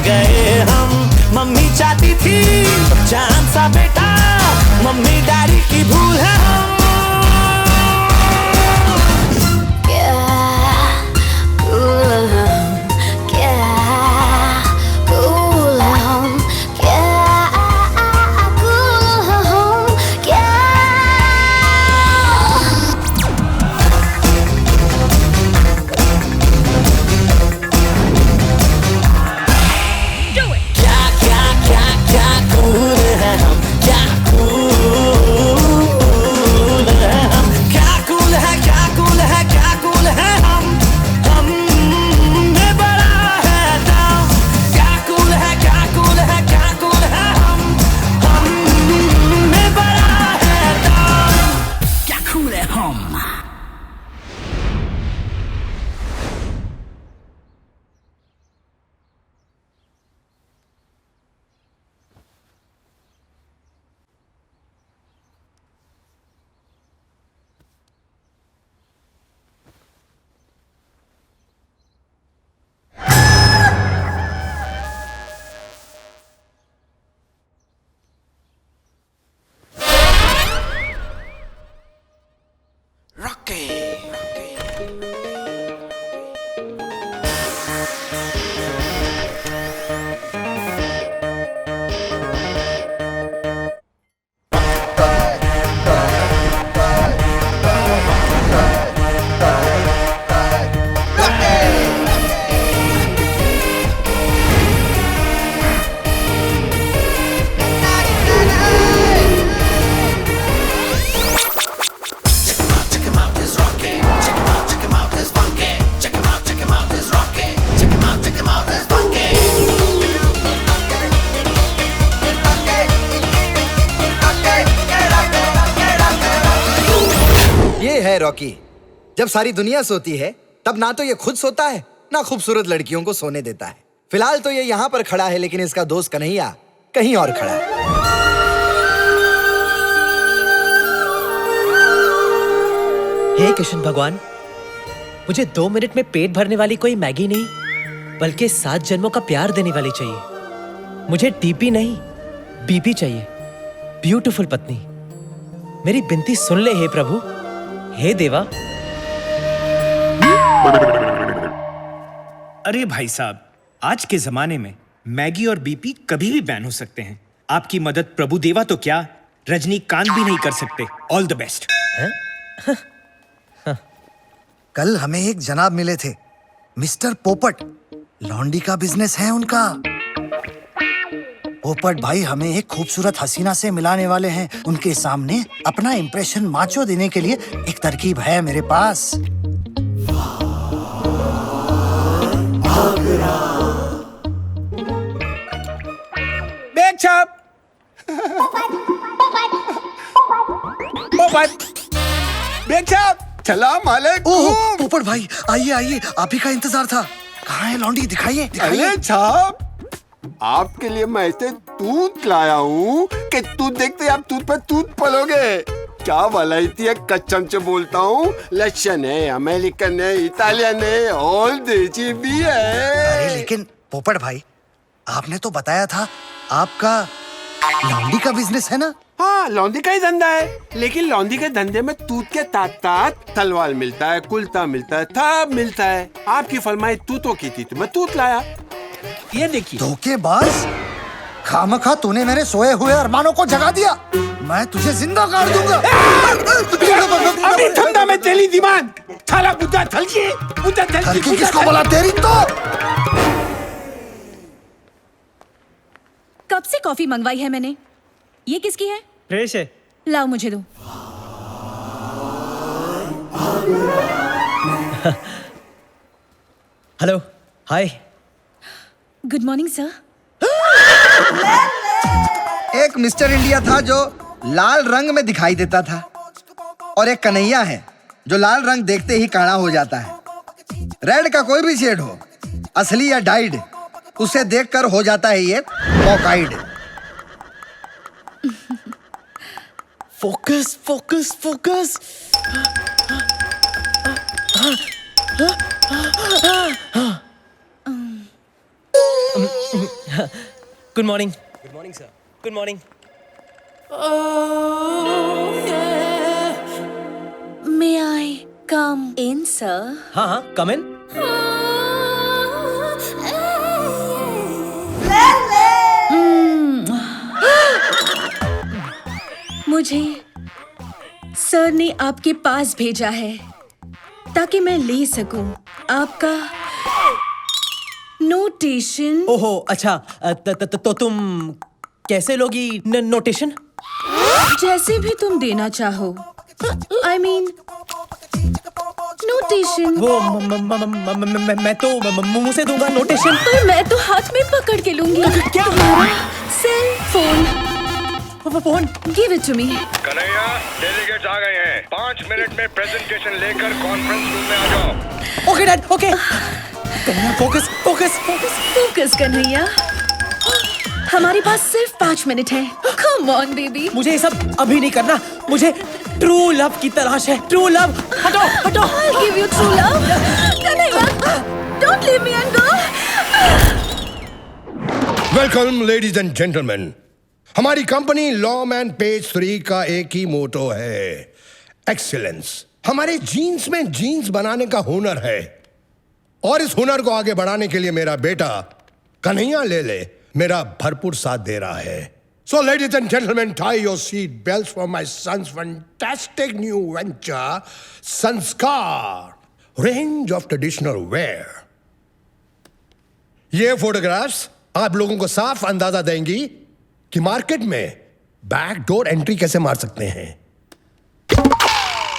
गए हम। मम्मी चाहती थी जान सा बेटा, मम्मी डैडी की भूल है हम। है रॉकी, जब सारी दुनिया सोती है तब ना तो ये खुद सोता है ना खूबसूरत लड़कियों को सोने देता है। फिलहाल तो ये यहाँ पर खड़ा है, लेकिन इसका दोस्त कन्हैया कहीं और खड़ा है। हे कृष्ण भगवान, मुझे 2 मिनट में पेट भरने वाली कोई मैगी नहीं, बल्कि 7 जन्मों का प्यार देने वाली चाहिए। मुझे टीपी नहीं, बीपी चाहिए। ब्यूटीफुल पत्नी, मेरी विनती सुन ले हे प्रभु, हे देवा। अरे भाई साहब, आज के जमाने में मैगी और बीपी कभी भी बैन हो सकते हैं। आपकी मदद प्रभु देवा तो क्या, रजनीकांत भी नहीं कर सकते। All the best. कल हमें एक जनाब मिले थे, मिस्टर पोपट। लॉन्डी का बिजनेस है उनका। पोपट भाई हमें एक खूबसूरत हसीना से मिलाने वाले हैं। उनके सामने अपना इंप्रेशन माचो देने के लिए एक तरकीब है मेरे पास। बैग छाप। पोपट, बैग छाप। चला मालिक। ओह पोपट भाई, आइए आइए, आप ही का इंतजार था। कहाँ है लॉन्डी? दिखाइए दिखाइए। अरे छाप, आपके लिए मैं ऐसे दूध लाया हूँ कि दूध देखते आप दूध पर दूध पलोगे। क्या वलायती है, कच्चम से बोलता हूँ। लक्षण है, अमेरिकन है, इटालियन है, ऑल देसी भी है। अरे लेकिन पोपट भाई, आपने तो बताया था आपका लॉन्डी का बिजनेस है ना? हाँ, लौंडी का ही धंधा है, लेकिन लौंडी के धंधे में तूत के तात तलवार मिलता है, कुलता मिलता है, सब मिलता है। आपकी फरमाइश तूतों की थी तो मैं तूत लाया। ये देखिए। धोखेबाज, खामखा तूने मेरे सोए हुए अरमानों को जगा दिया। मैं तुझे जिंदा काट दूंगा। अभी ठंडा में तेली दिमाग थाला पूजा थलकी किसको बोला तेरी तो। कब से कॉफी मंगवाई है मैंने। ये किसकी है? फ्रेश है। लाओ मुझे दो। Hello, hi. Good morning sir. एक मिस्टर इंडिया था जो लाल रंग में दिखाई देता था, और एक कन्हैया है जो लाल रंग देखते ही काला हो जाता है। रेड का कोई भी शेड हो, असली या डाइड, उसे देखकर हो जाता है ये पॉकाइड। Focus focus focus. Good morning sir. Good morning. May I come in sir? हाँ हाँ, कम इन। मुझे सर ने आपके पास भेजा है ताकि मैं ले सकूं आपका नोटेशन। ओहो अच्छा, तो तुम कैसे लोगी नोटेशन? जैसे भी तुम देना चाहो। I mean notation. वो मैं तो मुंह से दूंगा नोटेशन। पर मैं तो हाथ में पकड़ के लूंगी। क्या? Cell phone. Phone give it to me. Kanhaiya, delegates आ गए हैं। 5 मिनट में प्रेजेंटेशन लेकर कॉन्फ्रेंस रूम में आ जाओ। Okay dad, okay. Focus focus focus focus Kanhaiya, हमारे पास सिर्फ 5 मिनट है। Come on baby. मुझे ये सब अभी नहीं करना, मुझे ट्रू लव की तलाश है। True love. हटो हटो। I'll give you true love. Kanhaiya, don't leave me and go. Welcome ladies and gentleman. हमारी कंपनी लॉम एंड पेज 3 का एक ही मोटो है, एक्सीलेंस। हमारे जीन्स में जीन्स बनाने का हुनर है और इस हुनर को आगे बढ़ाने के लिए मेरा बेटा कन्हैया ले मेरा भरपूर साथ दे रहा है। So ladies and gentleman, tie your seat belts for my sons fantastic new venture Sanskar range of traditional wear. ये फोटोग्राफ्स आप लोगों को साफ अंदाजा देंगी कि मार्केट में बैक डोर एंट्री कैसे मार सकते हैं।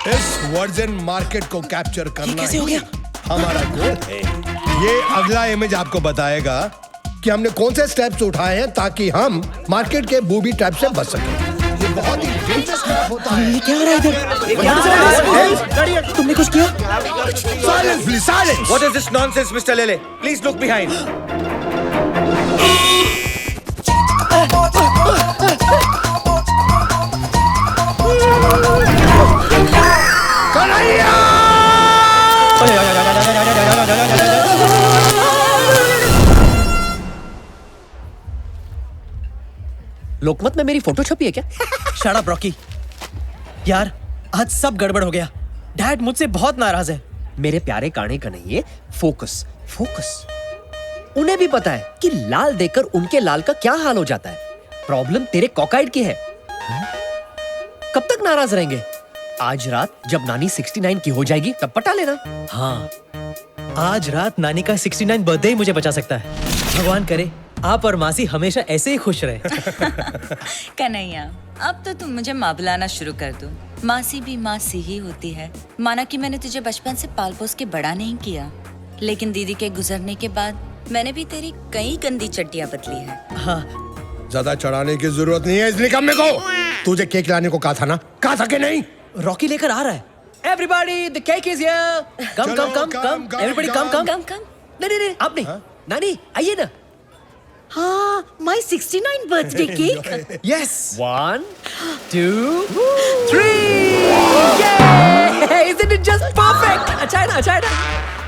इस वर्जन मार्केट को कैप्चर करना कैसे हो गया? हमारा गोल है। ये अगला इमेज आपको बताएगा कि हमने कौन से स्टेप्स उठाए हैं ताकि हम मार्केट के बूबी ट्रैप से बच सकें। ये बहुत ही डेंजरस ट्रैप होता है। ये क्या हो रहा है इधर? तुमने कुछ किया? Silence please, silence. What is this nonsense, Mr. Lele? Please look behind. लोकमत में मेरी फोटो छपी है क्या? Shut up Rocky. यार आज सब गड़बड़ हो गया। डैड मुझसे बहुत नाराज है। मेरे प्यारे काने कन्हैया, फोकस फोकस। उन्हें भी पता है कि लाल देखकर उनके लाल का क्या हाल हो जाता है। प्रॉब्लम तेरे कॉकाइड की है। कब तक नाराज रहेंगे? आज रात जब नानी 69 की हो जाएगी तब पटा लेना। हाँ, आज रात नानी का 69 बर्थडे ही मुझे बचा सकता है। भगवान करे आप और मासी हमेशा ऐसे ही खुश रहे। कन्हैया, अब तो तुम मुझे माँ बुलाना शुरू कर दो। मासी भी मासी ही होती है। माना कि मैंने तुझे बचपन से पाल पोस के बड़ा नहीं किया, लेकिन दीदी के गुजरने के बाद मैंने भी तेरी कई गंदी चट्टियां बदली है। हाँ, ज्यादा चढ़ाने की जरूरत नहीं है इस निकम्मे को। तुझे केक लाने को कहा था ना, कहा था कि नहीं? रॉकी लेकर आ रहा है। Everybody, the cake is here. Come, चलो, come, come, come, come. Everybody, come, come. कम कम। नहीं, आप नहीं। नानी, आइए ना। हाँ, my 69 birthday cake. Yes. 1 2 3. Yay! Isn't it just perfect? अच्छा है ना?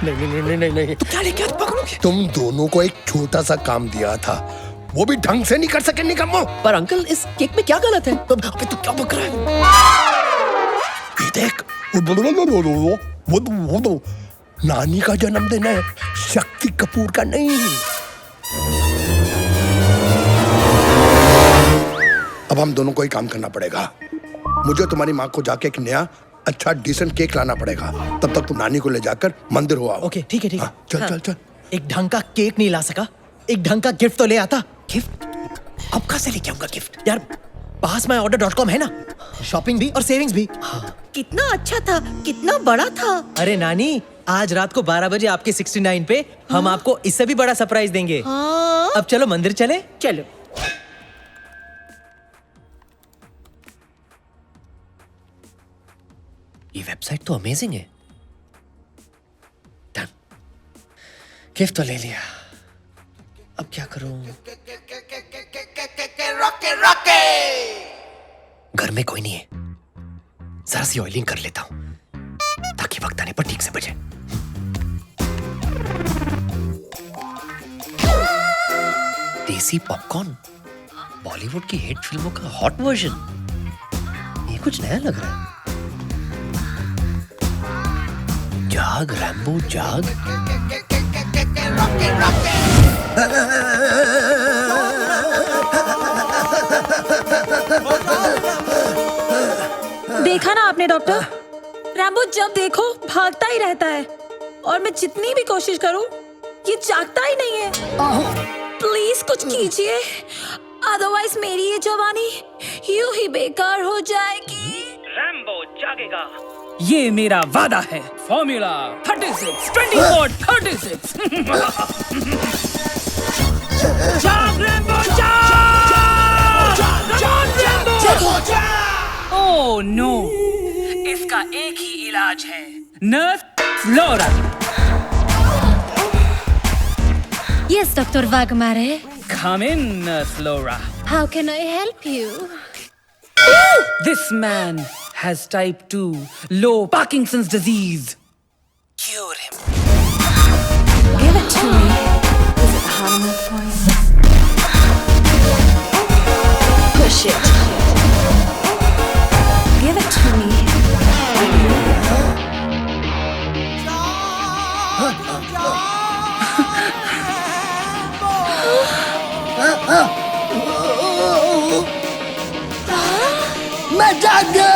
नहीं। तो क्या लेके आज पकड़ोगे? तुम दोनों को एक छोटा सा काम दिया था, वो भी ढंग से नहीं कर सके निकम्मो। पर अंकल, इस केक में क्या गलत है? अबे तू क्या बक रहा है? ये देख, वो नानी का जन्मदिन है, शक्ति कपूर का नहीं। अब हम दोनों को ही काम करना पड़ेगा। मुझे तुम्हारी माँ को जाके एक नया अच्छा डिसेंट केक लाना पड़ेगा। तब तक तुम नानी को ले जाकर मंदिर हो आओ। ओके, ठीक है। हाँ, चल। एक ढंग का केक नहीं ला सका, एक ढंग का गिफ्ट तो ले आता। गिफ्ट? अब कहाँ से लेके आऊंगा गिफ्ट? यार पास में order.com है ना, शॉपिंग भी और सेविंग्स भी। हाँ। कितना अच्छा था, कितना बड़ा था। अरे नानी, आज रात को 12 बजे आपके 69 पे हम आपको इससे भी बड़ा सरप्राइज देंगे। हाँ। अब चलो मंदिर चले। चलो। ये वेबसाइट तो अमेजिंग है। डन, गिफ्ट तो ले लिया, अब क्या करूं? घर में कोई नहीं है, जरा सी ऑयलिंग कर लेता हूं ताकि वक्त आने पर ठीक से बजे। देसी पॉपकॉर्न, बॉलीवुड की हिट फिल्मों का हॉट वर्जन। ये कुछ नया लग रहा है। जाग रैम्बो जाग। देखा ना आपने डॉक्टर, रैम्बो जब देखो भागता ही रहता है और मैं जितनी भी कोशिश करूं ये जागता ही नहीं है। प्लीज कुछ कीजिए, अदरवाइज मेरी ये जवानी यूं ही बेकार हो जाएगी। रैम्बो जागेगा, ये मेरा वादा है। फॉर्मूला 36 24 36। जाग रैम्बो जाग! जाग रैम्बो जाग! ओह नो, इसका एक ही इलाज है, nurse flora. Yes, Dr. Wagmare. Come in, Nurse Laura. How can I help you? This man has type 2 low Parkinson's disease. Cure him. Give it to me. Is it hot enough for you? Push it. Give it to me. मैं जाग गया।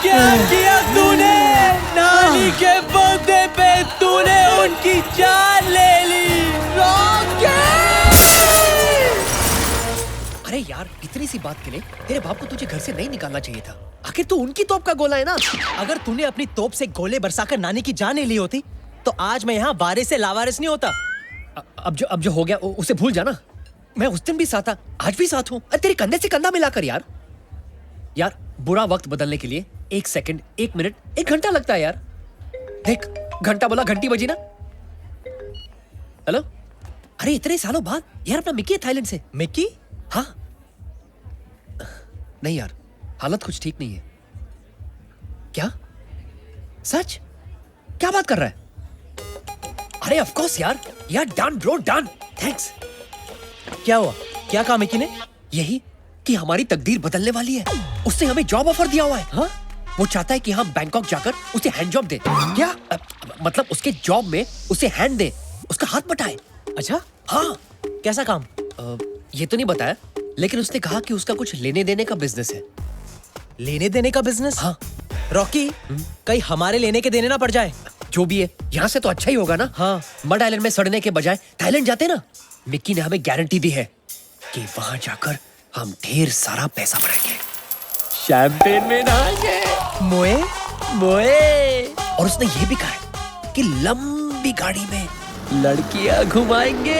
क्या किया तूने? नानी के birthday पे तूने उनकी जान ले ली। अरे यार, इतनी सी बात के लिए तेरे बाप को तुझे घर से नहीं निकालना चाहिए था। आखिर तू उनकी तोप का गोला है ना। अगर तूने अपनी तोप से गोले बरसाकर नानी की जान नहीं ली होती तो आज मैं यहाँ वारिस से लावारिस नहीं होता। अब जो हो गया उसे भूल जाना। मैं उस दिन भी साथ था, आज भी साथ हूँ। तेरे कंधे से कंधा मिलाकर यार। यार बुरा वक्त बदलने के लिए 1 सेकंड, 1 मिनट, 1 घंटा लगता है यार। देख, घंटा बोला, घंटी बजी ना। हेलो, अरे इतने सालों बाद यार अपना मिक्की है थाईलैंड से। मिक्की? हाँ। नहीं यार, हालत कुछ ठीक नहीं है। क्या? सच? क्या बात कर रहा है? अरे ऑफ कोर्स यार डन ब्रो, डन, थैंक्स। क्या हुआ? क्या कहा मिक्की ने? यही कि हमारी तकदीर बदलने वाली है। उसने हमें जॉब ऑफर दिया हुआ है। हाँ? वो चाहता है कि हम बैंकॉक जाकर उसे हैंड जॉब दे। क्या? मतलब उसके जॉब में उसे हैंड दे, उसका हाथ बटाए। अच्छा? हाँ। कैसा काम? ये तो नहीं बताया, लेकिन उसने कहा कि उसका कुछ लेने देने का बिजनेस है। लेने देने का बिजनेस? हाँ। रॉकी, कहीं हमारे लेने के देने ना पड़ जाए। जो भी है, यहाँ से तो अच्छा ही होगा ना। हाँ। मड आइलैंड में सड़ने के बजाय थाईलैंड जाते ना। मिक्की ने हमें गारंटी दी है कि वहां जाकर हम ढेर सारा पैसा बनाएंगे, शैंपेन में नहाएंगे, मोए मोए। और उसने ये भी कहा है कि लंबी गाड़ी में लड़कियां घुमाएंगे।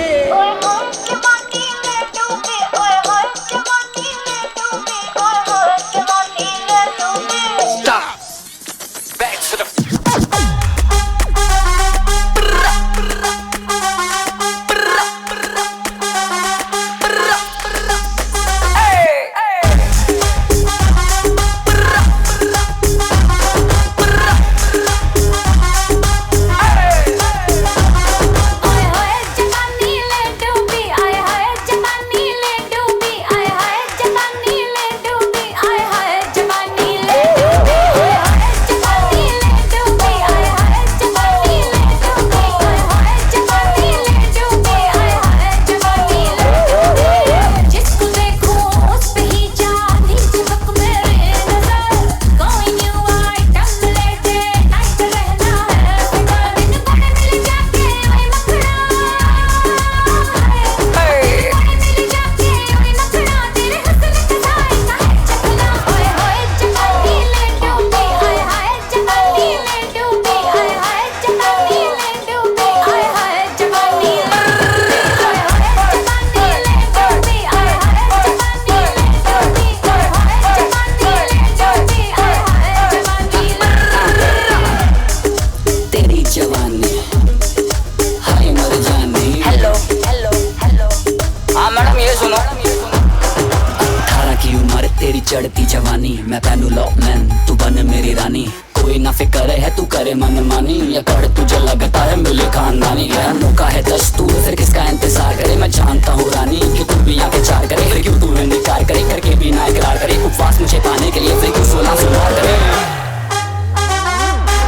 चढ़ती जवानी मैं पहनू लॉकमैन तू बन मेरी रानी कोई ना फिक्र है तू करे मन मानी या कर तुझे लगता है मिले खानदानी गया मौका है दस्तूर फिर किसका इंतजार करे मैं जानता हूँ रानी कि तू भी आके चार करे फिर क्यों तू इनकार करे करके भी ना इकरार करे उपवास मुझे पाने के लिए फिर क्यों 16 सुनार करे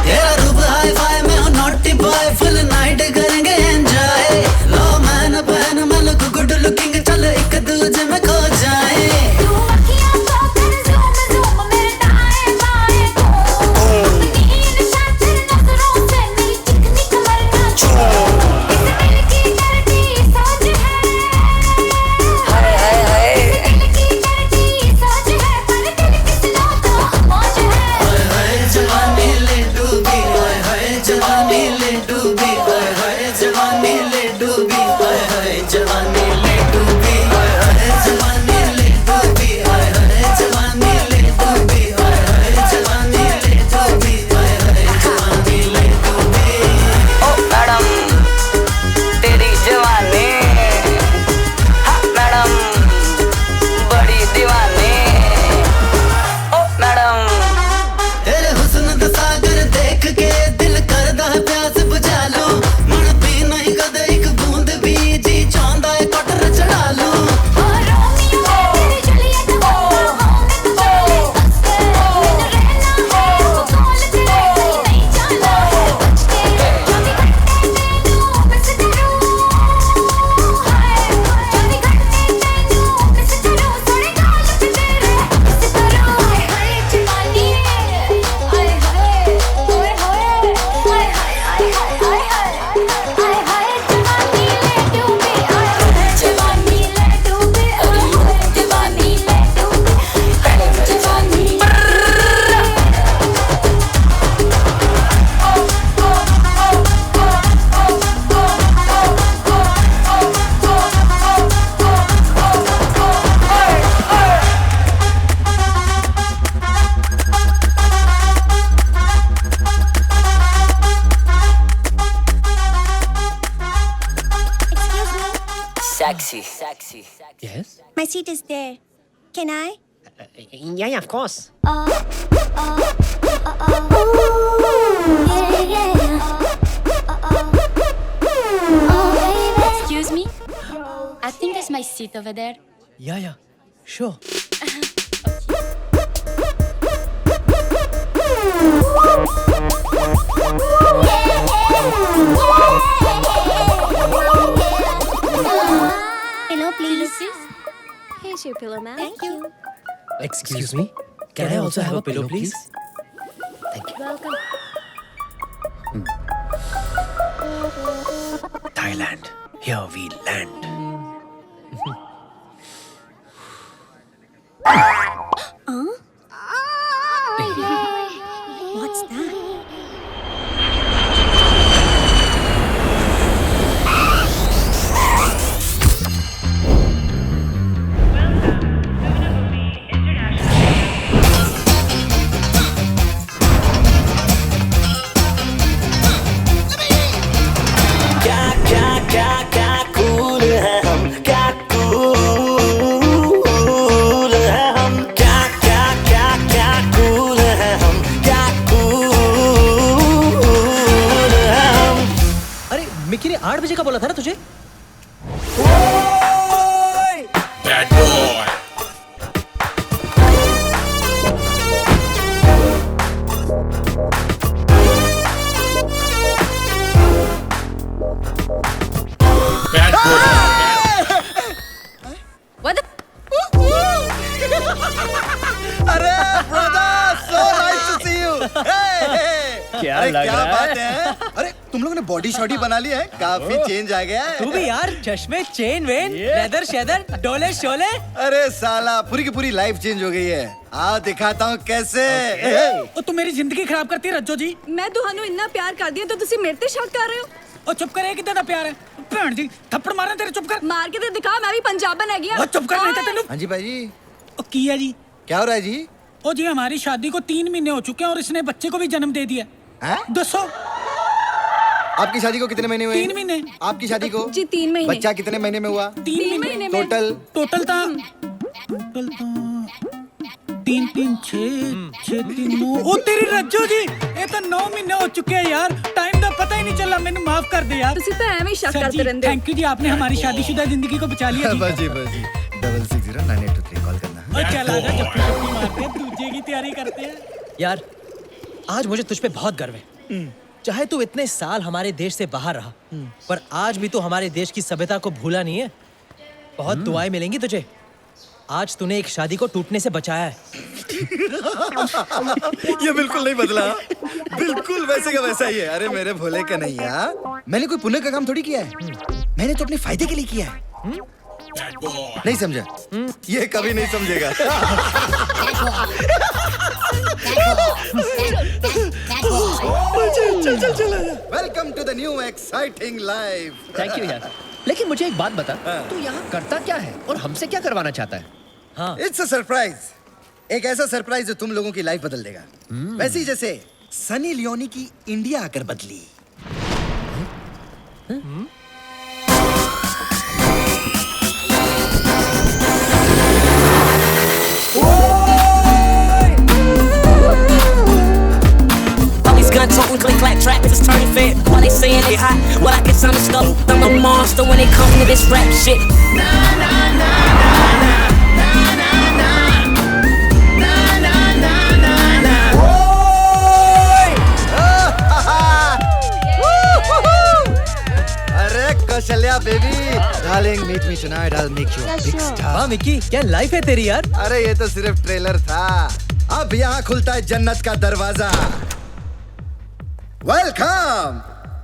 तेरा रूप हाई फाई में हूँ नॉटी बॉय फुल नाइट करेंगे एंजॉय लो मैन बहन मन गुड लुकिंग चल एक दूजे में खो जाए Sexy. Yes? My seat is there. Can I? Yeah, of course. Excuse me? I think that's my seat over there. Yeah, sure. Pillow, please. Here's your pillow, ma'am. Thank you. Excuse me? Can I also have a pillow, please? Thank you. Welcome. Thailand, here we land. What's that? Mickey ने 8 बजे का बोला था ना तुझे? Bad boy. Bad boy. What the? अरे brother, so nice to see you. क्या अरे लग क्या रहा बात है? है? अरे तुम लोग ने बॉडी शॉडी बना ली है, काफी चेंज आ गया है। तू भी यार, चश्मे, चेन वेन, लेदर शेदर, डोले शोले। अरे साला, पूरी की पूरी लाइफ चेंज हो गई है। आओ दिखाता हूँ कैसे। तुम मेरी जिंदगी खराब करती है रज्जो जी। मैं ਤੁਹਾਨੂੰ ਇੰਨਾ ਪਿਆਰ ਕਰਦੀ ਹਾਂ ਤਾਂ ਤੁਸੀਂ ਮੇਰੇ ਤੇ ਸ਼ੱਕ ਕਰ ਰਹੇ ਹੋ ਉਹ ਚੁੱਪ ਕਰ, ਇਹ ਕਿੱਦਾਂ ਦਾ ਪਿਆਰ ਹੈ? ਭੈਣ ਜੀ ਥੱਪੜ ਮਾਰਾਂ ਤੇਰੇ, ਚੁੱਪ ਕਰ। ਮਾਰ ਕੇ ਤੇ ਦਿਖਾ, ਮੈਂ ਵੀ ਪੰਜਾਬਣ ਹੈਗੀ ਆ। ਉਹ ਚੁੱਪ ਕਰ, ਨਹੀਂ ਤਾਂ ਤੈਨੂੰ। हाँ जी भाई, ਉਹ ਕੀ ਹੈ जी? क्या हो रहा है जी? ओ जी, हमारी शादी को 3 महीने हो चुके हैं और इसने बच्चे को भी जन्म दे दिया। दसो आपकी शादी को कितने महीने हुए? 3 महीने। आपकी शादी को जी 3 महीने। बच्चा कितने महीने में हुआ? 3 महीने में। टोटल टोटल था 3 3 6 6 3 9 ओ तेरी रज्जो जी ये तो 9 महीने हो चुके हैं यार टाइम का पता ही नहीं चला मैंने माफ कर दे यार ਤੁਸੀਂ ਤਾਂ ਐਵੇਂ ਹੀ ਸ਼ੱਕ ਕਰਦੇ ਰਹਿੰਦੇ थैंक यू जी आपने हमारी शादीशुदा जिंदगी को बचा लिया जी बस जी 660982 कॉल करना। और चल आजा जप्पी जप्पी मारते हैं दूजे की तैयारी करते हैं यार आज मुझे तुझ पे बहुत गर्व है। चाहे तू इतने साल हमारे देश से बाहर रहा, पर आज भी तू हमारे देश की सभ्यता को भूला नहीं है। बहुत दुआएं मिलेंगी तुझे। आज तूने एक शादी को टूटने से बचाया है। ये बिल्कुल नहीं बदला, बिल्कुल वैसे का वैसा ही है। अरे मेरे भोले कन्हैया, मैंने कोई पुण्य का काम थोड़ी किया है, मैंने तो अपने फायदे के लिए किया है। नहीं समझा? ये कभी नहीं समझेगा। चल welcome to the new exciting life. Thank you यार। लेकिन मुझे एक बात बता, तू यहाँ करता क्या है और हमसे क्या करवाना चाहता है? हाँ, इट्स अ सरप्राइज, एक ऐसा सरप्राइज जो तुम लोगों की लाइफ बदल देगा। वैसे ही जैसे सनी लियोनी की इंडिया आकर बदली। Gun toting, click clack, trap is turning fit. While they saying they hot, well I guess I'm the stuff. I'm a monster when it comes to this rap shit. अरे Kaushalya baby, darling meet me tonight, I'll make you a big star। वाह Mickey, क्या life है तेरी यार। अरे ये तो सिर्फ ट्रेलर था, अब यहाँ खुलता है जन्नत का दरवाजा। वेलकम,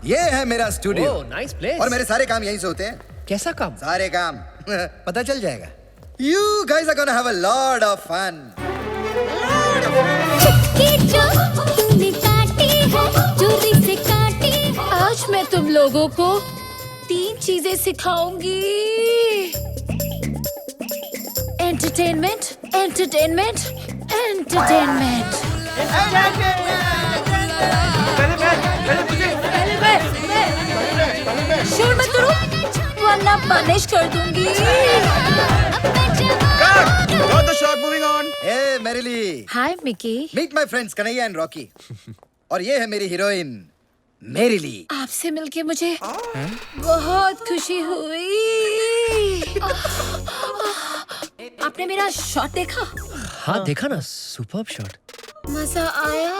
ये है मेरा स्टूडियो। Nice place. और मेरे सारे काम यहीं से होते हैं। कैसा काम? सारे काम पता चल जाएगा। You guys are gonna have a lot of fun। चुटकी जो तूने काटी है, चोरी से काटी है। आज मैं तुम लोगों को 3 चीजें सिखाऊंगी। Entertainment, entertainment, entertainment. शोर मत करो वरना पनिश कर दूंगी। Hey merrily, hi Mickey, meet my friends Kanhaiya and Rocky. और ये है मेरी हीरोइन मेरिली। आपसे मिलके मुझे बहुत खुशी हुई। आपने मेरा शॉट देखा? हाँ देखा ना, सुपर्ब शॉट। मजा आया।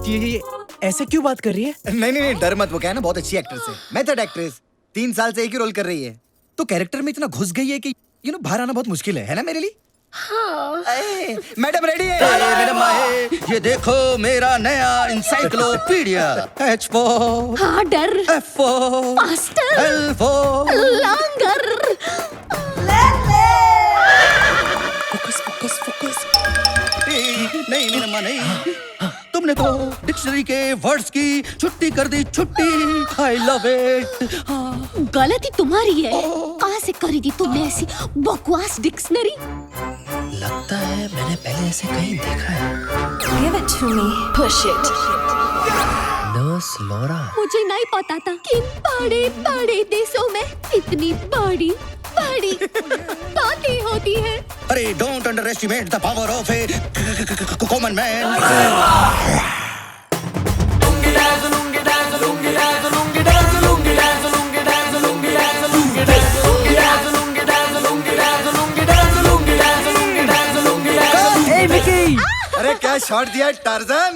ये ऐसे क्यों बात कर रही है? नहीं डर मत, वो क्या है ना, बहुत अच्छी एक्ट्रेस है, मेथड एक्ट्रेस। 3 साल से एक ही रोल कर रही है, तो कैरेक्टर में इतना घुस गई है कि बाहर आना बहुत मुश्किल है ना मेरे लिए। हाँ। मैडम रेडी है? मैडम आए, ये देखो मेरा नया encyclopedia. H for harder, F for faster, L for longer. Focus. नहीं मेरा माँ नहीं, तुमने तो डिक्शनरी के वर्ड्स की छुट्टी कर दी, छुट्टी। I love it. गलती तुम्हारी है। कहाँ से करी थी तुमने ऐसी बकवास डिक्शनरी? लगता है मैंने पहले ऐसे कहीं देखा है। Give it to me. Push it. Nurse Laura. मुझे नहीं पता था कि बड़े बड़े देशों में इतनी बड़ी बड़ी बातें होती है। अरे don't under estimate the power of A common man. अरे क्या शॉट दिया टार्जन।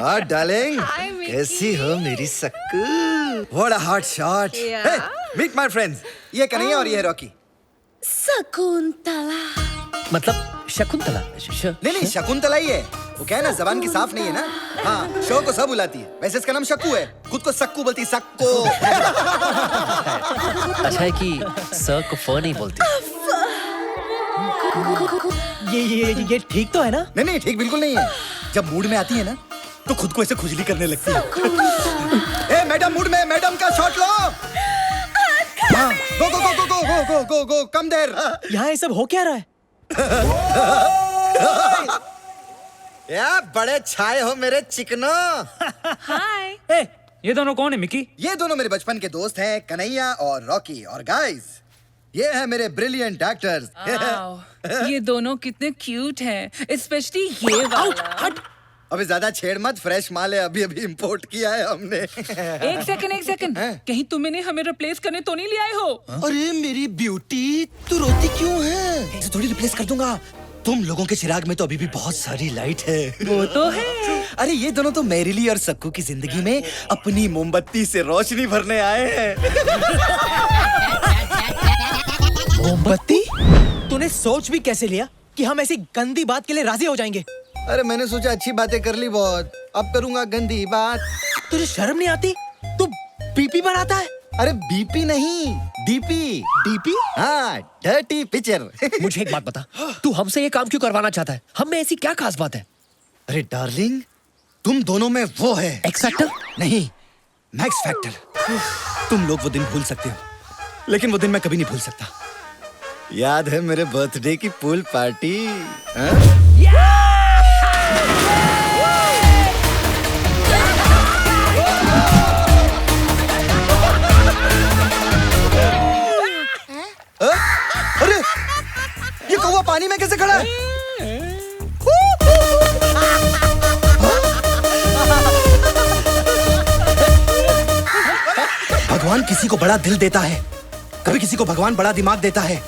हाँ डार्लिंग, कैसी हो मेरी Sakku? What a hot shot. Meet my friends, ये कन्हैया और ये है रॉकी। शकुंतला। मतलब शकुंतला? नहीं शकुंतला ही है। वो क्या है ना, जबान की साफ नहीं है ना। हाँ, शो को सब बुलाती है, वैसे इसका नाम शक्कू है, खुद को सक्कू बोलती, सक्को। अच्छा है कि सर को फ नहीं बोलती। ये ठीक तो है ना? नहीं ठीक बिल्कुल नहीं है। जब मूड में आती है ना, तो खुद को ऐसे खुजली करने लगती है। ए मैडम, मूड में मैडम का शॉट लो। गो गो गो गो गो गो गो गो, कम देर। यहाँ ये सब हो क्या रहा है? या बड़े छाए हो मेरे चिकनो। हाय। ये दोनों कौन है मिकी? ये दोनों मेरे बचपन के दोस्त हैं, कन्हैया और रॉकी। और गाइस, ये है मेरे ब्रिलियंट एक्टर्स। ये दोनों कितने क्यूट हैं, स्पेशली ये वाला। हट। अबे ज्यादा छेड़ मत, फ्रेश माल है, अभी अभी इंपोर्ट किया है हमने। एक सेकंड, कहीं तुम इन्हें हमें रिप्लेस करने तो नहीं ले आए हो? अरे मेरी ब्यूटी, तू रोती क्यों है? इसे थोड़ी रिप्लेस कर दूंगा। तुम लोगों के चिराग में तो अभी भी बहुत सारी लाइट है। वो तो है। अरे ये दोनों तो मैरिली और सक्कू की जिंदगी में अपनी मोमबत्ती से रोशनी भरने आए हैं। मोमबत्ती? तूने सोच भी कैसे लिया कि हम ऐसी गंदी बात के लिए राजी हो जाएंगे? अरे मैंने सोचा अच्छी बातें कर ली बहुत, अब करूंगा गंदी बात। तुझे शर्म नहीं आती? तू बीपी बनाता है? अरे बीपी नहीं, डीपी। डीपी? हाँ, डर्टी पिक्चर। मुझे एक बात बता, तू हमसे ये काम क्यों करवाना चाहता है? हम में ऐसी क्या खास बात है? अरे डार्लिंग, तुम दोनों में वो है एक्स फैक्टर? नहीं, मैक्स फैक्टर। तुम लोग वो दिन भूल सकते हो, लेकिन वो दिन मैं कभी नहीं भूल सकता। याद है मेरे बर्थडे की पूल पार्टी? अरे ये कौवा पानी में कैसे खड़ा है? भगवान किसी को बड़ा दिल देता है, कभी किसी को भगवान बड़ा दिमाग देता है,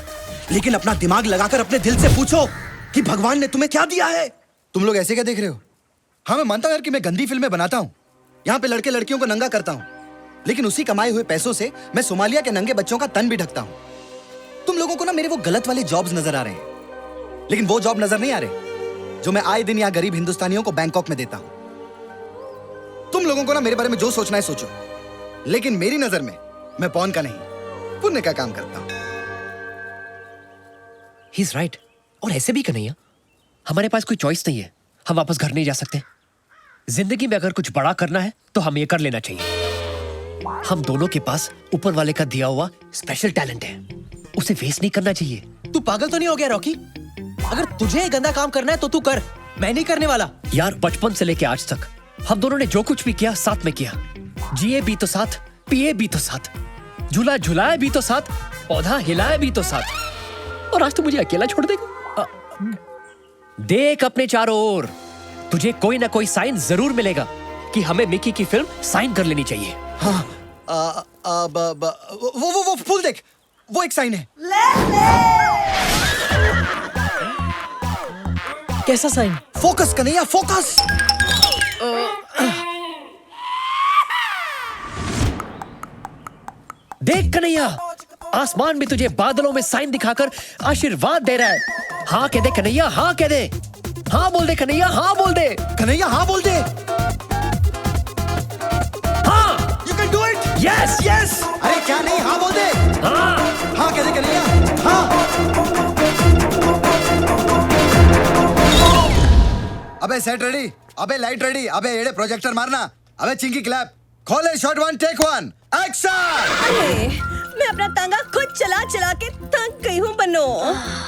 लेकिन अपना दिमाग लगाकर अपने दिल से पूछो कि भगवान ने तुम्हें क्या दिया है। तुम लोग ऐसे क्या देख रहे हो? हाँ, मैं मानता हूं कि मैं गंदी फिल्में बनाता हूं, यहाँ पे लड़के लड़कियों को नंगा करता हूं, लेकिन उसी कमाए हुए पैसों से मैं सोमालिया के नंगे बच्चों का तन भी ढकता हूं। तुम लोगों को ना मेरे वो गलत वाले जॉब्स नजर आ रहे हैं, लेकिन वो जॉब नजर नहीं आ रहे जो मैं आए दिन यहाँ गरीब हिंदुस्तानियों को बैंकॉक में देता हूं। तुम लोगों को ना मेरे बारे में जो सोचना है सोचो, लेकिन मेरी नजर में मैं पौन का नहीं, पुण्य का काम करता हूं। He's right। और ऐसे भी कन्हैया, हमारे पास कोई चॉइस नहीं है, हम वापस घर नहीं जा सकते। जिंदगी में अगर कुछ बड़ा करना है तो हम ये कर लेना चाहिए। हम दोनों के पास ऊपर वाले का दिया हुआ स्पेशल टैलेंट है, उसे वेस्ट नहीं करना चाहिए। तू पागल तो नहीं हो गया रॉकी? अगर तुझे ये गंदा काम करना है तो तू कर, मैं नहीं करने वाला। यार, बचपन से लेके आज तक हम दोनों ने जो कुछ भी किया साथ में किया, जिए भी तो साथ, पिए भी तो साथ, झूला झुलाए भी तो साथ, पौधा हिलाए भी तो साथ, और आज तो मुझे अकेला छोड़ देगा। देख अपने चारों ओर, तुझे कोई ना कोई साइन जरूर मिलेगा कि हमें मिकी की फिल्म साइन कर लेनी चाहिए। हाँ, वो फूल देख, वो एक साइन है। कैसा साइन? Focus Kanhaiya, focus. देख कन्हैया, आसमान भी तुझे बादलों में साइन दिखाकर आशीर्वाद दे रहा है। हाँ कह दे कन्हैया, हाँ कह दे, हाँ बोल दे कन्हैया, हाँ बोल दे कन्हैया, हाँ बोल दे। हाँ, you can do it. Yes yes. अरे क्या नहीं, हाँ बोल दे। हाँ हाँ कह दे कन्हैया, हाँ। अबे सेट रेडी, अबे लाइट रेडी, अबे एड़े प्रोजेक्टर मारना, अबे चिंकी क्लैप, खोले शॉट 1 टेक 1 एक्शन। अरे मैं अपना तांगा खुद चला चला के थक गई हूँ बनो।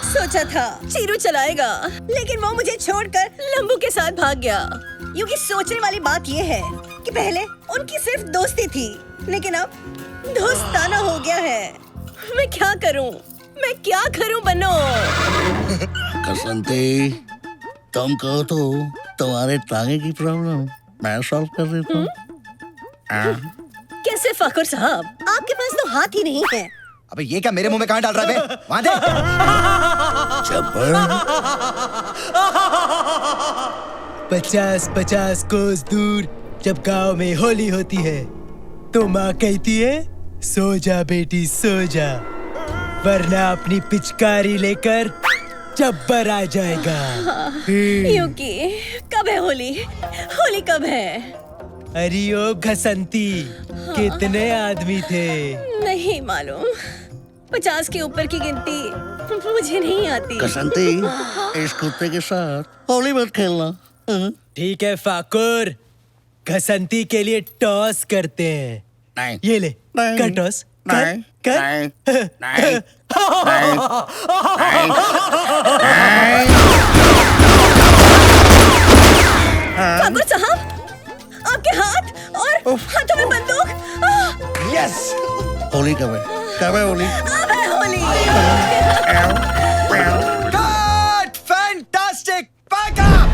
सोचा था चीरू चलाएगा, लेकिन वो मुझे छोड़कर लंबू के साथ भाग गया। क्योंकि सोचने वाली बात ये है कि पहले उनकी सिर्फ दोस्ती थी, लेकिन अब दोस्ताना हो गया है। मैं क्या करूं बनो? कसंती, तुम कहो तो तुम्हारे तांगे की प्रॉब्लम मैं सॉल्व कर देता हूँ। कैसे फाखुर साहब, आपके पास तो हाथ ही नहीं है। अबे ये क्या मेरे मुंह में कहाँ डाल रहा है बे? वहाँ दे। 50-50 कोस दूर जब गांव में होली होती है तो माँ कहती है, सो जा बेटी सो जा, वरना अपनी पिचकारी लेकर जब्बर आ जाएगा। युकी, कब है होली? होली कब है? अरे ओ घसंती, कितने आदमी थे? नहीं मालूम, 50 के ऊपर की गिनती मुझे नहीं आती। कसंती, इस कुत्ते के साथ होली मत खेलना। ठीक है फाकुर, घसंती के लिए टॉस करते हैं। नहीं, ये ले, कर टॉस, कर, कर। नहीं, फाकुर साहब, आपके हाथ और हाथों में बंदूक। यस। होली कब है? कब है Holi? Cut! Fantastic! Back up!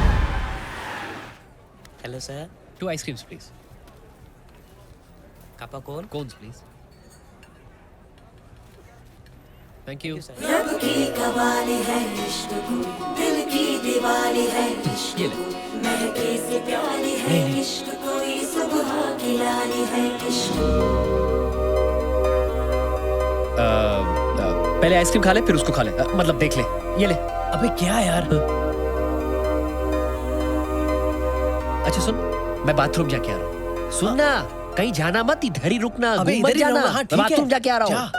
Hello sir, 2 ice creams please. कापा कौन? Cones please. Thank you. रब की कवाली है इश्क कोई, दिल की दीवाली है इश्क ये ले. कोई, महके से प्याली है इश्क कोई, सुबह की लाली है इश्क. पहले आइसक्रीम खा ले फिर उसको खा ले. मतलब देख ले. ये ले. अबे क्या यार? अच्छा सुन, मैं बाथरूम जाके आ रहा हूँ. सुन ना, कहीं जाना मत, इधर ही रुकना. अबे घूम मत इधर ही जाना. रहूंगा. हाँ, मैं ठीक है. बाथरूम जाके आ रहा हूँ. जा.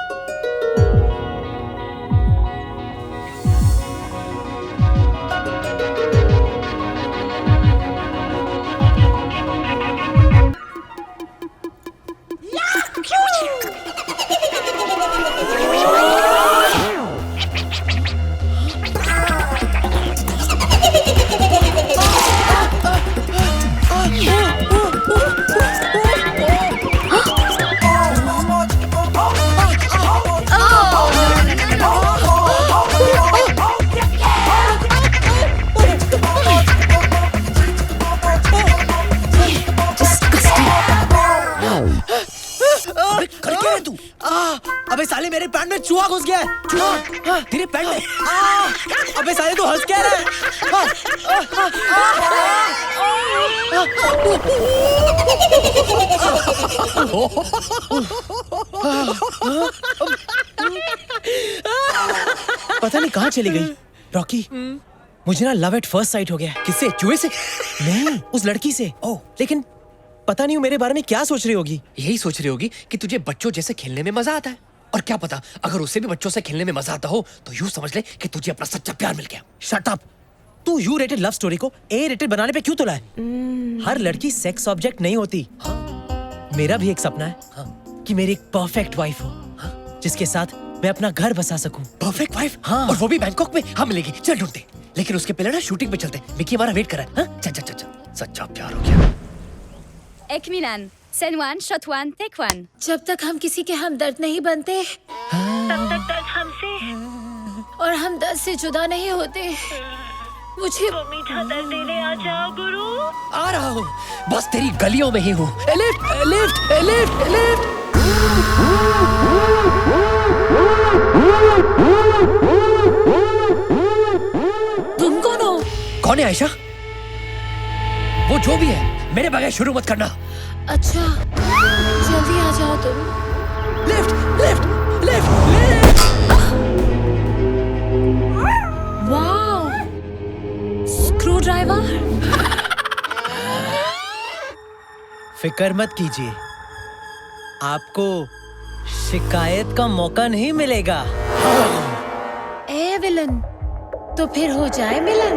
अबे साले मेरे पैंट में चूहा घुस गया है. चूहा तेरे पैंट में. अबे साले तू हंस क्या रहा है? पता नहीं कहाँ चली गई. रॉकी, मुझे ना लव एट फर्स्ट साइट हो गया. किससे? चूहे से? नहीं, उस लड़की से. ओह, लेकिन पता नहीं वो मेरे बारे में क्या सोच रही होगी. यही सोच रही होगी कि तुझे बच्चों जैसे खेलने में मजा आता है. और क्या पता, अगर उसे भी बच्चों से खेलने में मजा आता हो तो यूं समझ ले कि तुझे अपना सच्चा प्यार मिल गया. Shut up. तू यू रेटेड लव स्टोरी को ए रेटेड बनाने पे क्यों तुला है? हर लड़की सेक्स ऑब्जेक्ट नहीं होती. मेरा भी एक सपना है कि मेरी एक परफेक्ट वाइफ हो, जिसके साथ मैं अपना घर बसा सकूं. Perfect wife? हाँ. और वो भी बैंकॉक में. हाँ मिलेगी. चल ढूंढते. लेकिन उसके पहले ना शूटिंग पे चलते. मिकी हमारा वेट कर रहा है. चल चल चल चल. सच्चा प्यार हो गया. एक मिलन. Send one, shot one, take one. जब तक हम किसी के हमदर्द नहीं बनते, तब तक दर्द हमसे और हम दर्द से जुदा नहीं होते. मुझे वो मीठा दर्द देने आ जाओ गुरु. आ रहा हूँ. बस तेरी गलियों में ही हूँ. Lift lift lift lift. तुम कौन हो? कौन है आयशा? वो जो भी है, मेरे बगैर शुरू मत करना. अच्छा, जल्दी आ जाओ तुम. Lift lift lift lift. Wow, screw driver. फिक्र मत कीजिए, आपको शिकायत का मौका नहीं मिलेगा. ए विलन, तो फिर हो जाए मिलन.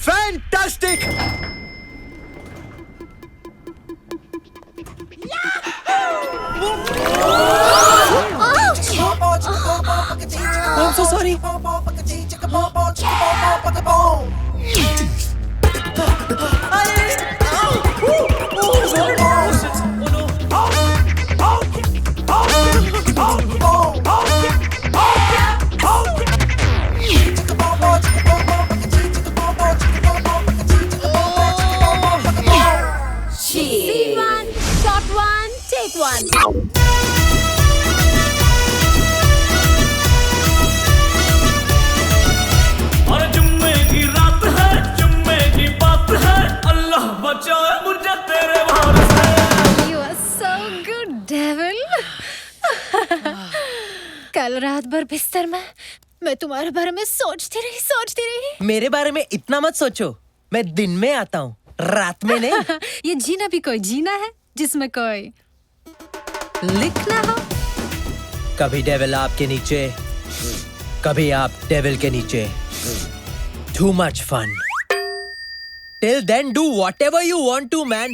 Fantastic. I'm so sorry. Scene one, shot one, take one. और जुम्मे की रात है, जुम्मे की बात है, अल्लाह बचाए मुझे तेरे भार से. You are so good, devil. कल रात भर बिस्तर में मैं तुम्हारे बारे में सोचती रही. मेरे बारे में इतना मत सोचो. मैं दिन में आता हूँ, रात में नहीं. ये जीना भी कोई जीना है जिसमें कोई लिखना हो. कभी डेविल आपके नीचे, कभी आप डेविल के नीचे. Too much fun. Till then, do whatever you want to, man.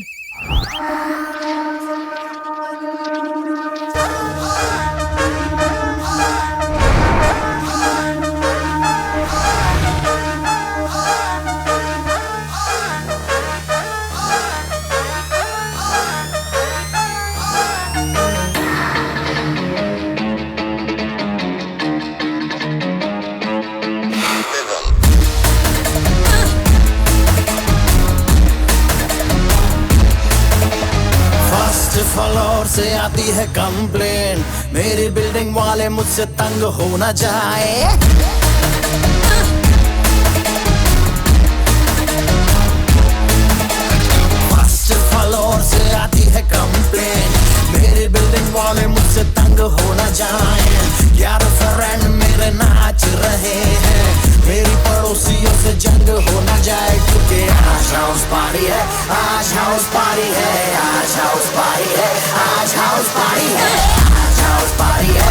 आती है कंप्लेन, मेरी बिल्डिंग वाले मुझसे तंग हो ना जाए। फर्स्ट फ्लोर से आती है कंप्लेन, मेरी बिल्डिंग वाले मुझसे तंग हो ना जाए। यार फ्रेंड मेरे नाच रहे हैं, मेरी पड़ोसियों से जंग हो ना जाए, क्योंकि आज हाउस पार्टी है, आज हाउस पार्टी है, आज हाउस पार्टी है, आज हाउस पार्टी है, आज हाउस पार्टी है,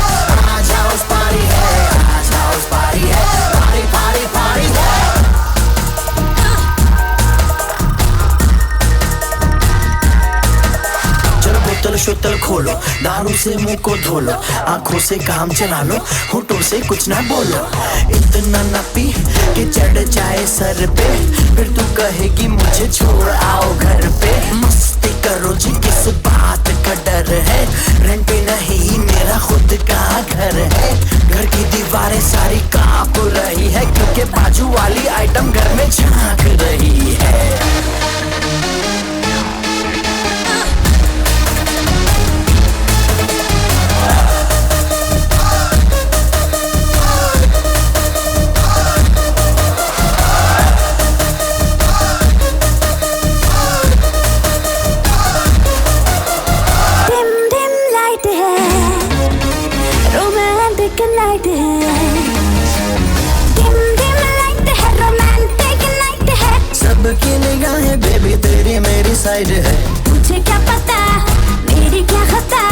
आज हाउस पार्टी है, आज हाउस पार्टी है, पार्टी पार्टी पार्टी है। बोतल शोतल खोलो, दारू से मुंह को धो लो, आंखों से काम चला लो, होठों से कुछ ना बोलो। इतना न पी कि चढ़ जाए सर पे, फिर तू कहेगी मुझे छोड़ आओ घर पे। मस्ती करो जी, किस बात का डर है, रेंट पे नहीं मेरा खुद का घर है। घर की दीवारें सारी कांप रही है, क्योंकि बाजू वाली आइटम घर में झांक रही है। सबकी निगाहें बेबी तेरी मेरी साइड है, मुझे क्या पता मेरी क्या खता,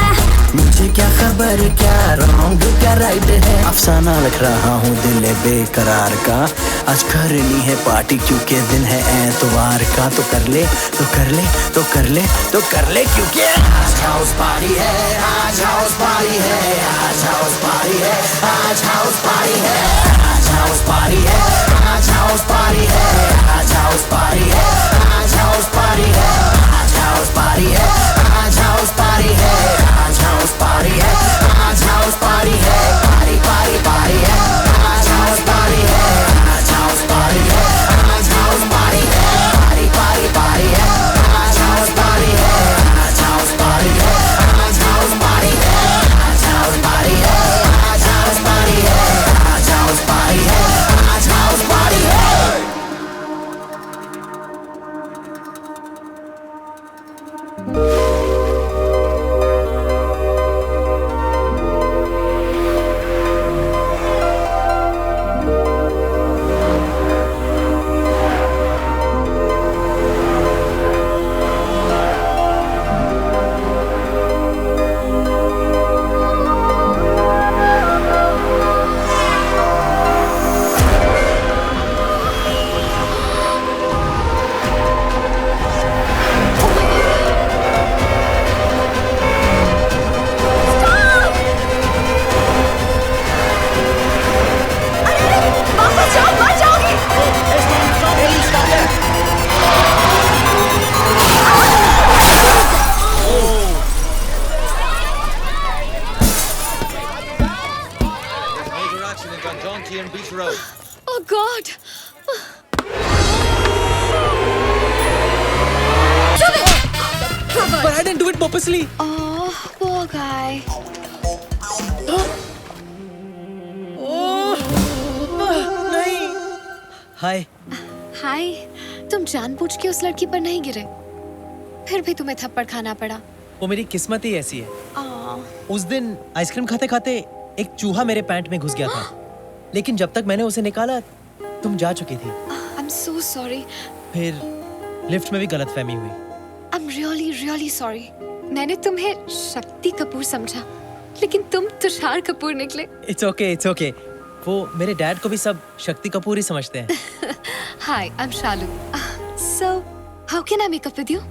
मुझे क्या खबर क्या रॉन्ग क्या राइट है। अफसाना लिख रहा हूँ दिल बेकरार का, आज करनी है पार्टी क्योंकि दिन है एतवार का। तो कर ले तो कर ले तो कर ले तो कर ले, क्योंकि आज हाउस पार्टी है, आज हाउस पार्टी है, आज हाउस पार्टी है, आज हाउस पार्टी है, आज हाउस पार्टी है, आज हाउस पार्टी है, आज हाउस पार्टी है, आज हाउस पार्टी है, आज हाउस पार्टी है, आज हाउस पार्टी है, आज हाउस पार्टी है, आज हाउस पार्टी है, पार्टी पार्टी पार्टी है, आज हाउस पार्टी है, आज हाउस पार्टी है, आज हाउस पार्टी है, पार्टी पार्टी पार्टी है, आज हाउस पार्टी है, आज हाउस पार्टी है, आज हाउस पार्टी है, आज हाउस पार्टी है, आज हाउस पार्टी है, आज हाउस पार्टी है, आज हाउस पार्टी है। Oh God! But I didn't do it purposely. Oh, poor guy. नहीं। हाय। हाय, तुम जानबूझ के उस लड़की पर नहीं गिरे, फिर भी तुम्हें थप्पड़ खाना पड़ा। वो मेरी किस्मत ही ऐसी है। आह, उस दिन आइसक्रीम खाते खाते एक चूहा मेरे पैंट में घुस गया था, लेकिन जब तक मैंने उसे निकाला तुम जा चुकी थी। I'm so sorry. फिर लिफ्ट में भी गलतफहमी हुई। I'm really, really sorry. मैंने तुम्हें शक्ति कपूर समझा, लेकिन तुम तुषार कपूर निकले। It's okay, it's okay. वो मेरे डैड को भी सब शक्ति कपूर ही समझते हैं। Hi, I'm Shalu. So, how can I make up with you?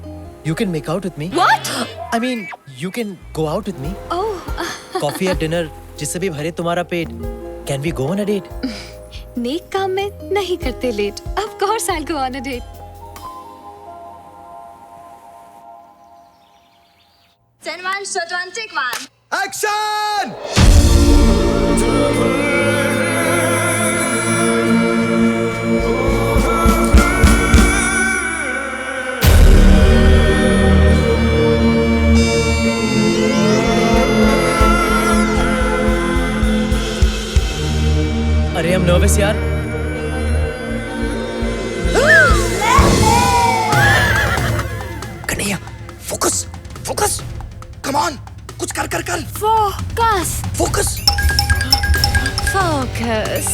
You can make out with me. What? I mean, you can go out with me. Oh. Coffee या dinner जिससे भी भरे तुम्हारा पेट. Can we go on a date? नेक काम में नहीं करते late. Of course I'll go on a date. Ten one, shot one, take one. Action! Nervous यार। Kanhaiya, focus, focus, come on, कुछ कर कर कर। Focus, focus, focus.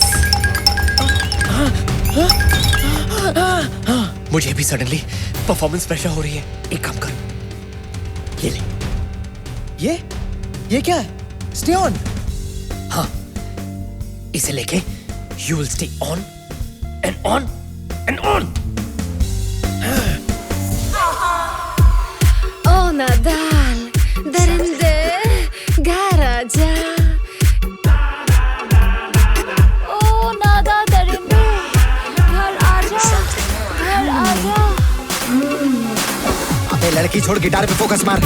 मुझे भी सडनली परफॉर्मेंस प्रेशर हो रही है। एक काम कर, ये ले। ये क्या है? Stay on. हाँ, इसे लेके you will stay on and on and on. ओ नादाल, दरिंदे, गाराजा। ओ नादा दरिंदे, घर आजा, घर आजा। अबे लड़की छोड़, गिटार पे फोकस मार।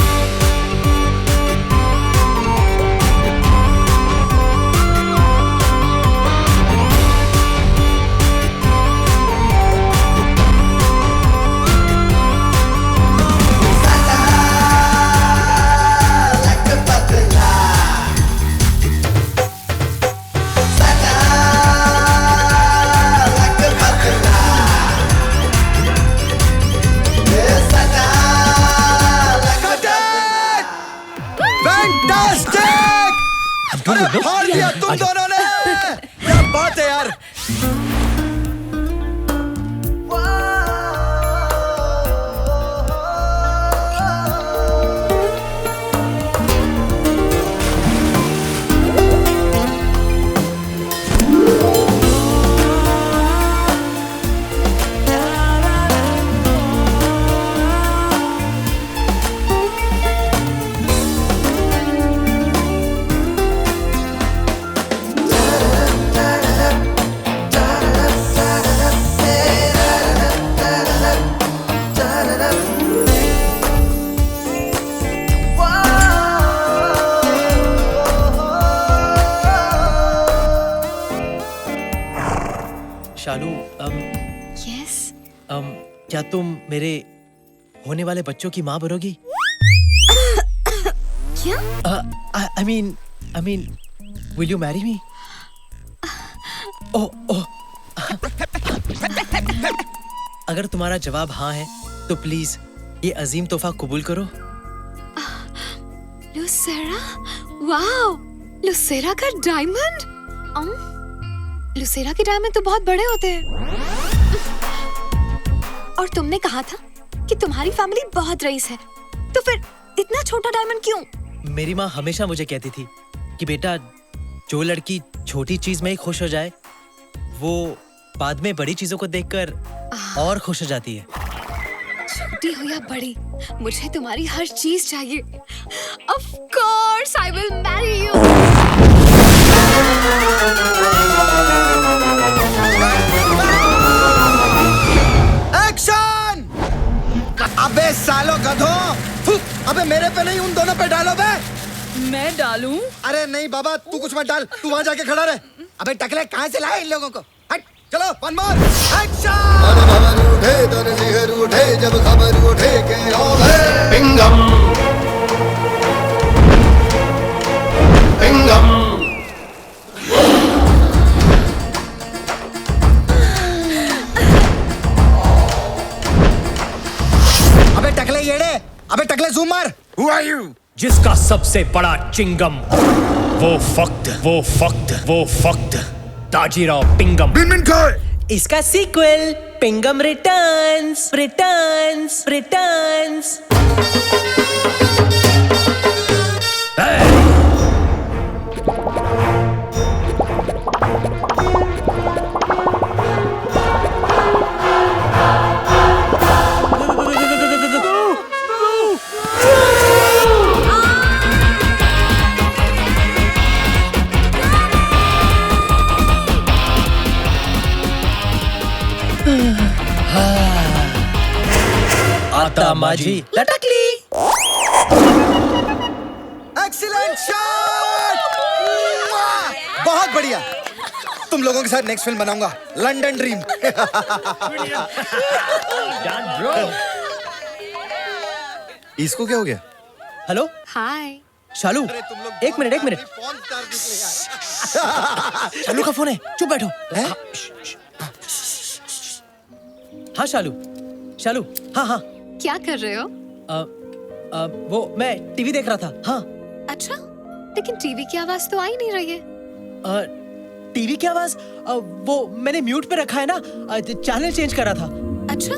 अरे फाड़ दिया तुम दोनों ने। क्या बात है यार। शालू, यस। क्या तुम मेरे होने वाले बच्चों की माँ बनोगी? क्या? I mean, will you marry me? ओह, अगर तुम्हारा जवाब हाँ है, तो प्लीज ये अजीम तोहफा कबूल करो। लुसेरा, वाओ, लुसेरा का डायमंड। लुसेरा के डायमंड तो बहुत बड़े होते हैं। और तुमने कहा था कि तुम्हारी फैमिली बहुत रईस है, तो फिर इतना छोटा डायमंड क्यों? मेरी माँ हमेशा मुझे कहती थी कि बेटा, जो लड़की छोटी चीज में ही खुश हो जाए, वो बाद में बड़ी चीजों को देखकर और खुश हो जाती है। छोटी हो या बड़ी, मुझे तुम्हारी हर चीज चाहिए। Of course, I will marry you. Action! अबे सालो गधों! अबे मेरे पे नहीं, उन दोनों पे डालो बे। मैं डालूं? अरे नहीं बाबा, तू कुछ मत डाल, तू वहां जाके खड़ा रहे। अबे टकले, कहां से लाए इन लोगों को? हट, चलो, वन मोर, एक्शन! उठे दर सिहर उठे जब खबर उठे के पिंगम पिंगम। अबे टकले येड़े, अबे टकले जूम मार। Who are you? जिसका सबसे बड़ा चिंगम, वो फक्त ताजीराव पिंगम। इसका सीक्वल पिंगम रिटर्न्स। आता माझी लटकली। Excellent shot! बहुत बढ़िया। तुम लोगों के साथ नेक्स्ट फिल्म बनाऊंगा, लंदन ड्रीम। इसको क्या हो गया? हेलो, हाय। शालू, एक मिनट। शालू का फोन है, चुप बैठो। हाँ शालू, हाँ। क्या कर रहे हो? वो मैं टीवी देख रहा था। हाँ। अच्छा, लेकिन टीवी की आवाज तो आ ही नहीं रही है। टीवी की आवाज वो मैंने म्यूट पे रखा है ना, चैनल चेंज कर रहा था। अच्छा,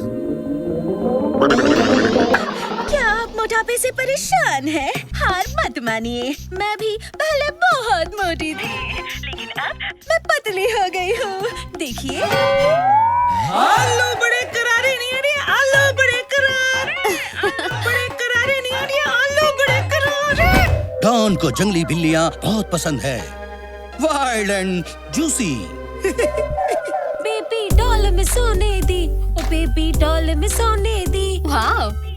क्या आप मोटापे से परेशान हैं? हार मत मानिए, मैं भी पहले बहुत मोटी थी, लेकिन अब मैं पतली हो गई हूँ। देखिए, आलू बड़े करारे नहीं आ रहे, आलू बड़े करारे, बड़े करारे नहीं आ रहे, आलू बड़े करारे। डॉन को जंगली बिल्लियाँ बहुत पसंद है, wild and juicy. Baby doll में सोने दी, ओ बेबी डॉल में सोने दी। वाह,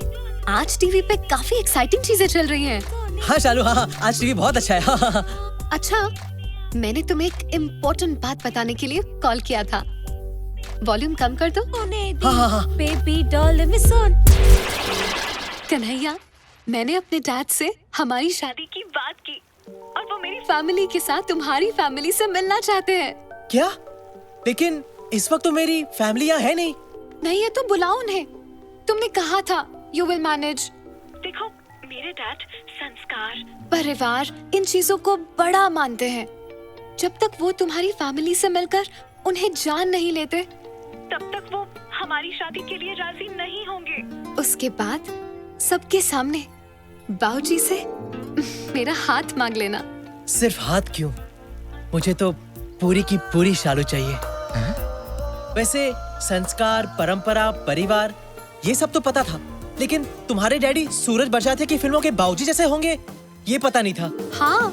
आज टीवी पे काफी एक्साइटिंग चीजें चल रही हैं। हाँ शालू, हाँ, आज टीवी बहुत अच्छा है। हाँ। अच्छा, मैंने तुम्हें एक इम्पोर्टेंट बात बताने के लिए कॉल किया था। वॉल्यूम कम कर दो। हाँ। बेबी डॉल में सोन। कन्हैया, मैंने अपने डैड से हमारी शादी की बात की और वो मेरी फैमिली के साथ तुम्हारी फैमिली से मिलना चाहते हैं। क्या? लेकिन इस वक्त तो मेरी फैमिली यहाँ है नहीं। नहीं है तो बुलाओ उन्हें। तुमने कहा था यू विल मैनेज। देखो, मेरे डैड संस्कार, परिवार, इन चीजों को बड़ा मानते हैं। जब तक वो तुम्हारी फैमिली से मिलकर उन्हें जान नहीं लेते, तब तक वो हमारी शादी के लिए राजी नहीं होंगे। उसके बाद सबके सामने बाबूजी से मेरा हाथ मांग लेना। सिर्फ हाथ क्यों, मुझे तो पूरी की पूरी शालू चाहिए। वैसे संस्कार, परंपरा, परिवार, ये सब तो पता था, लेकिन तुम्हारे डैडी सूरज बरजातिया की फिल्मों के बाबूजी जैसे होंगे, ये पता नहीं था। हाँ,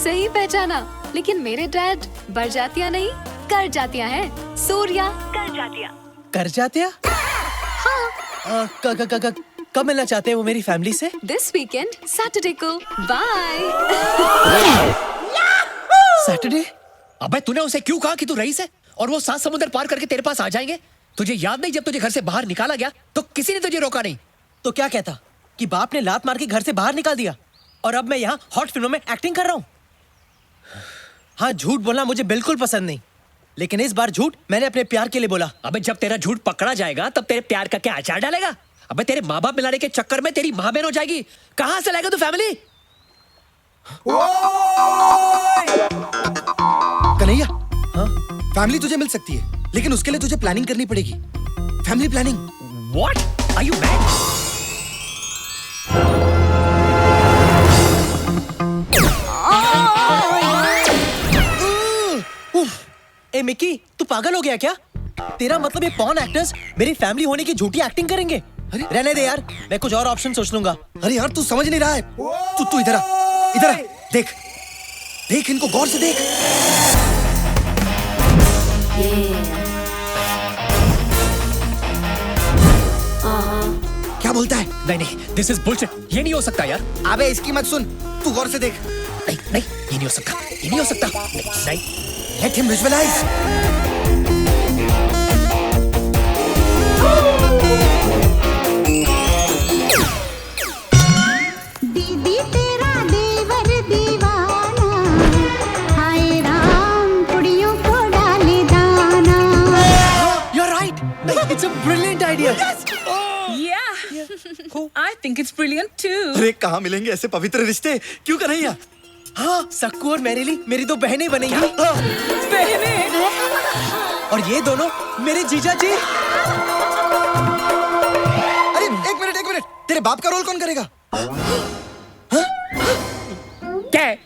सही पहचाना। लेकिन मेरे डैड बरजातिया नहीं, कर जातिया है। सूर्या कर जातिया। कर जातिया? हाँ। कब मिलना चाहते हैं वो मेरी फैमिली से? दिस वीकेंड, सैटरडे को। बाय। सैटरडे? अबे तूने उसे क्यों कहा कि तू रईस है और वो 7 समुद्र पार करके तेरे पास आ जाएंगे? तुझे याद नहीं, जब तुझे घर से बाहर निकाला गया तो किसी ने तुझे रोका नहीं। तो क्या कहता कि बाप ने लात मार के घर से बाहर निकाल दिया और अब मैं यहाँ हॉट फिल्मों में एक्टिंग कर रहा हूँ? हाँ, झूठ बोलना मुझे बिल्कुल पसंद नहीं, लेकिन इस बार झूठ मैंने अपने प्यार के लिए बोला। अबे जब तेरा झूठ पकड़ा जाएगा तब तेरे प्यार का क्या अचार डालेगा? अबे तेरे माँ बाप मिलाने के चक्कर में तेरी माँ बहन हो जाएगी। कहाँ से लाएगा तू फैमिली? कन्हैया, हाँ? फैमिली तुझे मिल सकती है, लेकिन उसके लिए तुझे प्लानिंग करनी पड़ेगी। Family planning. What? Are you mad? A Mickey, तू पागल हो गया क्या? तेरा मतलब ये पॉर्न एक्टर्स मेरी फैमिली होने की झूठी एक्टिंग करेंगे? रहने दे यार, मैं कुछ और ऑप्शन सोच लूंगा। अरे यार, तू समझ नहीं रहा है। तू इधर आ, देख इनको गौर से देख। क्या बोलता है? नहीं, this is bullshit. ये नहीं हो सकता यार। अबे इसकी मत सुन, तू गौर से देख। नहीं, ये नहीं हो सकता, ये नहीं हो सकता। नहीं, let him visualize. दीदी तेरा देवर दीवाना, हाय राम कुड़ियों को डाले दाना। You're right. It's a brilliant idea. I think it's brilliant too. अरे कहाँ मिलेंगे ऐसे पवित्र रिश्ते? क्यों कन्हैया? हाँ, सक्कू और मैरिली मेरी दो बहनें बनेंगी। बहनें? और ये दोनों मेरे जीजा जी। अरे एक मिनट, तेरे बाप का रोल कौन करेगा? क्या है?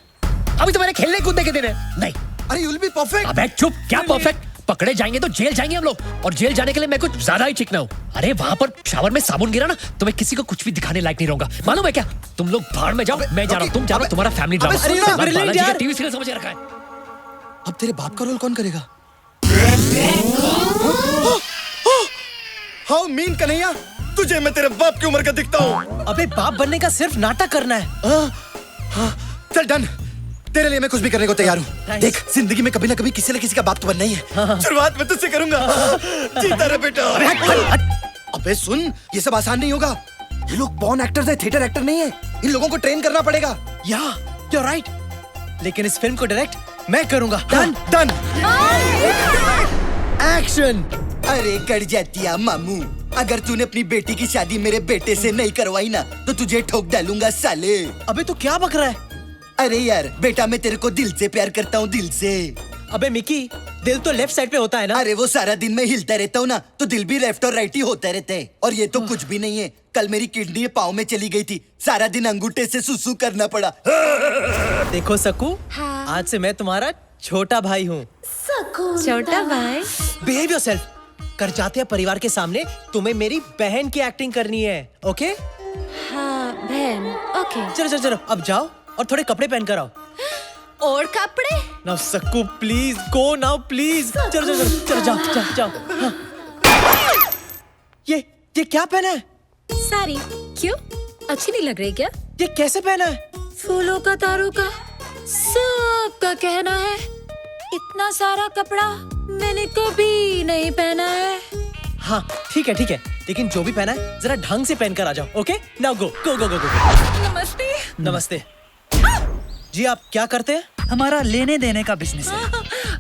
अभी तो मैंने खेलने कूदने के दिन है। नहीं। अरे you'll be perfect. अबे चुप, क्या परफेक्ट? पकड़े जाएंगे तो जेल जाएंगे हम लोग, और जेल जाने के लिए मैं कुछ ज्यादा ही चिकना हूँ। अरे वहाँ पर शावर में साबुन गिरा ना, तो मैं किसी को कुछ भी दिखाने लायक नहीं रहूंगा। मालूम है क्या? तुम लोग भाड़ में जाओ, मैं जा रहा हूँ, तुम जा रहा हो, तुम्हारा फैमिली ड्रामा। बालाजी का टीवी सीरियल समझ रखा है। अब तेरे बाप का रोल कौन करेगा? हाउ मीन कन्हैया, तुझे मैं तेरे बाप की उम्र का दिखता हूँ। अबे बाप बनने का सिर्फ नाटक करना है। चल डन, तेरे लिए मैं कुछ भी करने को तैयार हूँ। देख, जिंदगी में कभी ना कभी किसी न किसी का बाप तो बनना ही है। शुरुआत मैं तुझसे करूंगा। जीता रहे बेटा। अबे सुन, ये सब आसान नहीं होगा। ये लोग पॉर्न एक्टर्स हैं, थिएटर एक्टर नहीं है। इन लोगों को ट्रेन करना पड़ेगा। या you're right. लेकिन इस फिल्म को डायरेक्ट मैं करूंगा. Done done. एक्शन. अरे कर जातिया मामू, अगर तूने अपनी बेटी की शादी मेरे बेटे से नहीं करवाई ना तो तुझे ठोक डालूंगा साले. अबे तू क्या बक रहा है? अरे यार बेटा, मैं तेरे को दिल से प्यार करता हूँ, दिल से. अबे मिकी, दिल तो लेफ्ट साइड पे होता है ना. अरे वो सारा दिन मैं हिलता रहता हूँ ना, तो दिल भी लेफ्ट और राइट ही होता रहता है. और ये तो कुछ भी नहीं है. कल मेरी किडनी पाँव में चली गई थी, सारा दिन अंगूठे से सुसु करना पड़ा. देखो सकू, आज से मैं तुम्हारा छोटा भाई हूँ. छोटा भाई. Behave yourself. कर जाते हैं परिवार के सामने तुम्हें मेरी बहन की एक्टिंग करनी है. ओके? हाँ बहन. ओके. चलो चलो चलो, अब जाओ और थोड़े कपड़े पहन कर आओ. और कपड़े? Now Sakku please go now please. चलो चलो चलो चलो जाओ जाओ जाओ. हाँ. ये क्या पहना है? साड़ी. क्यों? अच्छी नहीं लग रही क्या? ये कैसे पहना है? फूलों का, तारों का, सबका कहना है. इतना सारा कपड़ा मैंने कभी नहीं पहना है. हाँ ठीक है, लेकिन जो भी पहना है जरा ढंग से पहन कर आ जाओ. ओके? नाउ गो गो गो गो गो. नमस्ते. नमस्ते. जी आप क्या करते हैं? हमारा लेने देने का बिजनेस है.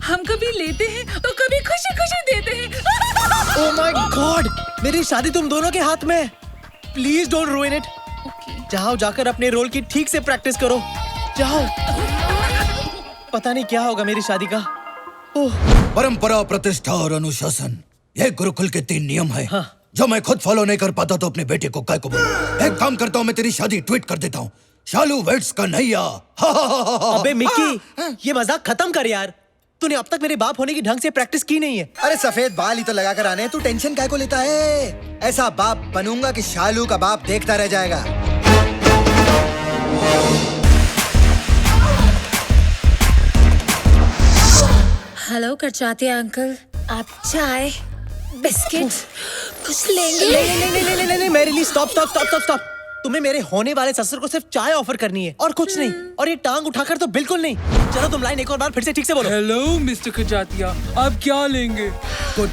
हम कभी लेते हैं तो कभी खुशी खुशी देते हैं. ओह माय गॉड, मेरी शादी तुम दोनों के हाथ में है. Please don't रूइन it. जाओ जाकर अपने रोल की ठीक से प्रैक्टिस करो. जाओ. पता नहीं क्या होगा मेरी शादी का. परंपरा, प्रतिष्ठा और अनुशासन, ये गुरुकुल के 3 नियम है. हाँ. जो मैं खुद फॉलो नहीं कर पाता तो अपने बेटे को काय को बोलूं. एक काम करता हूँ, मैं तेरी शादी ट्वीट कर देता हूँ. शालू वेट्स कन्हैया. अबे मिक्की, ये मजाक खत्म कर यार. तूने अब तक मेरे बाप होने की ढंग से प्रैक्टिस की नहीं है. अरे सफेद बाल ही तो लगा कर आने, तू टेंशन काय को लेता है? ऐसा बाप बनूंगा कि शालू का बाप देखता रह जाएगा. हेलो करचाती अंकल, आप चाय बिस्किट कुछ लेंगे? नहीं मेरे लिए स्टॉप. तुम्हें मेरे होने वाले ससुर को सिर्फ चाय ऑफर करनी है और कुछ नहीं. और ये टांग उठाकर तो बिल्कुल नहीं. चलो तुम लाइन एक और बार फिर से ठीक से बोलो. हेलो मिस्टर खजातिया, आप क्या लेंगे? गुड.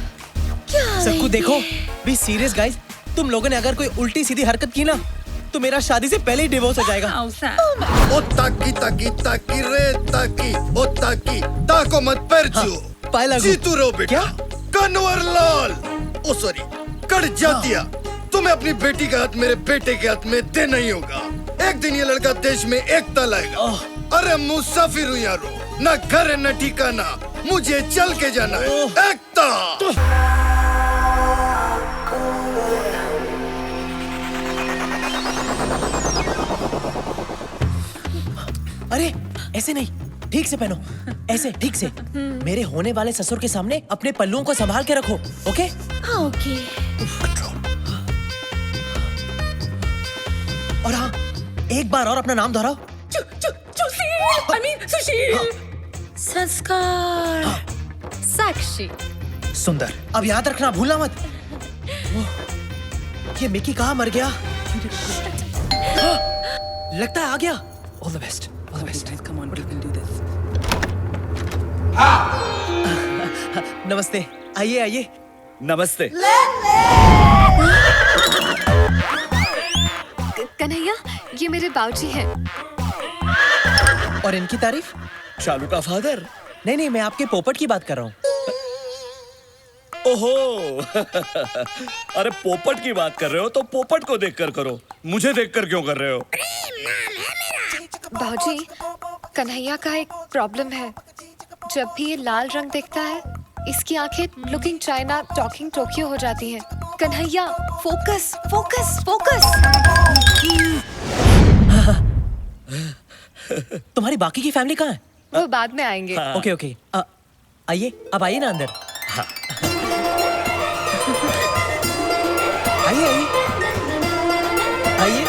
सबको देखो, बी सीरियस गाइस. तुम लोगों ने अगर कोई उल्टी सीधी हरकत की ना तो मेरा शादी से पहले ही डिवोर्स हो जाएगा. ओ ताकी ताकी ताकी रे ताकी, ओ ताकी ताको मत परचू. पायला जीतू रो बेटा. कन्वर लाल, ओ सॉरी कर जातिया, तुम्हें अपनी बेटी का हाथ मेरे बेटे के हाथ में देना ही होगा. एक दिन ये लड़का देश में एकता लाएगा. अरे मुसाफिर हूँ यारो, ना घर है न ठिकाना, मुझे चल के जाना है. एकता. अरे ऐसे नहीं, ठीक से पहनो. ऐसे ठीक से. मेरे होने वाले ससुर के सामने अपने पल्लुओं को संभाल के रखो. ओके? हाँ ओके. और हाँ, एक बार और अपना नाम दोहराओ. सुशील. संस्कार. साक्षी. सुंदर. अब याद रखना, भूलना मत. ये मिकी कहाँ मर गया? लगता है आ गया. All the best. All the best. Come on, we can do this. नमस्ते. आइए. नमस्ते. कन्हैया, ये मेरे बाबूजी हैं. और इनकी तारीफ? शालू का फादर? नहीं, मैं आपके पोपट की बात कर रहा हूँ. ओहो. अरे पोपट की बात कर रहे हो तो पोपट को देखकर करो, मुझे देखकर क्यों कर रहे हो? बाबूजी, कन्हैया का एक प्रॉब्लम है. जब भी ये लाल रंग देखता है, इसकी आंखें लुकिंग चाइना टॉकिंग टोक्यो हो जाती हैं. Kanhaiya, focus focus focus. तुम्हारी बाकी की फैमिली कहाँ है? वो बाद में आएंगे. ओके. आइए, अब आइए ना अंदर. आइए.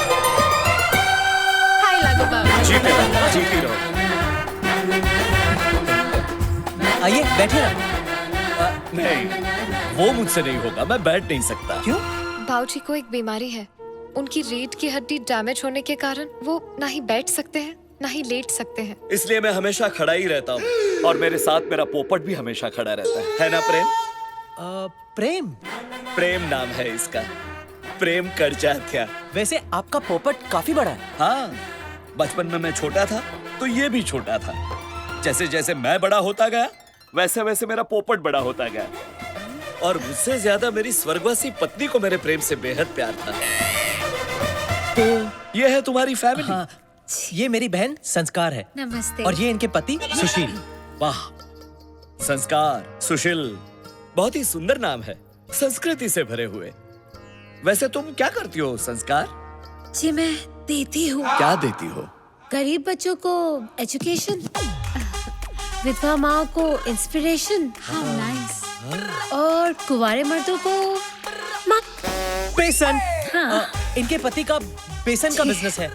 हाय लागो बाबू. जीती रहो. आइए, बैठिए ना. नहीं, वो मुझसे नहीं होगा, मैं बैठ नहीं सकता. क्यों? बाबूजी को एक बीमारी है. उनकी रीढ़ की हड्डी डैमेज होने के कारण वो ना ही बैठ सकते हैं ना ही लेट सकते हैं. इसलिए मैं हमेशा खड़ा ही रहता हूँ और मेरे साथ मेरा पोपट भी हमेशा खड़ा रहता है ना प्रेम? प्रेम नाम है इसका. प्रेम करजात्या. वैसे आपका पोपट काफी बड़ा है. हाँ, बचपन में मैं छोटा था तो ये भी छोटा था। जैसे जैसे मैं बड़ा होता गया वैसे वैसे मेरा पोपट बड़ा होता गया, और मुझसे ज्यादा मेरी स्वर्गवासी पत्नी को मेरे प्रेम से बेहद प्यार था। तो ये है तुम्हारी फैमिली। हाँ, ये मेरी बहन संस्कार है। नमस्ते। और ये इनके पति सुशील। वाह, संस्कार, सुशील, बहुत ही सुंदर नाम है, संस्कृति से भरे हुए। वैसे तुम क्या करती हो संस्कार? जी मैं देती हूँ। क्या देती हो? गरीब बच्चों को एजुकेशन, विधवा माँ को इंस्पिरेशन, और कुंवारे मर्दों को बेसन। हाँ। इनके पति का बेसन का बिजनेस है।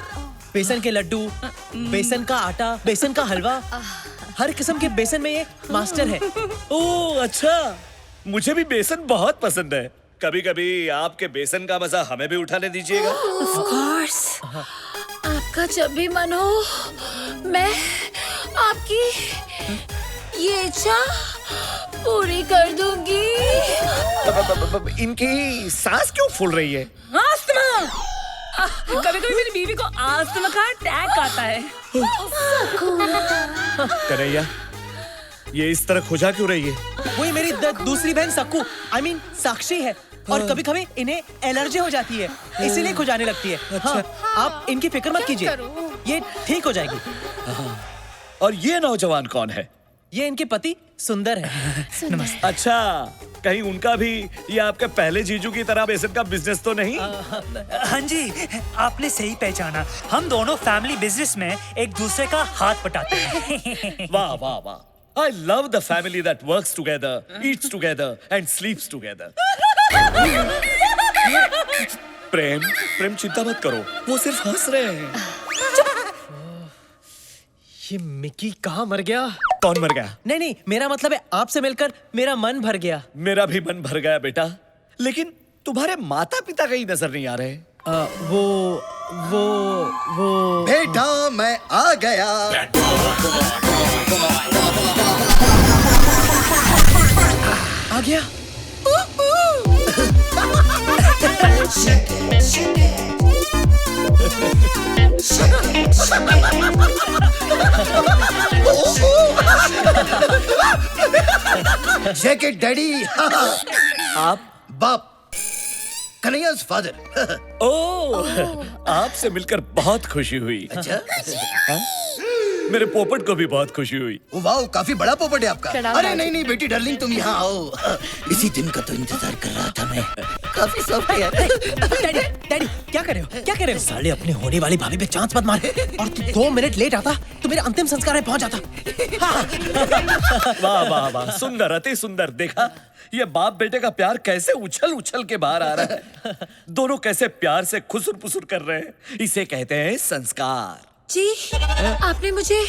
बेसन के लड्डू, बेसन का आटा, बेसन का हलवा, हर किस्म के बेसन में ये मास्टर है। ओह अच्छा, मुझे भी बेसन बहुत पसंद है। कभी कभी आपके बेसन का मजा हमें भी उठाने दीजिएगा। Of course। आपका जब भी मन हो मैं आपकी ये इच्छा पूरी कर दूंगी। इनकी सांस क्यों फूल रही है? अस्थमा। कभी कभी मेरी बीवी को अस्थमा का अटैक आता है। कन्हैया, ये इस तरह खुजा क्यों रही है? वही मेरी दूसरी बहन सक्कू, I mean साक्षी है, और कभी कभी इन्हें एलर्जी हो जाती है, इसीलिए खुजाने लगती है। अच्छा। हाँ, आप इनकी फिक्र मत कीजिए, ये ठीक हो जाएगी। और ये नौजवान कौन है? ये इनके पति सुंदर है। नमस्ते। अच्छा, कहीं उनका भी ये आपके पहले जीजू की तरह बेसन का बिजनेस तो नहीं? हाँ जी, आपने सही पहचाना। हम दोनों फैमिली बिजनेस में एक दूसरे का हाथ बटाते हैं। वाह वाह वाह, I love the family that works together, eats together and sleeps together. प्रेम चिंता मत करो, वो सिर्फ हंस रहे हैं। ये मिकी कहाँ मर गया? कौन मर गया? नहीं, मेरा मतलब है आपसे मिलकर मेरा मन भर गया। मेरा भी मन भर गया बेटा, लेकिन तुम्हारे माता पिता कहीं नजर नहीं आ रहे। वो बेटा मैं आ गया। आ गया। Shake it daddy. आप? बाप, कन्हैया's फादर। ओह, आपसे मिलकर बहुत खुशी हुई। अच्छा? हाँ? मेरे पोपट को भी बहुत खुशी हुई। वाह, काफी बड़ा पोपट है आपका। चढ़ाओ अरे बाबू। नहीं बेटी डार्लिंग, तुम यहाँ आओ। इसी दिन का तो इंतजार कर रहा था मैं। काफी सॉफ्ट है यार। डैडी क्या कर रहे हो? क्या कर रहे हो? साले अपने होने वाली भाभी पे चांस मत मार। और तू 2 मिनट लेट आता तो मेरे अंतिम संस्कार में पहुंच जाता। वाह वाह वाह, सुंदर, अति सुंदर। देखा ये बाप बेटे का प्यार कैसे उछल उछल के बाहर आ रहा है। दोनों कैसे प्यार से खुसुर पुसुर कर रहे हैं। इसे कहते हैं संस्कार। जी, आपने मुझे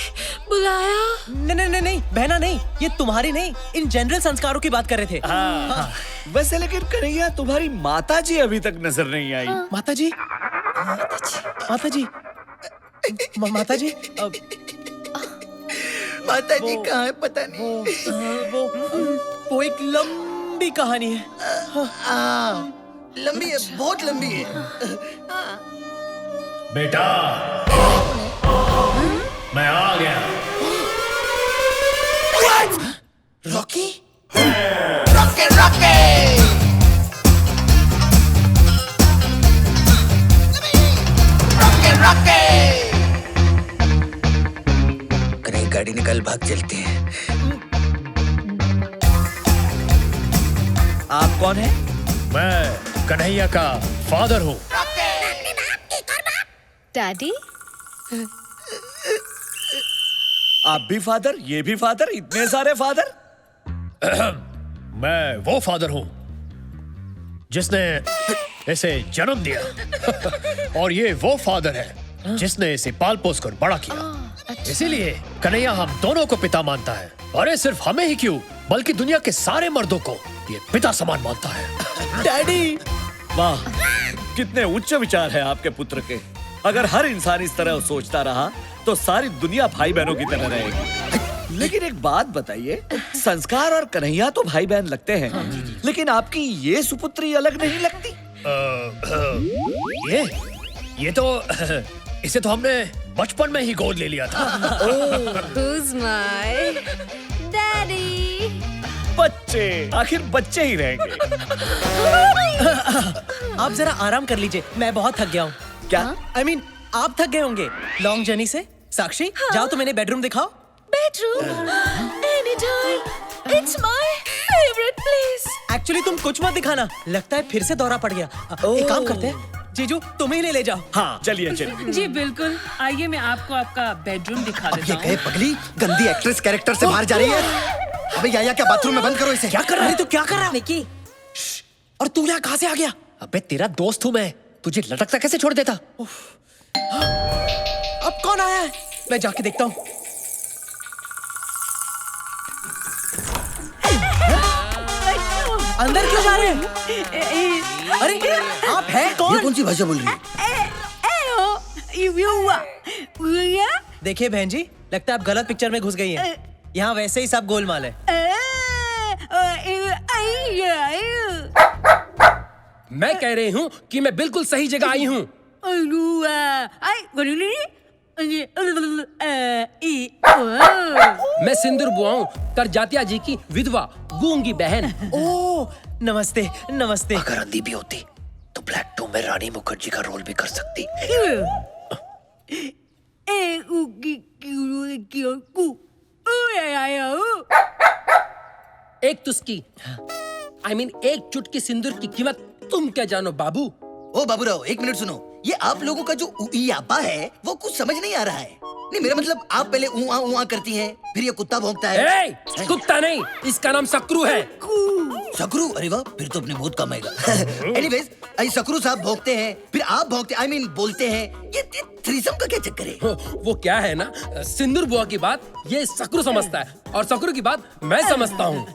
बुलाया? नहीं बहना नहीं, ये तुम्हारी नहीं, इन जनरल संस्कारों की बात कर रहे थे। हाँ। वैसे लेकिन कन्हैया, तुम्हारी माता जी अभी तक नजर नहीं आई। माता जी माता जी कहाँ है पता नहीं। वो एक लंबी कहानी है। लंबी है, बहुत लंबी है। बेटा, मैं आ गया। रॉकी? कहीं गाड़ी निकाल, भाग चलते हैं। आप कौन है? मैं कन्हैया का फादर हूँ। डैडी? आप भी फादर, ये भी फादर, इतने सारे फादर? मैं वो फादर हूँ जिसने इसे जन्म दिया और ये वो फादर है जिसने इसे पाल पोस कर बड़ा किया। इसीलिए कन्हैया हम दोनों को पिता मानता है। अरे सिर्फ हमें ही क्यों, बल्कि दुनिया के सारे मर्दों को ये पिता समान मानता है। डैडी! वाह, कितने उच्च विचार है आपके पुत्र के। अगर हर इंसान इस तरह सोचता रहा तो सारी दुनिया भाई बहनों की तरह रहेगी। लेकिन एक बात बताइए, संस्कार और कन्हैया तो भाई बहन लगते हैं, लेकिन आपकी ये सुपुत्री अलग नहीं लगती? ये तो इसे तो हमने बचपन में ही गोद ले लिया था। Who's my daddy? बच्चे, आखिर बच्चे ही रहेंगे। आप जरा आराम कर लीजिए, मैं बहुत थक गया हूँ। क्या? I mean, आप थक गए होंगे लॉन्ग जर्नी से। साक्षी, जाओ तो मैंने बेडरूम दिखाओ। Bedroom? Anytime. It's my favorite place. Actually तुम कुछ मत दिखाना, लगता है फिर से दौरा पड़ गया। एक काम करते हैं, जीजू तुम्हें ही ले जाओ। हाँ चलिए चलिए। जी बिल्कुल, आइए मैं आपको आपका बेडरूम दिखा देता हूँ। ये पगली गंदी एक्ट्रेस कैरेक्टर से बाहर जा रही है। अबे या क्या बाथरूम में बंद करो इसे। क्या कर रहा है तू? क्या कर रहा है निकी? और तू यहाँ कहाँ से आ गया? अबे तेरा दोस्त हूँ मैं, तुझे लटकता कैसे छोड़ देता? अब कौन आया है? मैं जाके देखता हूँ। अंदर क्यों जा रहे हैं? अरे आप हैं कौन? ये कौन सी भाषा बोल रही है? देखिए बहन जी, लगता है आप गलत पिक्चर में घुस गई हैं। यहाँ वैसे ही सब गोलमाल है। मैं कह रही हूँ कि मैं बिल्कुल सही जगह आई हूँ। मैं सिंदूर बुआ हूँ, करजातिया जी की विधवा गूंगी बहन। ओह नमस्ते नमस्ते। अगर अंधी भी होती तो ब्लैक 2 में रानी मुखर्जी का रोल भी कर सकती। एक तुस्की, I mean, एक चुटकी सिंदूर की कीमत तुम क्या जानो बाबू? ओ बाबूराव, एक मिनट सुनो। ये आप लोगों का जो उइयापा है वो कुछ समझ नहीं आ रहा है। नहीं मेरा मतलब, आप पहले ऊआ करती हैं, फिर ये कुत्ता भौंकता है। कुत्ता नहीं, इसका नाम सकरू है। सकरू? अरे वाह, फिर तो अपने बहुत कम आएगा। एनीवेज, सकरू साहब भौंकते हैं, फिर आप भौंकते, I mean, बोलते हैं। ये थ्रीसम का क्या चक्कर है? वो क्या है ना, सिंदूर बुआ की बात ये सकरू समझता है और सकरू की बात मैं समझता हूँ।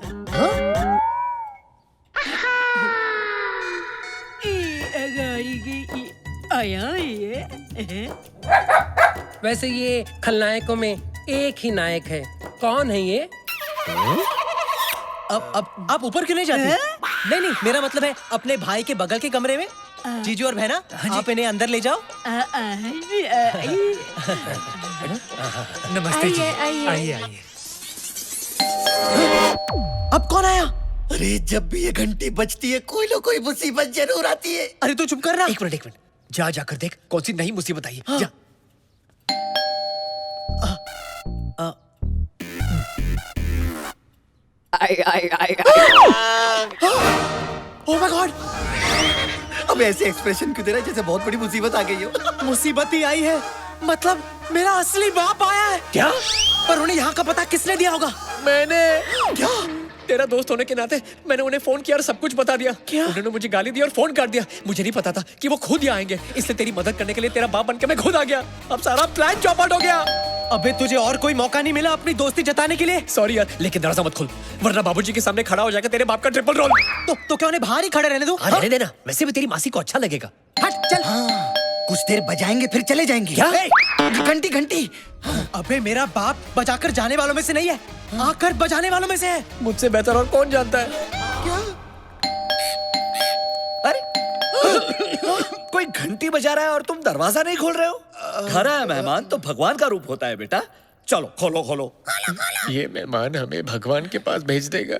वैसे ये खलनायकों में एक ही नायक है। कौन है ये? अब आप ऊपर क्यों नहीं जाती? नहीं नहीं, मेरा मतलब है अपने भाई के बगल के कमरे में। जीजू और बहना, आप इन्हें अंदर ले जाओ। नमस्ते जी। आइए आइए। अब कौन आया? अरे जब भी ये घंटी बजती है कोई ना कोई मुसीबत जरूर आती है। अरे तू चुप कर रहा। एक मिनट, जाकर देख कौन सी नई मुसीबत आई है। जा। ओह माय गॉड! अब ऐसे एक्सप्रेशन क्यों दे रहा है जैसे बहुत बड़ी मुसीबत आ गई हो? मुसीबत ही आई है, मतलब मेरा असली बाप आया है। क्या? पर उन्हें यहाँ का पता किसने दिया होगा? मैंने। क्या? तेरा दोस्त होने के नाते मैंने उन्हें फोन किया और सब कुछ बता दिया। क्या? उन्होंने मुझे गाली दी और फोन काट दिया। मुझे नहीं पता था कि वो खुद यहाँ आएंगे, इसलिए तेरी मदद करने के लिए तेरा बाप बनके मैं खुद आ गया। अब सारा प्लान चौपट हो गया। अबे तुझे और कोई मौका नहीं मिला अपनी दोस्ती जताने के लिए? सॉरी यार, लेकिन दरवाजा मत खोल वरना बाबूजी के सामने खड़ा हो जाएगा तेरे बाप का ट्रिपल रोल। तो क्या उन्हें बाहर ही खड़े रहने दो? रहने देना, वैसे भी तेरी मासी को अच्छा लगेगा। हट चल। कुछ देर बजाएंगे फिर चले जाएंगे। क्या? घंटी घंटी। अबे मेरा बाप बजाकर जाने वालों में से नहीं है, आकर बजाने वालों में से है। मुझसे बेहतर और कौन जानता है? क्या? अरे कोई घंटी बजा रहा है और तुम दरवाजा नहीं खोल रहे हो? घर आया मेहमान तो भगवान का रूप होता है बेटा। चलो खोलो खोलो। ये मेहमान हमें भगवान के पास भेज देगा।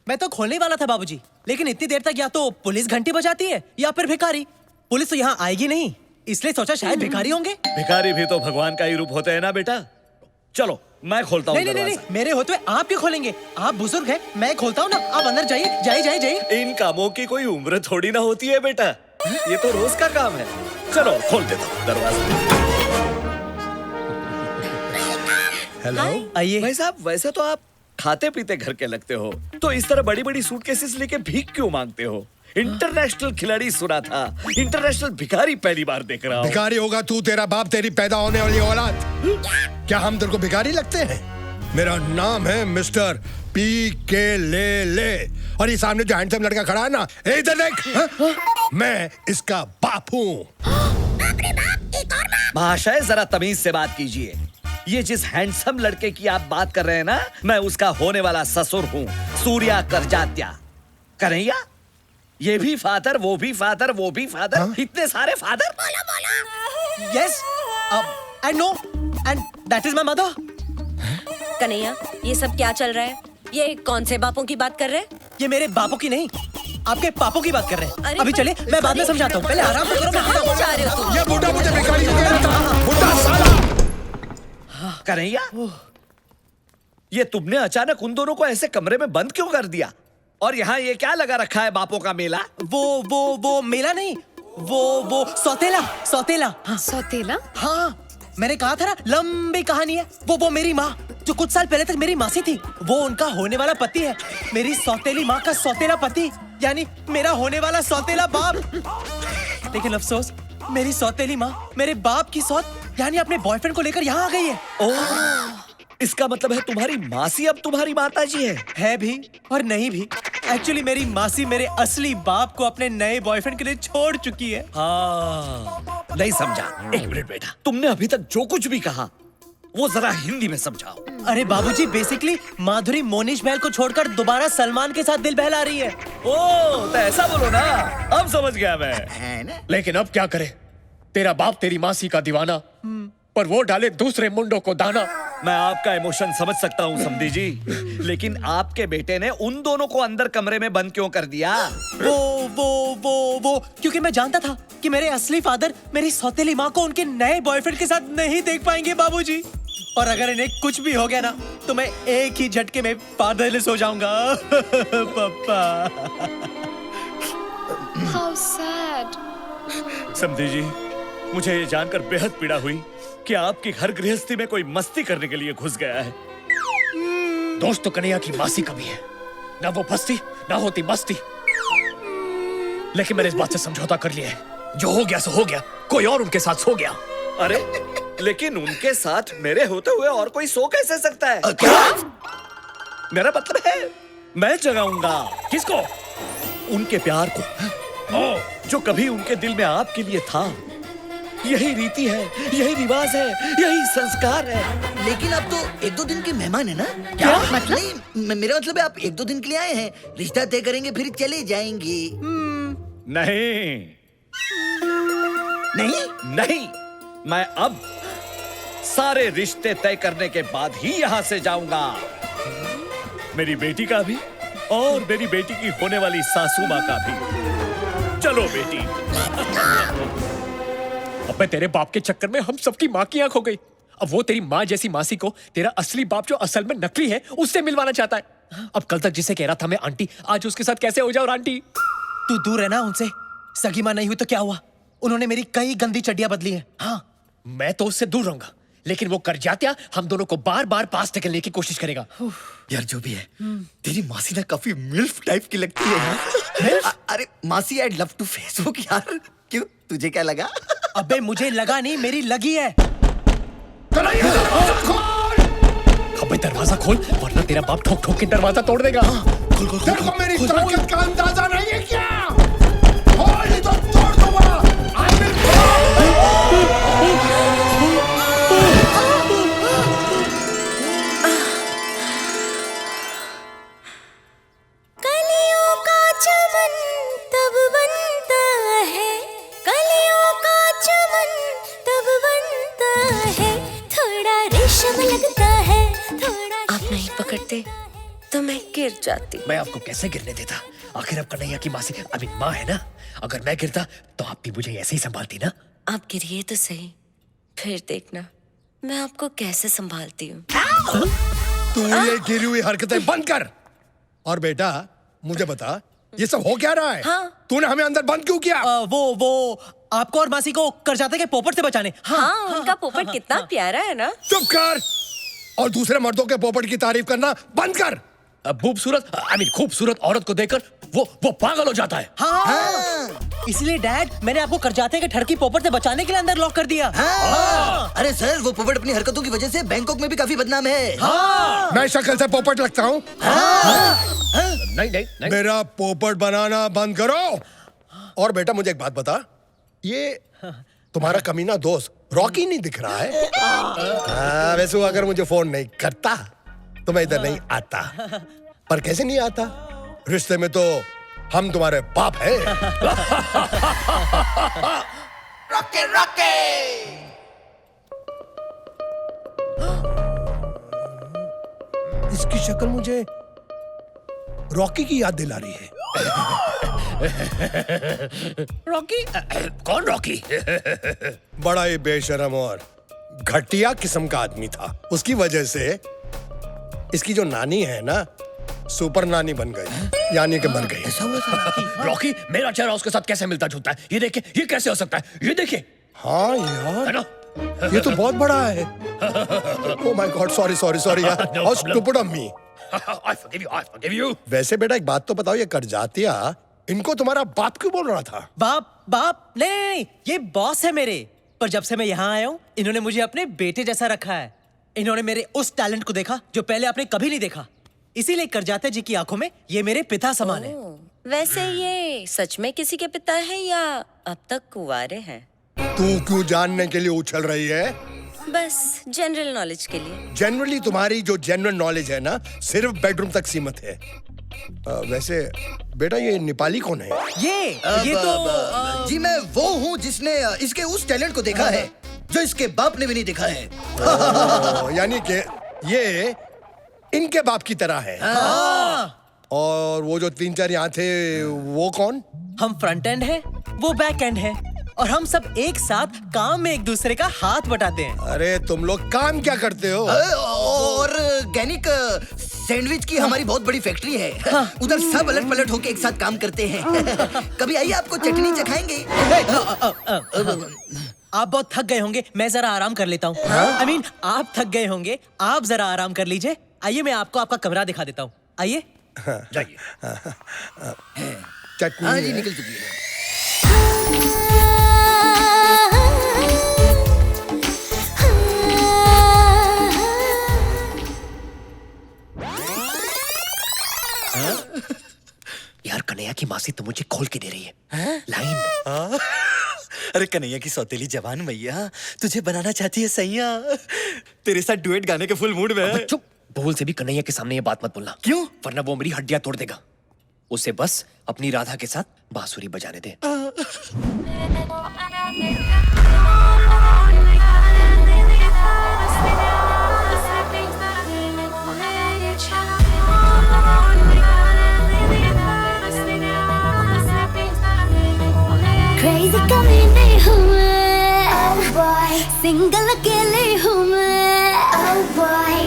मैं तो खोलने वाला था बाबूजी, लेकिन इतनी देर तक या तो पुलिस घंटी बजाती है या फिर भिखारी। पुलिस तो यहाँ आएगी नहीं, इसलिए सोचा शायद भिखारी होंगे। भिखारी भी तो भगवान का ही रूप होते हैं ना बेटा। चलो मैं खोलता हूँ। नहीं, मेरे होते हुए आप क्यों खोलेंगे? आप बुजुर्ग हैं, मैं खोलता हूँ ना। आप अंदर जाइए जाइए। इन कामों की कोई उम्र थोड़ी ना होती है बेटा, ये तो रोज का काम है। चलो खोल देता हूँ दरवाजा। हेलो आइए। भाई साहब, वैसे तो आप खाते पीते घर के लगते हो, तो इस तरह बड़ी बड़ी सूटकेसेस लेके भीख क्यों मांगते हो? इंटरनेशनल खिलाड़ी सुना था, इंटरनेशल भिखारी पहली बार देख रहा हूँ। भिखारी होगा तू, तेरा बाप, तेरी पैदा होने वाली औलाद। क्या हम तेरे को भिखारी लगते हैं? मेरा नाम है मिस्टर PK ले। और ये सामने जो हैंडसम लड़का खड़ा है ना, इधर देख, मैं इसका बाप हूँ। महाशय जरा तमीज से बात कीजिए। ये जिस हैंडसम लड़के की आप बात कर रहे हैं ना, मैं उसका होने वाला ससुर हूँ, सूर्या करजात्या। कन्हैया, ये भी फादर, वो भी फादर, वो भी फादर। इतने सारे father. Yes, and no, and that is my mother. Kanhaiya, ये सब क्या चल रहा है? ये कौन से बापों की बात कर रहे हैं? ये मेरे बापों की नहीं, आपके पापों की बात कर रहे हैं। अरे अभी पर- चलिए, मैं बाद में समझाता हूँ, पहले आराम से करो। कहाँ ले जा रहे हो तुम? ये बुड्ढा मुझे भिखारी कह रहा था, बुड्ढा साला। कन्हैया, ये तुमने अचानक उन दोनों को ऐसे कमरे में बंद क्यों कर दिया? और यहाँ ये क्या लगा रखा है, बापों का मेला? वो मेला नहीं, वो सौतेला। सौतेला? हाँ, मैंने कहा था ना, लंबी कहानी है। वो मेरी माँ जो कुछ साल पहले तक मेरी मासी थी, वो उनका होने वाला पति है। मेरी सौतेली माँ का सौतेला पति, यानी मेरा होने वाला सौतेला बाप। लेकिन अफसोस, मेरी सौतेली माँ मेरे बाप की सौत यानी अपने बॉयफ्रेंड को लेकर यहाँ आ गई है। ओह, इसका मतलब है तुम्हारी मासी अब तुम्हारी माताजी है भी और नहीं भी। एक्चुअली मेरी मासी मेरे असली बाप को अपने नए बॉयफ्रेंड के लिए छोड़ चुकी है। हाँ, नहीं समझा। एक मिनट बेटा, तुमने अभी तक जो कुछ भी कहा वो जरा हिंदी में समझाओ। अरे बाबूजी, बेसिकली माधुरी मोनिश महल को छोड़कर दोबारा सलमान के साथ दिल बहला रही है। ओह, तो ऐसा बोलो ना, अब समझ गया मैं। लेकिन अब क्या करे, तेरा बाप तेरी मासी का दीवाना, पर वो डाले दूसरे मुंडों को दाना। मैं आपका इमोशन समझ सकता हूँ समधी जी, लेकिन आपके बेटे ने उन दोनों को अंदर कमरे में बंद क्यों कर दिया? वो क्योंकि मैं जानता था कि मेरे असली फादर मेरी सौतेली माँ को उनके नए बॉयफ्रेंड के साथ नहीं देख पाएंगे बाबूजी। और अगर इन्हें कुछ भी हो गया ना, तो मैं एक ही झटके में फादरलेस हो जाऊंगा। पापा। How sad. समधी जी, मुझे ये जानकर बेहद पीड़ा हुई कि आपकी घर गृहस्थी में कोई मस्ती करने के लिए घुस गया है। दोस्त तो कन्हैया की मासी कभी है, ना वो फंसती ना होती मस्ती। लेकिन मैंने इस बात से समझौता कर लिया है, जो हो गया सो हो गया, कोई और उनके साथ सो गया। अरे लेकिन उनके साथ मेरे होते हुए और कोई सो कैसे सकता है? क्या? मेरा मतलब है मैं जगाऊंगा। किसको? उनके प्यार को, जो कभी उनके दिल में आपके लिए था। यही रीति है, यही रिवाज है, यही संस्कार है। लेकिन आप तो 1-2 दिन के मेहमान है ना? क्या मतलब? नहीं, मेरा मतलब है आप 1-2 दिन के लिए आए हैं, रिश्ता तय करेंगे फिर चले जाएंगे। नहीं, मैं अब सारे रिश्ते तय करने के बाद ही यहाँ से जाऊंगा। मेरी बेटी का भी और मेरी बेटी की होने वाली सासू माँ का भी। चलो बेटी। अबे तेरे बाप के चक्कर में हम सबकी माँ की आंख हो गई। अब वो तेरी माँ जैसी मासी को तेरा असली बाप जो असल में नकली है उससे मिलवाना चाहता है। अब कल तक जिसे कह रहा था मैं आंटी, आज उसके साथ कैसे हो जाओ आंटी? तू दूर है ना उनसे। सगी माँ नहीं हुई तो क्या हुआ, उन्होंने मेरी कई गंदी चड्डियां बदली हैं। हाँ, मैं तो उससे दूर रहूंगा, लेकिन वो कर जात्या हम दोनों को बार बार पास ढकेलने की कोशिश करेगा। यार जो भी है, तेरी मासी ना काफी मिल्फ टाइप की लगती है। अरे मासी, आई लव टू फेसबुक यार। क्यों, तुझे क्या लगा? अबे मुझे लगा नहीं, मेरी लगी है। अबे दरवाजा खोल, वरना तेरा बाप ठोक ठोक के दरवाजा तोड़ देगा। तेरे को मेरी ताकत का अंदाजा नहीं है क्या? खोल नहीं तो तोड़ दूंगा। कलियों का चमन तब बनता है, कलियों का चमन तब बनता है, थोड़ा रेशम लगता है, थोड़ा। आप नहीं पकड़ते तो मैं गिर जाती। मैं आपको कैसे गिरने देता? आखिर अब कन्हैया की मासी माँ है ना। अगर मैं गिरता तो आप भी मुझे ऐसे ही संभालती ना। आप गिरिए तो सही, फिर देखना मैं आपको कैसे संभालती हूँ। तू ये गिरी हुई हरकतें बंद कर। और बेटा मुझे बता, ये सब हो क्या रहा है? हाँ। तूने हमें अंदर बंद क्यों किया? वो आपको और मासी को करजाते के पोपट से बचाने। हाँ, उनका पोपट कितना प्यारा है ना। चुप कर और दूसरे मर्दों के पोपट की तारीफ करना बंद कर। खूबसूरत औरत को देखकर वो पागल हो जाता है। हाँ। इसलिए डैड, मैंने आपको करजाते के ठरकी पोपट से बचाने के लिए अंदर लॉक कर दिया। हाँ। अरे सर, वो पोपट अपनी हरकतों की वजह से बैंकॉक में भी काफी बदनाम है। हाँ। मैं शक्ल से पोपट लगता हूँ? नहीं। मेरा पोपट बनाना बंद करो। और बेटा मुझे एक बात बता, ये तुम्हारा कमीना दोस्त रॉकी नहीं दिख रहा है? वैसे अगर मुझे फोन नहीं करता तो मैं इधर नहीं आता। पर कैसे नहीं आता? रिश्ते में तो हम तुम्हारे बाप हैं। रॉके रॉके। इसकी शक्ल मुझे रॉकी की याद दिला रही है। रॉकी? कौन रॉकी? बड़ा ही बेशरम और घटिया किस्म का आदमी था। उसकी वजह से इसकी जो नानी है ना, सुपर नानी बन गई, यानी कि मर गई। रॉकी, मेरा चेहरा उसके साथ कैसे मिलता जुलता है? ये देखिए, ये कैसे हो सकता है? ये देखिए। हाँ यार, ये तो बहुत बड़ा है। Oh my god, sorry sorry sorry यार, how stupid of me. I forgive you. वैसे बेटा एक बात तो बताओ, ये करजातिया इनको तुम्हारा बाप क्यों बोल रहा था? बाप नहीं, ये बॉस है मेरे। पर जब से मैं यहाँ आया हूँ, इन्होंने मुझे अपने बेटे जैसा रखा है। इन्होंने मेरे उस टैलेंट को देखा जो पहले आपने कभी नहीं देखा। इसीलिए करजाते जी की आंखों में ये मेरे पिता समान है। वैसे ये सच में किसी के पिता है या अब तक कुंवारे हैं? तू क्यों जानने के लिए उछल रही है? बस जनरल नॉलेज के लिए। जनरली तुम्हारी जो जनरल नॉलेज है ना, सिर्फ बेडरूम तक सीमित है। वैसे बेटा ये नेपाली कौन है? ये तो जी मैं वो हूँ जिसने इसके उस टैलेंट को देखा है जो इसके बाप ने भी नहीं देखा है। यानी कि ये इनके बाप की तरह है। और वो जो 3-4 यहाँ थे वो कौन? हम फ्रंट एंड है, वो बैक एंड है, और हम सब एक साथ काम में एक दूसरे का हाथ बटाते हैं। अरे तुम लोग काम क्या करते हो? ऑर्गेनिक सैंडविच की हमारी बहुत बड़ी फैक्ट्री है। उधर सब अलट पलट होके एक साथ काम करते हैं। कभी आइए, आपको चटनी चखाएंगे। आप बहुत थक गए होंगे, मैं जरा आराम कर लेता हूँ। I mean, आप थक गए होंगे, आप जरा आराम कर लीजिए। आइए मैं आपको आपका कमरा दिखा देता हूँ। आइए। जाइए। हाँ जी, निकल चुकी है। यार कन्हैया की मासी तो मुझे खोल के दे रही है लाइन। अरे कन्हैया की सौतेली जवान मैया तुझे बनाना चाहती है सैया। तेरे साथ डुएट गाने के फुल मूड में है। चुप, भूल से भी कन्हैया के सामने ये बात मत बोलना। क्यों? वरना वो मेरी हड्डियां तोड़ देगा। उसे बस अपनी राधा के साथ बांसुरी बजाने दे। Crazy कमीने हूँ मैं, oh boy, सिंगल अकेले हूँ मैं, oh boy।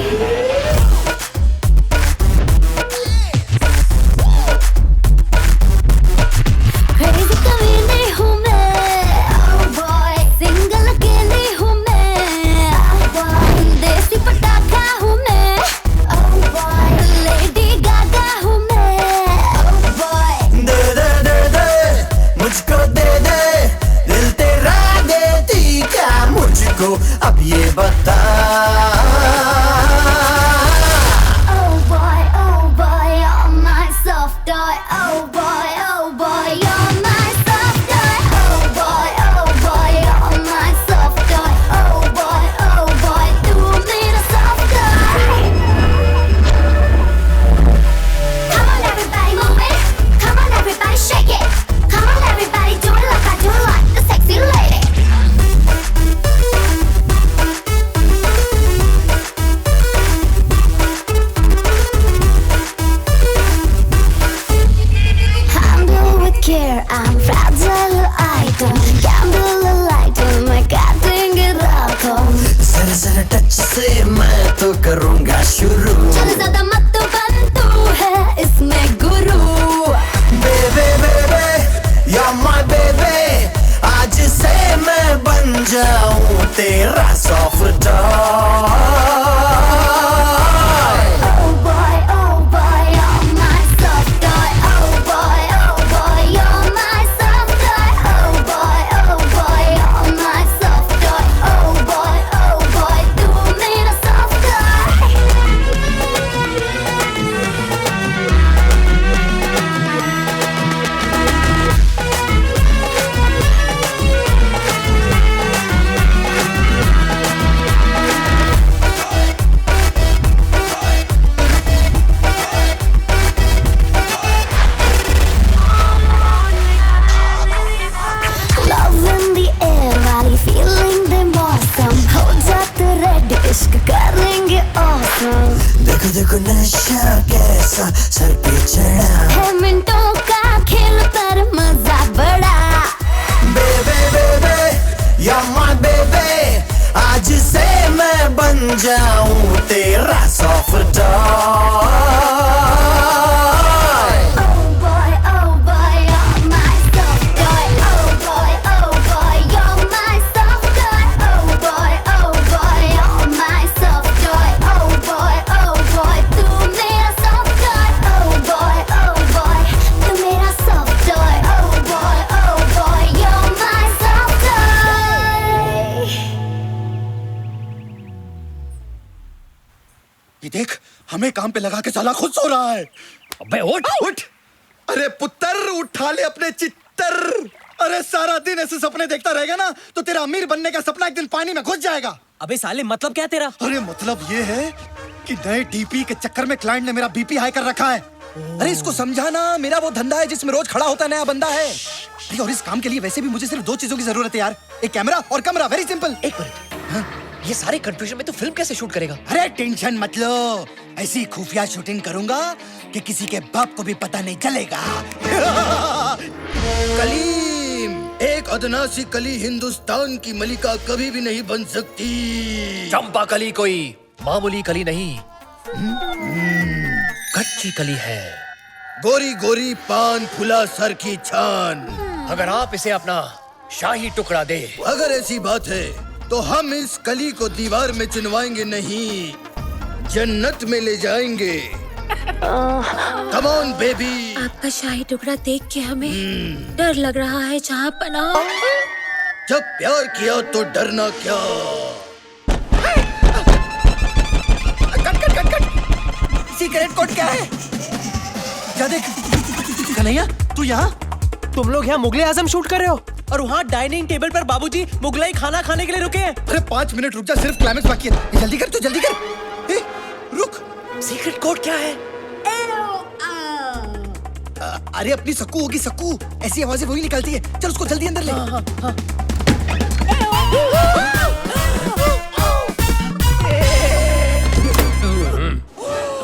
Crazy कमीने हूँ मैं, oh boy, सिंगल अकेले हूँ मैं, oh boy। देसी पटाखा हूँ मैं, oh boy, लेडी गागा हूँ मैं, oh boy। दे दे दे दे मुझको दे दे, दिल तेरा देती क्या मुझको अब ये बता। Oh boy, you're my soft toy. Oh boy, you're my soft toy. Oh boy, you're my soft toy. Oh boy, तू मेरा soft toy. Come on everybody move it. Come on everybody shake it. Come on everybody do it like I do it like the sexy lady. I'm blue with care, I'm fragile, I don't gamble alike, do my God, think it all comes. जरा जरा touch से मैं तो करूँगा शुरू। चल ज़्यादा मत बन, तू है इसमें गुरु। बेबे बेबे you're my baby, आज से मैं बन जाऊँ तेरा soft toy। Oh boy, you're my soft toy. Oh boy, you're my soft toy. Oh boy, you're my soft toy. Oh boy, तू मेरा soft toy. नशा कैसा सर पे चढ़ा है मिनटों का खेल पर मजा बड़ा बेबे बेबे या माय बेबे आज से मैं बन जाऊं तेरा सॉफ्ट ये देख, हमें काम पे लगा के साला खुद सो रहा है। अबे उठ उठ। अरे पुत्र, उठा ले अपने चित्तर। अरे सारा दिन ऐसे सपने देखता रहेगा ना तो तेरा अमीर बनने का सपना एक दिन पानी में घुस जाएगा। अबे साले मतलब क्या तेरा? अरे मतलब ये है कि नए डीपी के चक्कर में क्लाइंट ने मेरा बीपी हाई कर रखा है। अरे इसको समझाना, मेरा वो धंधा है जिसमें रोज खड़ा होता नया बंदा है। अरे और इस काम के लिए वैसे भी मुझे सिर्फ 2 चीजों की जरूरत है यार, एक कैमरा और कमरा। Very simple. एक मिनट, ये सारे कंफ्यूजन में तो फिल्म कैसे शूट करेगा? अरे टेंशन मत लो, ऐसी खुफिया शूटिंग करूंगा कि किसी के बाप को भी पता नहीं चलेगा। कलीम, एक अदना सी कली हिंदुस्तान की मलिका कभी भी नहीं बन सकती। चंपा कली कोई मामूली कली नहीं, कच्ची कली है। गोरी गोरी पान फुला सर की छान। अगर आप इसे अपना शाही टुकड़ा दे। अगर ऐसी बात है तो हम इस कली को दीवार में चुनवाएंगे नहीं, जन्नत में ले जाएंगे। Come on baby. आपका शाही टुकड़ा देख के हमें डर लग रहा है जहाँपना। जब प्यार किया तो डरना क्या। सीक्रेट कोड क्या है? जा देख। कन्हैया, तू यहाँ? तुम लोग यहाँ मुगले आजम शूट कर रहे हो और वहाँ डाइनिंग टेबल पर बाबूजी मुगलाई खाना खाने के लिए रुके हैं। अरे 5 मिनट रुक जा, सिर्फ क्लाइमेक्स बाकी है। जल्दी कर, तू जल्दी कर। रुक। सीक्रेट कोड क्या है? अरे अपनी सक्कू होगी, सक्कू। ऐसी आवाजें वही निकलती है। चल उसको जल्दी अंदर ले।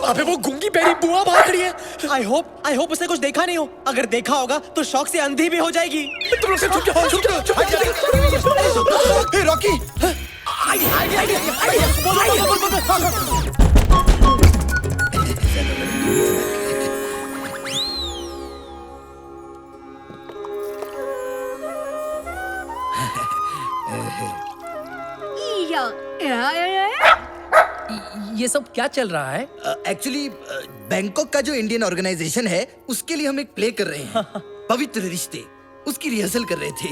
अबे वो गूंगी बेरी बुआ बाहर खड़ी है। आई होप उसने कुछ देखा नहीं हो। अगर देखा होगा तो शौक से अंधी भी हो जाएगी। तुम लोग छुप जाओ, छुप जाओ। रॉकी, ये सब क्या चल रहा है? एक्चुअली बैंकॉक का जो इंडियन ऑर्गेनाइजेशन है उसके लिए हम एक प्ले कर रहे हैं, पवित्र रिश्ते। उसकी रिहर्सल कर रहे थे।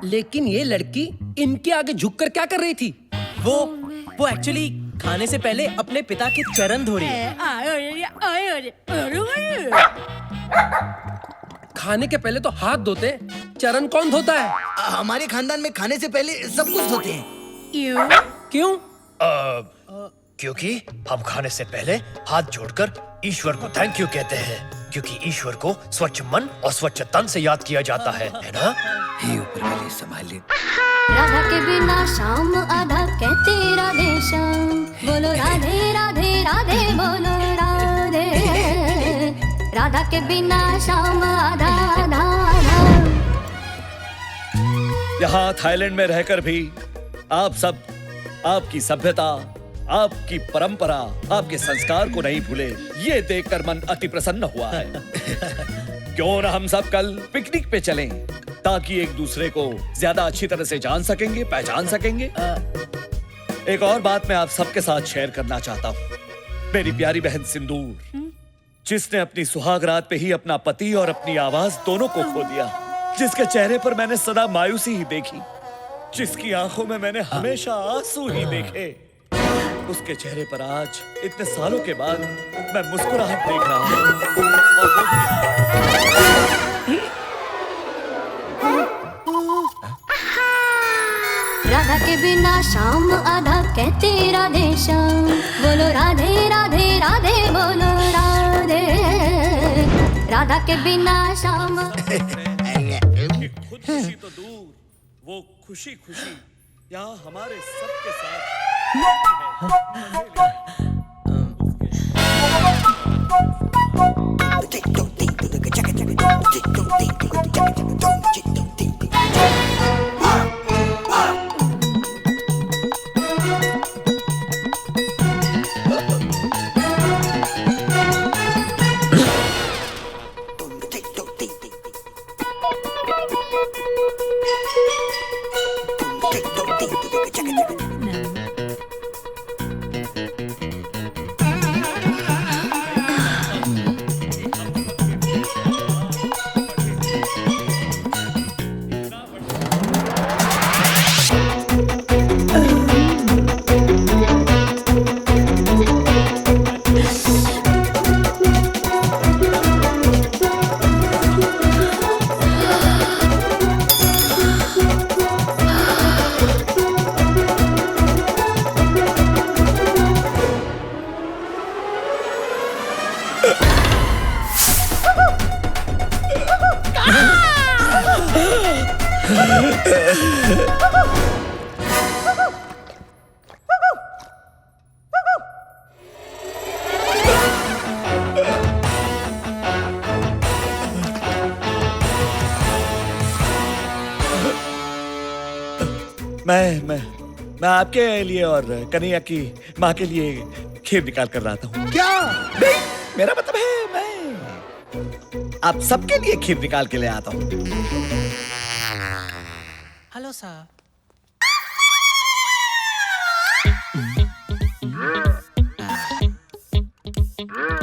लेकिन ये लड़की इनके आगे झुककर क्या कर रही थी? वो एक्चुअली खाने से पहले अपने पिता के चरण धो रही है। खाने के पहले तो हाथ धोते, चरण कौन धोता है? हमारे खानदान में खाने से पहले सब कुछ धोते हैं। क्यों? क्योंकि हम खाने से पहले हाथ जोड़कर ईश्वर को थैंक यू कहते हैं, क्योंकि ईश्वर को स्वच्छ मन और स्वच्छ तन से याद किया जाता है ना? हे ऊपर वाले संभाले। राधा के बिना शाम आधा कहते राधे श्याम, बोलो राधे राधे राधे बोलो राधे। राधा के बिना शाम आधा आधा। यहाँ थाईलैंड में रहकर भी आप सब आपकी सभ्यता, आपकी परंपरा, आपके संस्कार को नहीं भूले, ये देखकर मन अति प्रसन्न हुआ है। क्यों न हम सब कल पिकनिक पे चलें, ताकि एक दूसरे को ज्यादा अच्छी तरह से जान सकेंगे, पहचान सकेंगे। एक और बात मैं आप सबके साथ शेयर करना चाहता हूँ। मेरी प्यारी बहन सिंदूर, जिसने अपनी सुहाग रात पे ही अपना पति और अपनी आवाज दोनों को खो दिया, जिसके चेहरे पर मैंने सदा मायूसी ही देखी, जिसकी आंखों में मैंने हमेशा आंसू ही देखे, उसके चेहरे पर आज इतने सालों के बाद मैं मुस्कुराहट देख रहा हूँ। राधा के बिना शाम आधा कहते राधे श्याम, बोलो राधे राधे राधे बोलो राधे। राधा के बिना शाम। खुशी तो दूर, वो खुशी खुशी यहाँ हमारे सबके साथ मैं आपके लिए और कन्हैया की माँ के लिए खीर निकाल कर रहा था। क्या? नहीं, मेरा मतलब है मैं आप सबके लिए खीर निकाल के ले आता हूँ। Hello sir.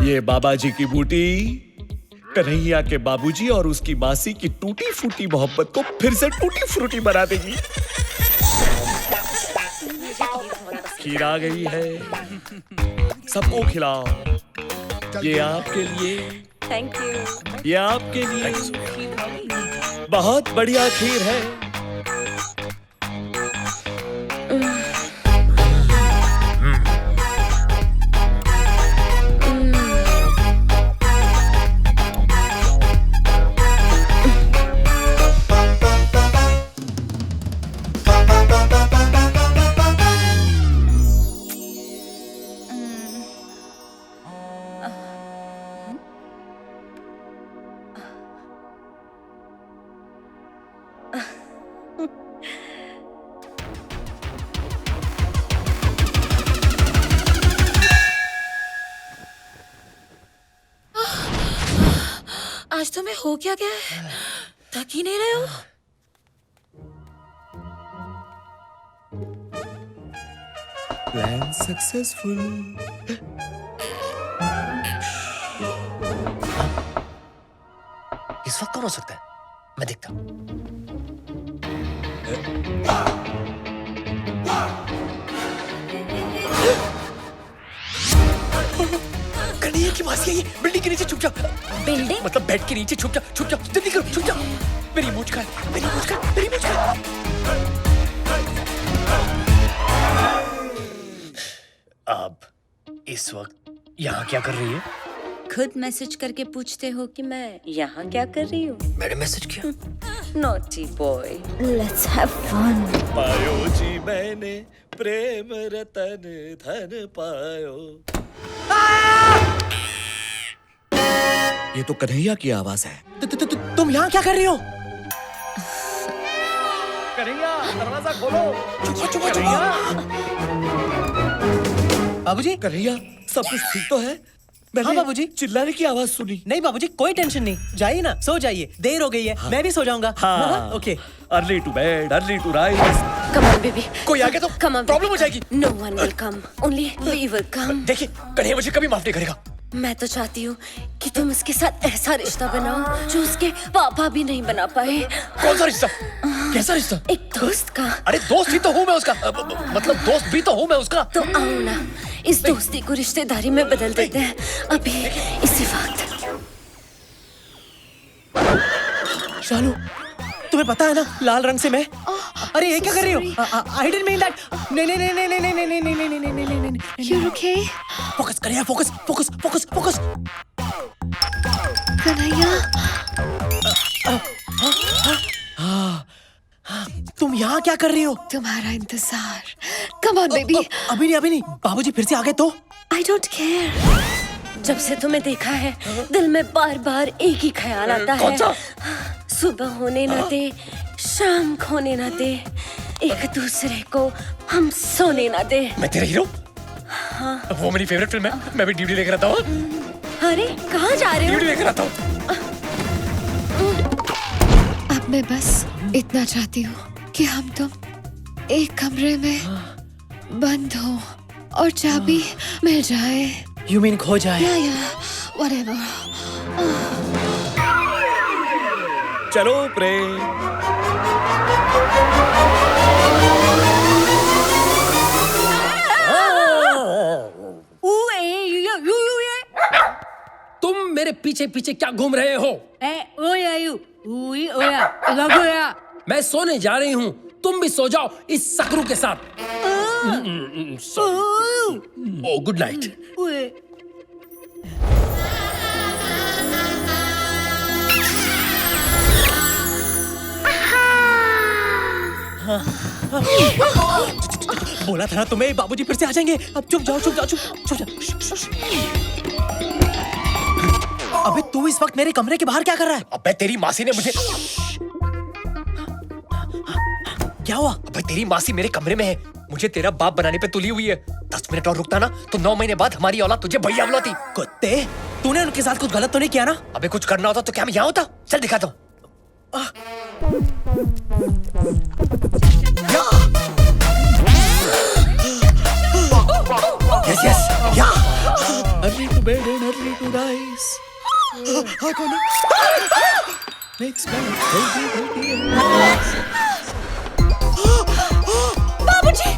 ये बाबा जी की बूटी कन्हैया के बाबूजी और उसकी मासी की टूटी फूटी मोहब्बत को फिर से टूटी फ्रूटी बना देगी। खीर आ गई है, सबको खिलाओ। ये आपके लिए, थैंक यू। ये आपके लिए बहुत बढ़िया खीर है। आज तुम्हें हो क्या गया है? थक ही नहीं रहे हो? Plan successful. इस वक्त कौन हो सकता है? मैं देखता हूं। कन्हैया की मासी है ये। बिल्डिंग के नीचे छुप जाओ। बिल्डिंग? मतलब बेड के नीचे छुप जाओ, छुप जाओ, जल्दी करो, छुप जाओ। मेरी मूंछ का, मेरी मूंछ का, मेरी मूंछ का। अब इस वक्त यहाँ क्या कर रही है? खुद मैसेज करके पूछते हो कि मैं यहाँ क्या कर रही हूँ? मैंने मैसेज किया। Naughty boy. Let's have fun. पायो जी मैंने प्रेम रतन धन पायो। ये तो कन्हैया की आवाज है। तुम यहाँ क्या कर रही हो? कन्हैया दरवाजा खोलो। चुप चुप चुप। बाबूजी, कन्हैया सब कुछ ठीक तो है? हाँ बाबूजी। चिल्लाने की आवाज सुनी। नहीं बाबूजी, कोई टेंशन नहीं। जाइए ना, सो जाइए, देर हो गई है। मैं भी सो जाऊंगा। हाँ। Okay. Early to bed, early to rise. Come on, baby. कोई आगे तो प्रॉब्लम हो जाएगी। No one will come. Only we will come. देखिए, कन्हैया मुझे कभी माफ नहीं करेगा। मैं तो चाहती हूँ कि तुम उसके साथ ऐसा रिश्ता बनाओ जो उसके पापा भी नहीं बना पाए। कौन सा रिश्ता? कैसा रिश्ता? एक दोस्त का। अरे दोस्त ही तो हूँ मैं उसका। मतलब दोस्त भी तो हूँ मैं उसका। तो आओ ना, इस दोस्ती को रिश्तेदारी में बदल देते हैं अभी इसी वक्त। शालू, तुम्हें पता है ना लाल रंग से मैं। अरे ये क्या कर रही हो? I didn't mean that. नहीं नहीं नहीं नहीं नहीं नहीं नहीं नहीं नहीं नहीं नहीं नहीं नहीं। You're okay? फोकस करिए, focus focus focus focus. Kanhaiya. तुम यहाँ क्या कर रही हो? तुम्हारा इंतजार। Come on baby. अभी नहीं। बाबूजी फिर से आ गए तो? I don't care. जब से तुम्हें देखा है दिल में बार बार एक ही ख्याल आता है। सुबह होने न दे, शाम खोने न दे, एक दूसरे को हम सोने न दे। मैं तेरा हीरो? हाँ। वो मेरी फेवरेट फिल्म है। मैं भी ड्यूटी लेकर आता हूँ। अरे कहाँ जा रहे हो? ड्यूटी लेकर आता हूँ। अब मैं बस इतना चाहती हूँ कि हम तुम एक कमरे में बंद हो और चाबी मिल जाए। You mean खो जाए? Yeah, whatever. चलो प्रेम। तुम मेरे पीछे पीछे क्या घूम रहे हो? मैं सोने जा रही हूँ, तुम भी सो जाओ इस सकरू के साथ। ओ गुड नाइट। बोला था ना तुम्हें, बाबूजी फिर से आ जाएंगे। अब चुप जाओ। अबे तू इस वक्त मेरे कमरे के बाहर क्या कर रहा है? अबे तेरी मासी ने मुझे। क्या हुआ? अबे तेरी मासी मेरे कमरे में है, मुझे तेरा बाप बनाने पे तुली हुई है। 10 मिनट और रुकता ना तो 9 महीने बाद हमारी औलाद तुझे भैया बुलाती। कुत्ते, तूने उनके साथ कुछ गलत तो नहीं किया ना? अबे कुछ करना होता तो क्या मैं यहाँ होता? चल दिखाता हूँ। Yes, yeah. Early to bed and early to rise. Makes me healthy and nice. बाबूजी!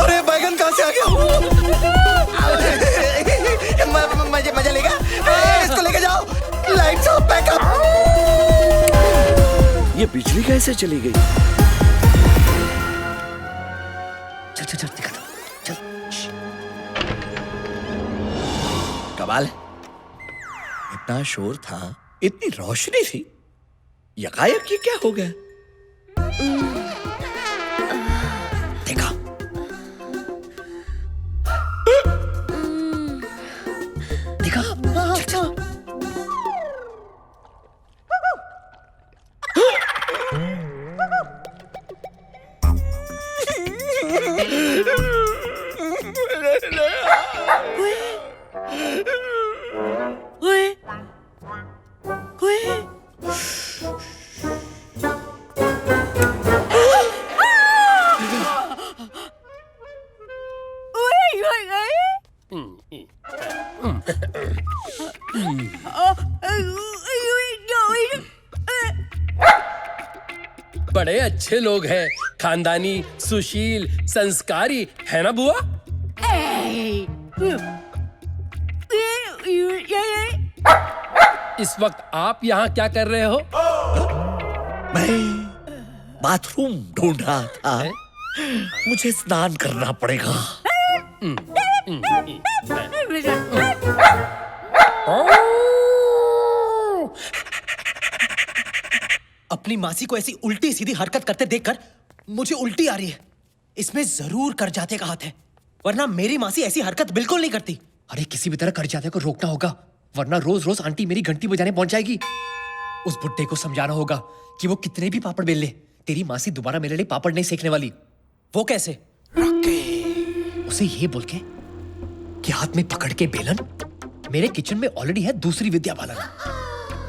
अरे बैगन कहाँ से आ गया? मजा लेगा? इसको लेके जाओ। Lights off, backup. ये बिजली कैसे चली गई? चल दिखाता हूँ। चल। कमाल है, इतना शोर था, इतनी रोशनी थी, यकायक ये क्या हो गया? देखा? देखा? चल। बड़े अच्छे लोग हैं, खानदानी, सुशील, संस्कारी, है ना बुआ? इस वक्त आप यहाँ क्या कर रहे हो? मैं बाथरूम ढूंढ रहा था, मुझे स्नान करना पड़ेगा। अपनी मासी को ऐसी उल्टी सीधी हरकत करते देखकर मुझे उल्टी आ रही है। इसमें जरूर कर जाते का हाथ है, वरना मेरी मासी ऐसी हरकत बिल्कुल नहीं करती। अरे किसी भी तरह कर जाते को रोकना होगा, वरना रोज रोज आंटी मेरी घंटी बजाने पहुंच जाएगी। उस बुड्ढे को समझाना होगा कि वो कितने भी पापड़ बेल ले, तेरी मासी दोबारा मेरे लिए पापड़ नहीं सेकने वाली। वो कैसे? उसे ये बोल के कि हाथ में पकड़ के बेलन, मेरे किचन में ऑलरेडी है दूसरी विद्या बालन।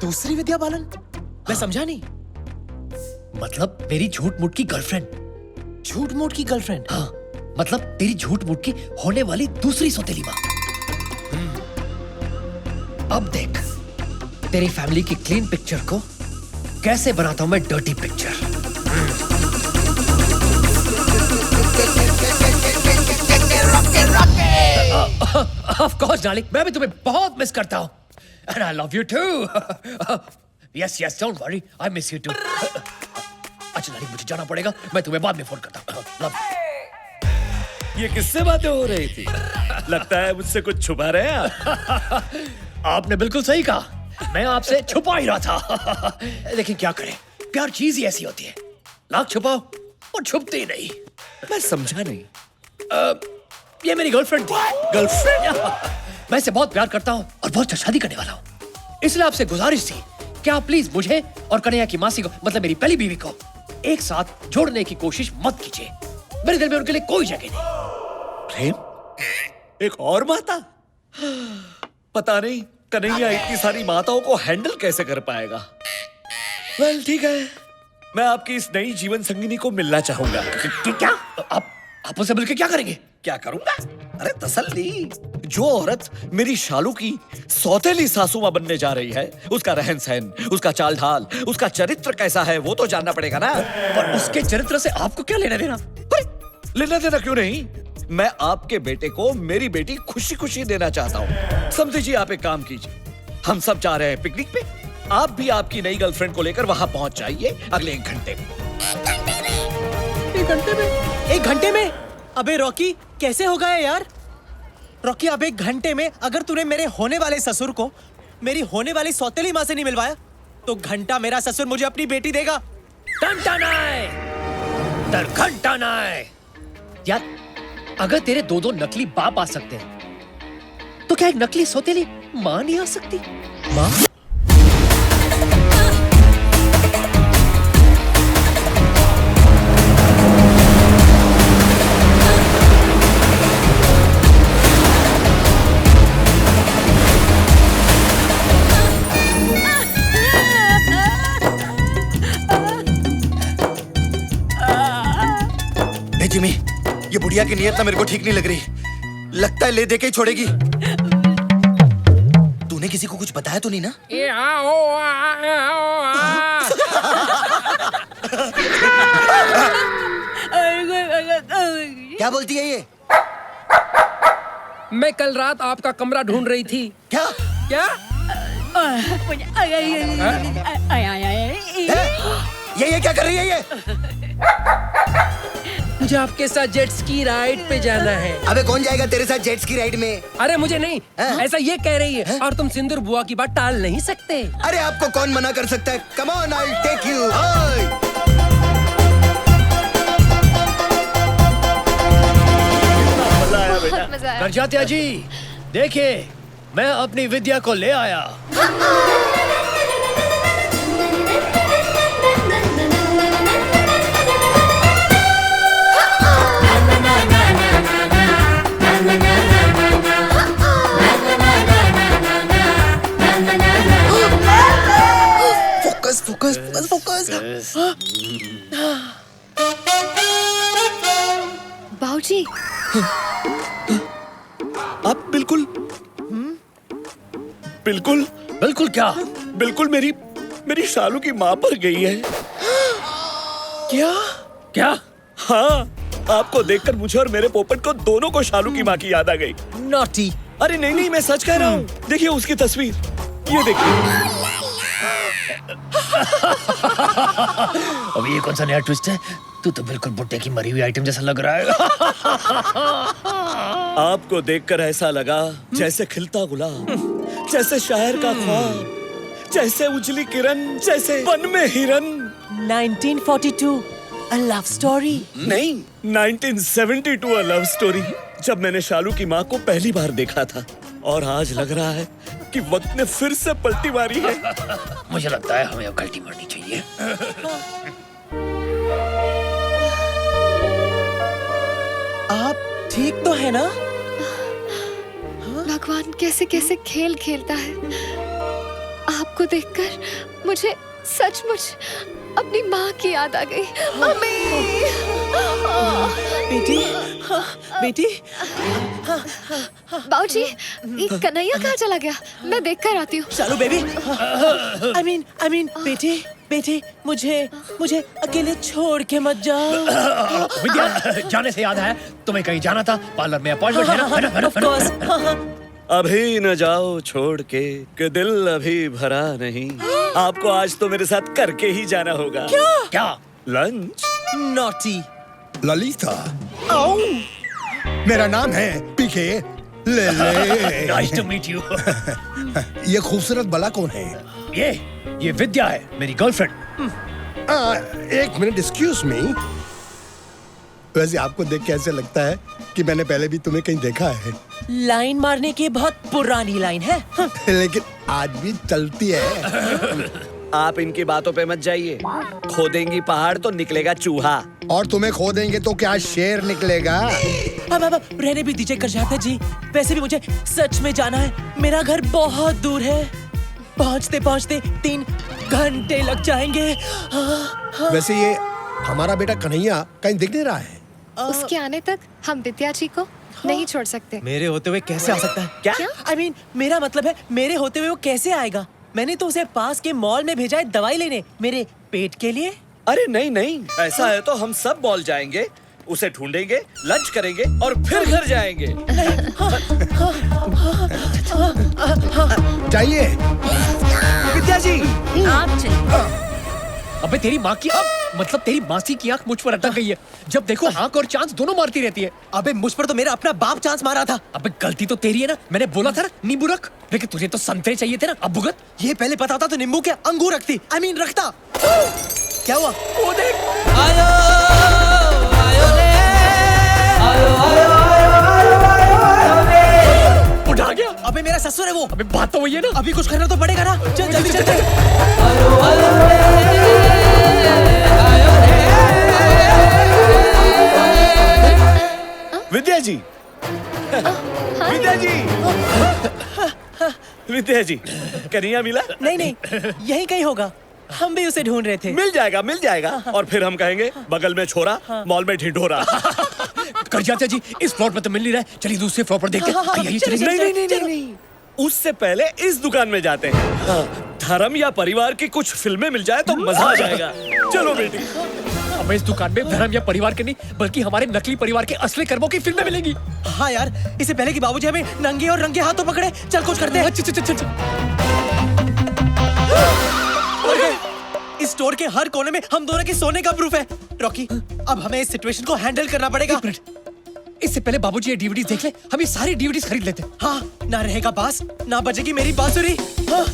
दूसरी विद्या बालन? मैं समझा नहीं। मतलब मेरी झूठ मूठ की गर्लफ्रेंड। झूठ मूठ की गर्लफ्रेंड? हाँ, मतलब तेरी झूठ मूठ की होने वाली दूसरी सौतेली माँ। अब देख तेरी फैमिली की क्लीन पिक्चर को कैसे बनाता हूं मैं dirty picture. Of course, darling, मैं भी तुम्हें बहुत मिस करता हूँ। And I love you too. Yes, don't worry, I miss you too. अच्छा darling, मुझे जाना पड़ेगा, मैं तुम्हें बाद में फोन करता हूँ। Love you. ये किससे बातें हो रही थी? लगता है मुझसे कुछ छुपा रहे हैं आप। आपने बिल्कुल सही कहा, मैं आपसे छुपा ही रहा था। लेकिन क्या करें, प्यार चीज ही ऐसी होती है, लाख छुपाओ और छुपती नहीं। मैं समझा नहीं। ये मेरी गर्लफ्रेंड थी। गर्लफ्रेंड? मैं इसे बहुत प्यार करता हूँ और बहुत शादी करने वाला हूँ। इसलिए आपसे गुजारिश थी कि आप प्लीज मुझे और कन्हैया की मासी को, मतलब मेरी पहली बीवी को, एक साथ जोड़ने की कोशिश मत कीजिए। मेरे दिल में उनके लिए कोई जगह नहीं। प्रेम? एक और माता? पता नहीं कन्हैया इतनी सारी माताओं को हैंडल कैसे कर पाएगा। वेल ठीक है, मैं आपकी इस नई जीवन संगिनी को मिलना चाहूंगा। क्या? आप उससे मिलकर क्या करेंगे? क्या करूंगा? अरे तसल्ली। जो औरत मेरी शालू की सौतेली सासू मां बनने जा रही है, उसका रहन सहन, उसका चाल ढाल, उसका चरित्र कैसा है वो तो जानना पड़ेगा ना। और उसके चरित्र से आपको क्या लेना देना? लेना देना क्यों नहीं? मैं आपके बेटे को मेरी बेटी खुशी खुशी देना चाहता हूँ। समझिए, आप एक काम कीजिए, हम सब जा रहे हैं पिकनिक पे, आप भी आपकी नई गर्लफ्रेंड को लेकर वहां पहुंच जाइए अगले 1 घंटे में। 1 घंटे में? अबे रॉकी, कैसे होगा ये यार? रॉकी, अब 1 घंटे में अगर तूने मेरे होने वाले ससुर को मेरी होने वाली सौतेली माँ से नहीं मिलवाया तो घंटा मेरा ससुर मुझे अपनी बेटी देगा। घंटा नाय। यार, अगर तेरे 2 नकली बाप आ सकते हैं तो क्या एक नकली सौतेली माँ नहीं आ सकती? माँ? जिमी, ये बुढ़िया की नियत ना मेरे को ठीक नहीं लग रही। लगता है ले दे के ही छोड़ेगी। तूने किसी को कुछ बताया तो नहीं ना? क्या बोलती है ये? मैं कल रात आपका कमरा ढूंढ रही थी। क्या? क्या? ये क्या कर रही है ये? मुझे आपके साथ जेट स्की राइड पे जाना है। अबे कौन जाएगा तेरे साथ जेट स्की राइड में? अरे मुझे नहीं, ऐसा ये कह रही है। और तुम सिंदूर बुआ की बात टाल नहीं सकते। अरे आपको कौन मना कर सकता है? Come on, I will take you. Karjatya ji, देखिए मैं अपनी विद्या को ले आया। Focus focus focus focus. बाऊजी, आप बिल्कुल बिल्कुल बिल्कुल क्या? बिल्कुल मेरी शालू की माँ पर गई है। क्या? क्या? हाँ, आपको देखकर मुझे और मेरे पोपट को दोनों को शालू की माँ की याद आ गई। नॉटी। अरे नहीं, मैं सच कह रहा हूँ। देखिए उसकी तस्वीर, ये देखिए। अब ये कौन सा नया ट्विस्ट है? तू तो बिल्कुल बुड्ढे की मरी हुई आइटम जैसा लग रहा है। आपको देखकर ऐसा लगा जैसे खिलता गुलाब, जैसे शायर का ख्वाब, जैसे उजली किरण, जैसे वन में हिरन। 1942 अ लव स्टोरी? नहीं, 1972 अ लव स्टोरी। जब मैंने शालू की माँ को पहली बार देखा था, और आज लग रहा है कि वक्त ने फिर से पलटी मारी है। मुझे लगता है हमें अब गलती मारनी चाहिए। आप ठीक तो है ना? भगवान कैसे कैसे खेल खेलता है। आपको देखकर मुझे सचमुच अपनी माँ की याद आ गई। मम्मी! बेटी, बेटी। बाऊजी, ये कन्हैया कहाँ चला गया? मैं देख कर आती हूँ। शालू बेबी। I mean, बेटी, मुझे अकेले छोड़ के मत जाओ। विद्या, जाने से याद है, तुम्हें कहीं जाना था, पार्लर में अपॉइंटमेंट है ना? Of course। अभी न जाओ छोड़ के, कि दिल अभी भरा नहीं। आपको आज तो मेरे साथ करके ही जाना होगा। क्या? लंच। नॉटी। ललिता, मेरा नाम है पीके ले ले। Nice to meet you. ये खूबसूरत बला कौन है? ये विद्या है, मेरी गर्लफ्रेंड। एक मिनट, एक्सक्यूज मी। वैसे आपको देख के ऐसे लगता है कि मैंने पहले भी तुम्हें कहीं देखा है। लाइन मारने की बहुत पुरानी लाइन है। लेकिन आज भी चलती है। आप इनकी बातों पे मत जाइए। खोदेंगी पहाड़ तो निकलेगा चूहा। और तुम्हें खोदेंगे तो क्या शेर निकलेगा? अब रहने भी दीजिए कर जाते जी। वैसे भी मुझे सच में जाना है। मेरा घर बहुत दूर है। पहुंचते पहुंचते 3 घंटे लग जाएंगे। वैसे ये हमारा बेटा कन्हैया कहीं दिख नहीं रहा है। उसके आने तक हम विद्या जी को नहीं छोड़ सकते। मेरे होते हुए कैसे आ सकता है? क्या? I mean, मेरा मतलब है मेरे होते हुए वो कैसे आएगा? मैंने तो उसे पास के मॉल में भेजा है दवाई लेने, मेरे पेट के लिए। अरे नहीं नहीं, ऐसा है तो हम सब मॉल जाएंगे, उसे ढूंढेंगे, लंच करेंगे और फिर घर जाएंगे। जाइए। विद्या जी, आप चलिए। अबे तेरी माँ की मतलब तेरी मासी की आंख मुझ पर अटक गई है। जब देखो आंख और चांस दोनों मारती रहती है। अबे मुझ पर तो मेरा अपना बाप चांस मारा था। अबे गलती तो तेरी है ना। मैंने बोला था ना नींबू रख, लेकिन तुझे तो संतरे चाहिए थे ना। अब भुगत। ये पहले पता होता तो नींबू के अंगूर रखती। I mean, रखता। क्या हुआ? वो देख। आयो आयो ले। आयो आयो आयो आयो ले। उठा गया। अबे मेरा ससुर है वो। अबे बात तो वही है ना। अभी कुछ करना तो पड़ेगा ना। चल जल्दी चल। आयो आयो ले। विद्या जी, विद्या जी, विद्या जी, कन्हैया मिला? नहीं नहीं, यही कहीं होगा। हम भी उसे ढूंढ रहे थे। मिल जाएगा मिल जाएगा। और फिर हम कहेंगे बगल में छोरा, मॉल में ढिंढोरा। कर जाते जी, इस फ्लोर पर तो मिल नहीं रहा है। चलिए दूसरे फ्लोर पर देखते हैं। नहीं, उससे पहले इस दुकान में जाते हैं। धर्म या परिवार की कुछ फिल्में मिल जाए तो मजा आ जाएगा। चलो बेटी। हमें इस दुकान में धर्म या परिवार के नहीं, बल्कि हमारे नकली परिवार के असली कर्मों की फिल्में मिलेंगी। हाँ यार, इससे पहले कि बाबूजी हमें नंगे और रंगे हाथों पकड़े। चल कुछ करते हैं। चल। इस स्टोर के हर कोने में हम दोनों के सोने का प्रूफ है। रॉकी, अब हमें इस सिचुएशन को हैंडल करना पड़ेगा। इससे पहले बाबूजी ये डीवीडीज देख ले। हम ये सारी डीवीडीज खरीद लेते हैं। हाँ, ना रहेगा बास, ना बजेगी मेरी बांसुरी। हाँ।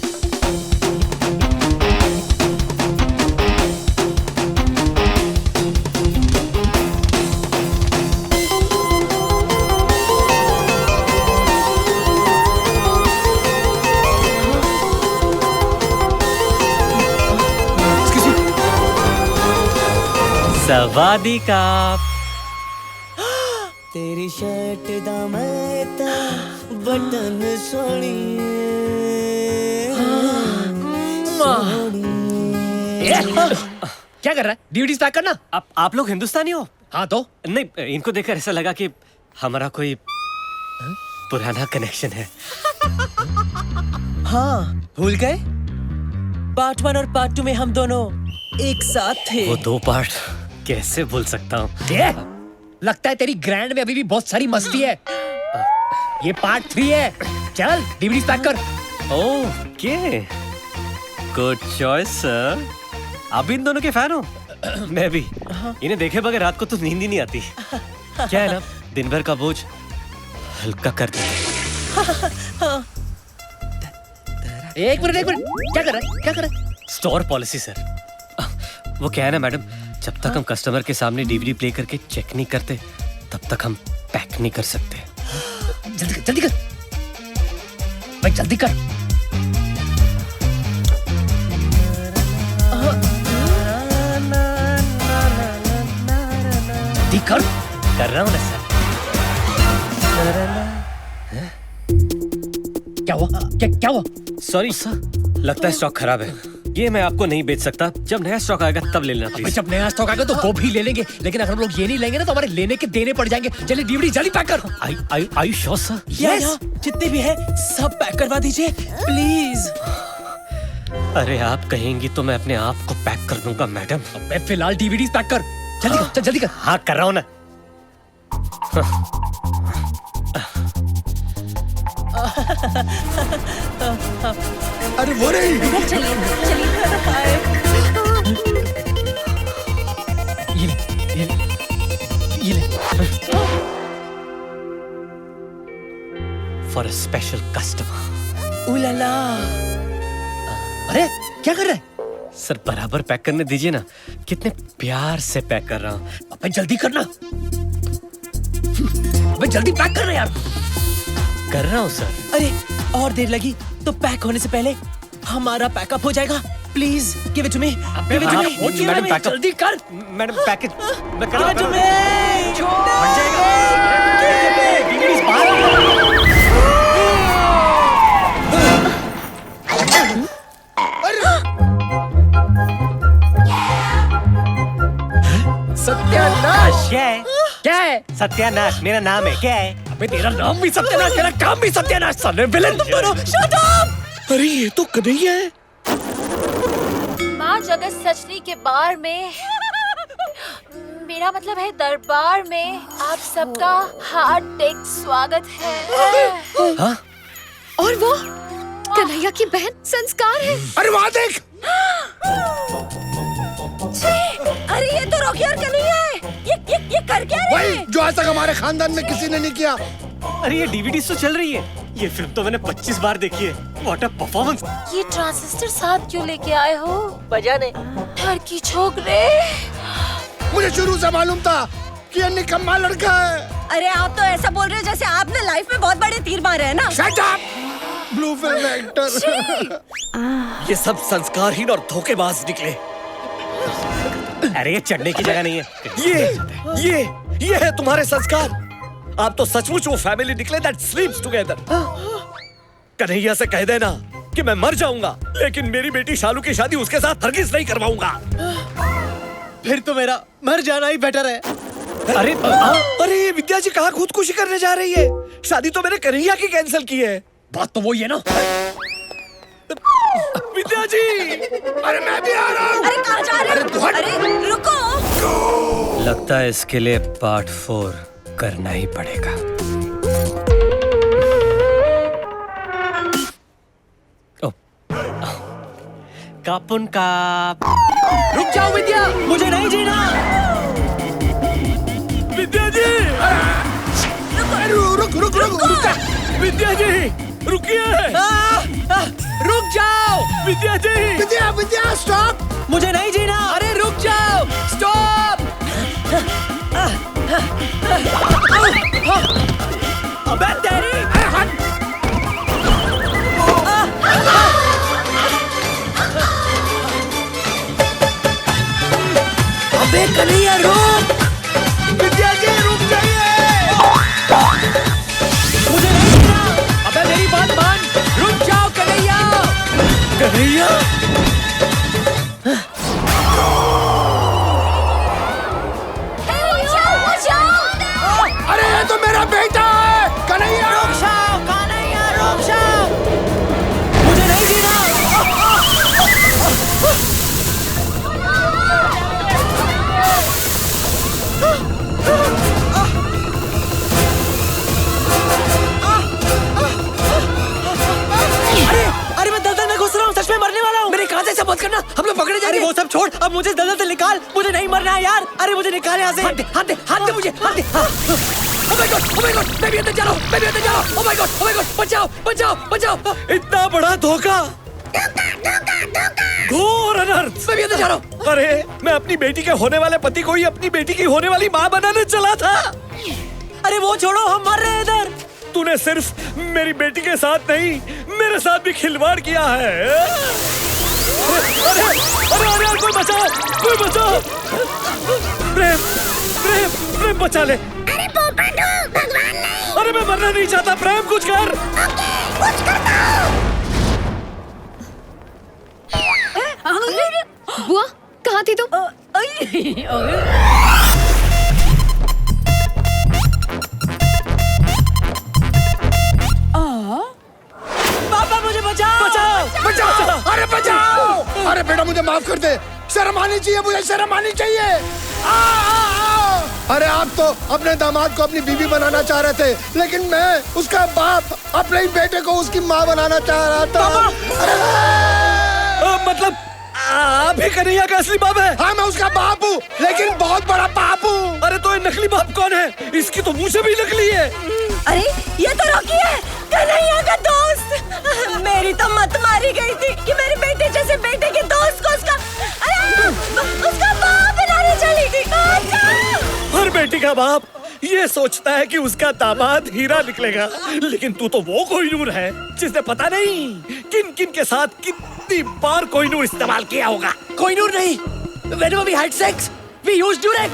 सवादी का तेरी शर्ट दा मैं ता बटन सोनी क्या कर रहा है? डीवीडीज पैक करना। आप लोग हिंदुस्तानी हो? हाँ तो नहीं, इनको देखकर ऐसा लगा कि हमारा कोई पुराना कनेक्शन है। हाँ, भूल गए? पार्ट 1 और पार्ट 2 में हम दोनों एक साथ थे। वो 2 पार्ट कैसे भूल सकता हूँ? लगता है तेरी ग्रैंड में अभी भी बहुत सारी मस्ती है। ये पार्ट 3 है। चल डीवीडीज पैक कर। Okay, good choice sir. आप भी इन दोनों के फैन हो? मैं भी। इन्हें देखे बगैर रात को तो नींद ही नहीं आती। क्या है ना, दिन भर का बोझ हल्का कर देते। एक मिनट, क्या कर रहा है? Store policy sir. वो क्या है ना मैडम, जब तक हम कस्टमर के सामने डीवीडी प्ले करके चेक नहीं करते, तब तक हम पैक नहीं कर सकते। जल्दी कर भाई, जल्दी कर। जल्दी कर रहा हूँ ना सर। क्या हुआ? क्या हुआ? सॉरी सर, लगता है स्टॉक खराब है। ये मैं आपको नहीं बेच सकता। जब नया स्टॉक आएगा तब ले लेना प्लीज। जब नया स्टॉक आएगा तो वो भी ले लेंगे, लेकिन अगर हम लोग ये नहीं लेंगे ना तो हमारे लेने के देने पड़ जाएंगे। चलिए डीवीडी जल्दी पैक कर। I sure sir? यस, जितने भी है सब पैक करवा दीजिए प्लीज। अरे आप कहेंगी तो मैं अपने आप को पैक कर दूंगा मैडम। मैं फिलहाल डीवीडीज पैक कर। जल्दी कर, जल्दी कर। हाँ कर रहा हूँ ना। अरे वो नहीं। ये ले। For a special customer. उलाला। अरे क्या कर रहा है? सर बराबर पैक करने दीजिए ना, कितने प्यार से पैक कर रहा हूँ। अबे जल्दी करना, अबे जल्दी पैक करना यार। कर रहा हूँ सर। अरे और देर लगी तो पैक होने से पहले हमारा पैकअप हो जाएगा। Please give it to me. Madam pack up जल्दी कर। मैडम पैकेज मैं कर रहा हूं। बन जाएगा। सत्यानाश। क्या है? क्या है? सत्यानाश मेरा नाम है। क्या है? अबे तेरा नाम भी सत्यानाश, तेरा काम भी सत्यानाश। साले विलेन। तुम दोनों शट अप। अरे ये तो कन्हैया है। माँ जगत सचनी के बार में, मेरा मतलब है दरबार में, आप सबका हार्दिक स्वागत है। हाँ? और वो कन्हैया की बहन संस्कार है। अरे वहाँ देख। अरे ये तो रॉकी और कन्हैया है। ये कर क्या रहे वही जो आज तक हमारे खानदान में किसी ने नहीं किया। अरे ये डीवीडी तो चल रही है। ये फिल्म तो मैंने 25 बार देखी है। What a performance. ये ट्रांजिस्टर साथ क्यों लेके आए हो? बजाने। घर की छोकरे। मुझे शुरू से मालूम था कि ये निकम्मा लड़का है। अरे आप तो ऐसा बोल रहे हो जैसे आपने लाइफ में बहुत बड़े तीर मारे हैं ना। Shut up. Blue film actor. ये सब संस्कारहीन और धोखेबाज निकले। अरे ये चढ़ने की जगह नहीं है। ये है तुम्हारे संस्कार। आप तो सचमुच वो फैमिली निकले that sleeps together। कन्हैया से कह देना कि मैं मर जाऊंगा, लेकिन मेरी बेटी शालू की शादी उसके साथ हरगिज नहीं करवाऊंगा। फिर तो मेरा मर जाना ही बेटर है। अरे विद्या जी कहाँ खुदकुशी करने जा रही है? शादी तो मैंने कन्हैया की कैंसिल की है। बात तो वही है ना। विद्या जी, अरे मैं भी आ रहा हूँ। अरे कहाँ जा रहे हो? अरे रुको। लगता है इसके लिए पार्ट 4 करना ही पड़ेगा। कापुन काप। रुक जाओ विद्या, मुझे नहीं जीना। विद्या जी, रुक। विद्या जी रुकिए। रुक जाओ विद्या जी। विद्या स्टॉप। मुझे नहीं जीना। अरे रुक जाओ। स्टॉप। अबे तेरी। अबे कन्हैया रुक। विद्या जी रुक जाइए। मुझे नहीं जीना। अबे मेरी बात मान। रुक जाओ कन्हैया। कन्हैया। अरे ये तो मेरा बेटा है कन्हैया। रुक जाओ कन्हैया, रुक जाओ। मुझे नहीं जीना। अरे मैं दलदल में घुस रहा हूँ। सच में मरने वाला हूँ। मेरे कांधे से मत करना, हम लोग पकड़े जा रहे हैं। वो सब छोड़, अब मुझे दलदल से निकाल। मुझे नहीं मरना है यार। अरे मुझे निकाल यहाँ से। हाथ दे मुझे, हाथ दे। Oh my God, मैं भी अंदर जा रहा हूँ। Oh my God, बचाओ। इतना बड़ा धोखा, घोर अनर्थ। मैं भी अंदर जा रहा हूँ। अरे मैं अपनी बेटी के होने वाले पति को ही अपनी बेटी की होने वाली माँ बनाने चला था। अरे वो छोड़ो, हम मर रहे हैं इधर। तूने सिर्फ मेरी बेटी के साथ नहीं, मेरे साथ भी खिलवाड़ किया है। अरे कोई बचाओ। प्रेम बचा ले। अरे पोपट हो, भगवान नहीं। अरे मैं मरना नहीं चाहता। प्रेम कुछ कर। कुछ करता हूँ। बुआ कहाँ थी तुम? पापा मुझे बचाओ। अरे बचाओ। अरे बेटा मुझे माफ कर दे। शर्म आनी चाहिए, मुझे शर्म आनी चाहिए। अरे आप तो अपने दामाद को अपनी बीवी बनाना चाह रहे थे, लेकिन मैं उसका बाप अपने ही बेटे को उसकी माँ बनाना चाह रहा था। मतलब आप ही कन्हैया का असली बाप है? हाँ मैं उसका बाप हूँ, लेकिन बहुत बड़ा बाप हूँ। अरे तो ये नकली बाप कौन है? इसकी तो मुँह से भी नकली है। अरे ये तो रॉकी है, कन्हैया का दोस्त। मेरी तो मत मारी गई थी कि मेरे बेटे जैसे बेटे के दोस्त को उसका बेटी का बाप ये सोचता है कि उसका दामाद हीरा निकलेगा, लेकिन तू तो वो कोहिनूर है जिसने पता नहीं किन किन के साथ कितनी बार कोहिनूर इस्तेमाल किया होगा। कोहिनूर नहीं, whenever we had sex, we used Durex।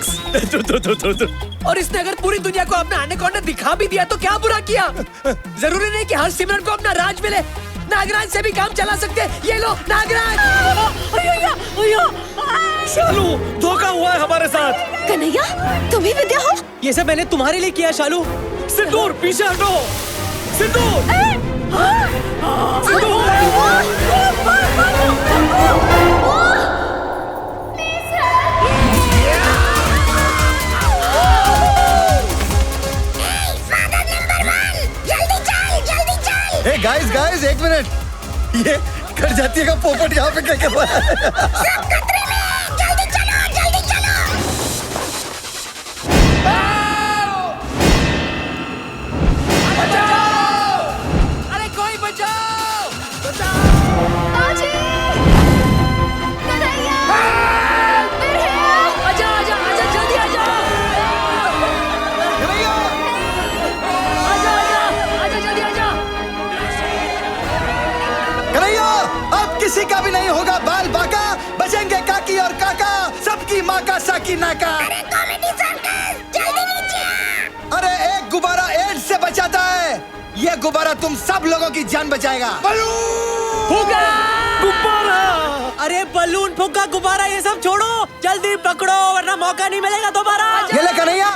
और इसने अगर पूरी दुनिया को अपना एनाकोंडा दिखा भी दिया तो क्या बुरा किया? जरूरी नहीं कि हर सिमरन को अपना राज मिले। नागराज से भी काम चला सकते हैं। ये लो नागराज। शालू, धोखा हुआ है हमारे साथ। कन्हैया, तुम ही विद्या हो? ये सब मैंने तुम्हारे लिए किया शालू। सिंदूर पीछे हटो। सिंदूर। ए गाइस गाइस, एक मिनट। ये कर जाती है का पोपट यहाँ पे क्या कर रहा है? सब खतरे में, जल्दी चलो, जल्दी चलो। बचाओ! अरे कोई बचाओ! बचाओ! बाजी! कन्हैया! आजा, आजा, आजा, जल्दी आजा! कन्हैया! आजा, आजा, आजा, जल्दी आजा! कन्हैया, अब किसी का भी नहीं होगा बाल बाका, बचेंगे काकी और काका, सबकी माँ का साकी नाका। अरे कॉमेडी सर्कस, जल्दी नीचे। अरे एक गुब्बारा एड्स से बचाता है, ये गुब्बारा तुम सब लोगों की जान बचाएगा। फुग्गा! गुब्बारा! अरे बलून, फुग्गा, गुब्बारा ये सब छोड़ो, जल्दी पकड़ो वरना मौका नहीं मिलेगा दोबारा। ये ले कन्हैया,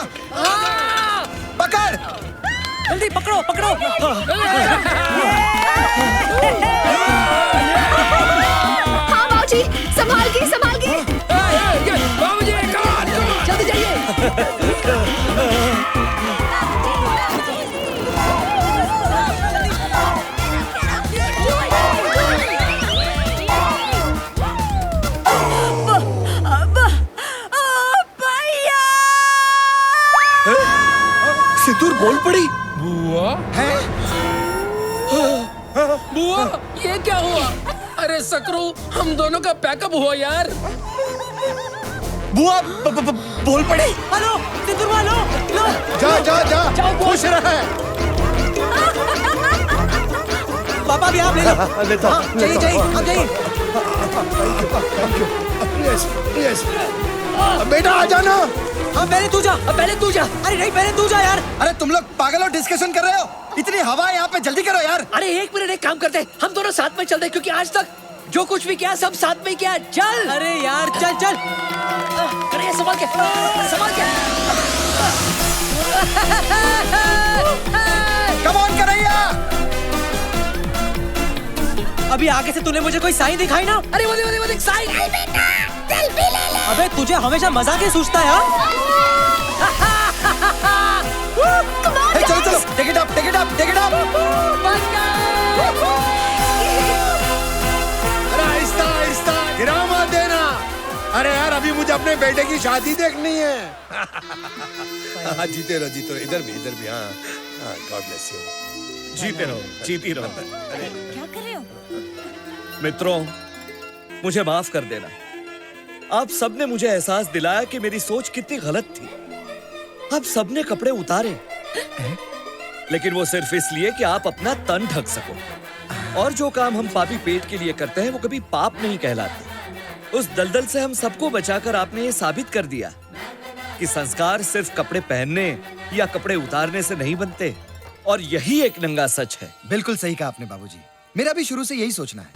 पकड़। जल्दी पकड़ो, पकड़ो। हाँ बाबूजी, संभाल के, संभाल के। बाबूजी, जल्दी जाइए। सिंदूर बोल पड़ी। बुआ है? बुआ, ये क्या हुआ? अरे सकरू, हम दोनों का पैकअप हुआ यार। बुआ बोल पड़ी। हेलो, सिंदूर वालो, लो। जा जा जा, खुश रहे। पापा भी आप ले लो। लेता हूं, हाँ, चाहिए, चाहिए, आप चाहिए। यस यस, बेटा आ जाना। हाँ, पहले तू जा। पहले तू जा। अरे नहीं, पहले तू जा यार। अरे तुम लोग पागल हो, डिस्कशन कर रहे हो? इतनी हवा है यहाँ पे, जल्दी करो यार। अरे एक मिनट, एक काम करते हैं, हम दोनों साथ में चलते हैं क्योंकि आज तक जो कुछ भी किया सब साथ में किया। चल। अरे यार, चल चल। अरे संभाल के, संभाल के। Come on Kanhaiya. अभी आगे से तूने मुझे कोई साइन दिखाई ना? अरे वो देख साइन। सेल्फी ले ले। अबे तुझे हमेशा मजाक ही सूझता है हाँ? चलो चलो, take it up, take it up, take it up. अरे आहिस्ता आहिस्ता, गिरा मत देना। अरे यार, अभी मुझे अपने बेटे की शादी देखनी है। हाँ, जीते रहो, इधर भी। हाँ, गॉड ब्लेस यू। जीते रहो, जीती रहो। क्या कर रहे हो? मित्रों, मुझे माफ कर देना। आप सबने मुझे एहसास दिलाया कि मेरी सोच कितनी गलत थी। आप सबने कपड़े उतारे, लेकिन वो सिर्फ इसलिए कि आप अपना तन ढक सको। और जो काम हम पापी पेट के लिए करते हैं वो कभी पाप नहीं कहलाते। उस दलदल से हम सबको बचाकर आपने ये साबित कर दिया कि संस्कार सिर्फ कपड़े पहनने या कपड़े उतारने से नहीं बनते। और यही एक नंगा सच है। बिल्कुल सही कहा आपने बाबूजी। मेरा भी शुरू से यही सोचना है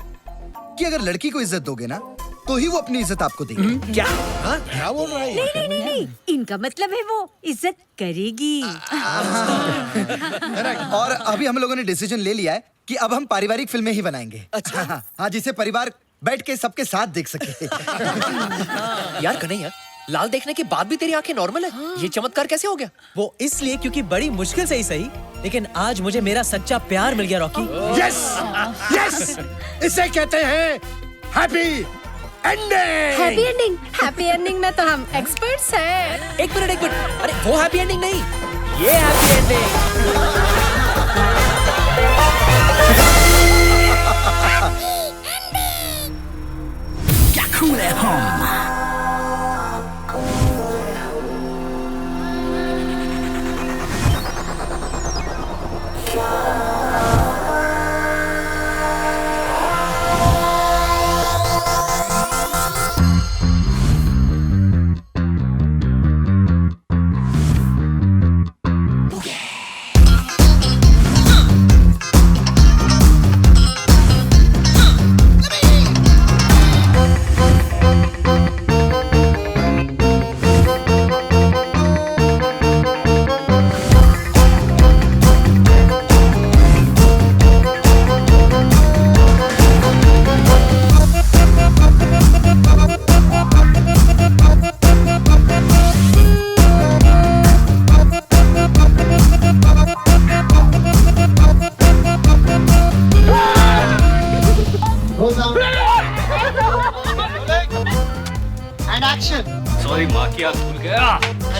कि अगर लड़की को इज्जत दोगे ना तो ही वो अपनी इज्जत आपको देगी। क्या? हाँ, क्या बोल रहा है? नहीं, इनका मतलब है वो इज्जत करेगी। और अभी हम लोगों ने डिसीजन ले लिया है कि अब हम पारिवारिक फिल्में ही बनाएंगे। अच्छा। हाँ, जिसे परिवार बैठ के सबके साथ देख सके। यार कन्हैया, लाल देखने के बाद भी तेरी आंखें नॉर्मल है। ये चमत्कार कैसे हो गया? वो इसलिए क्योंकि बड़ी मुश्किल से ही सही, लेकिन आज मुझे मेरा सच्चा प्यार मिल गया रॉकी। यस यस, इसे कहते हैं happy ending. Happy ending. Happy ending में तो हम एक्सपर्ट्स हैं। एक मिनट। अरे वो हैप्पी एंडिंग नहीं, ये हैप्पी एंडिंग। क्या खून है हम।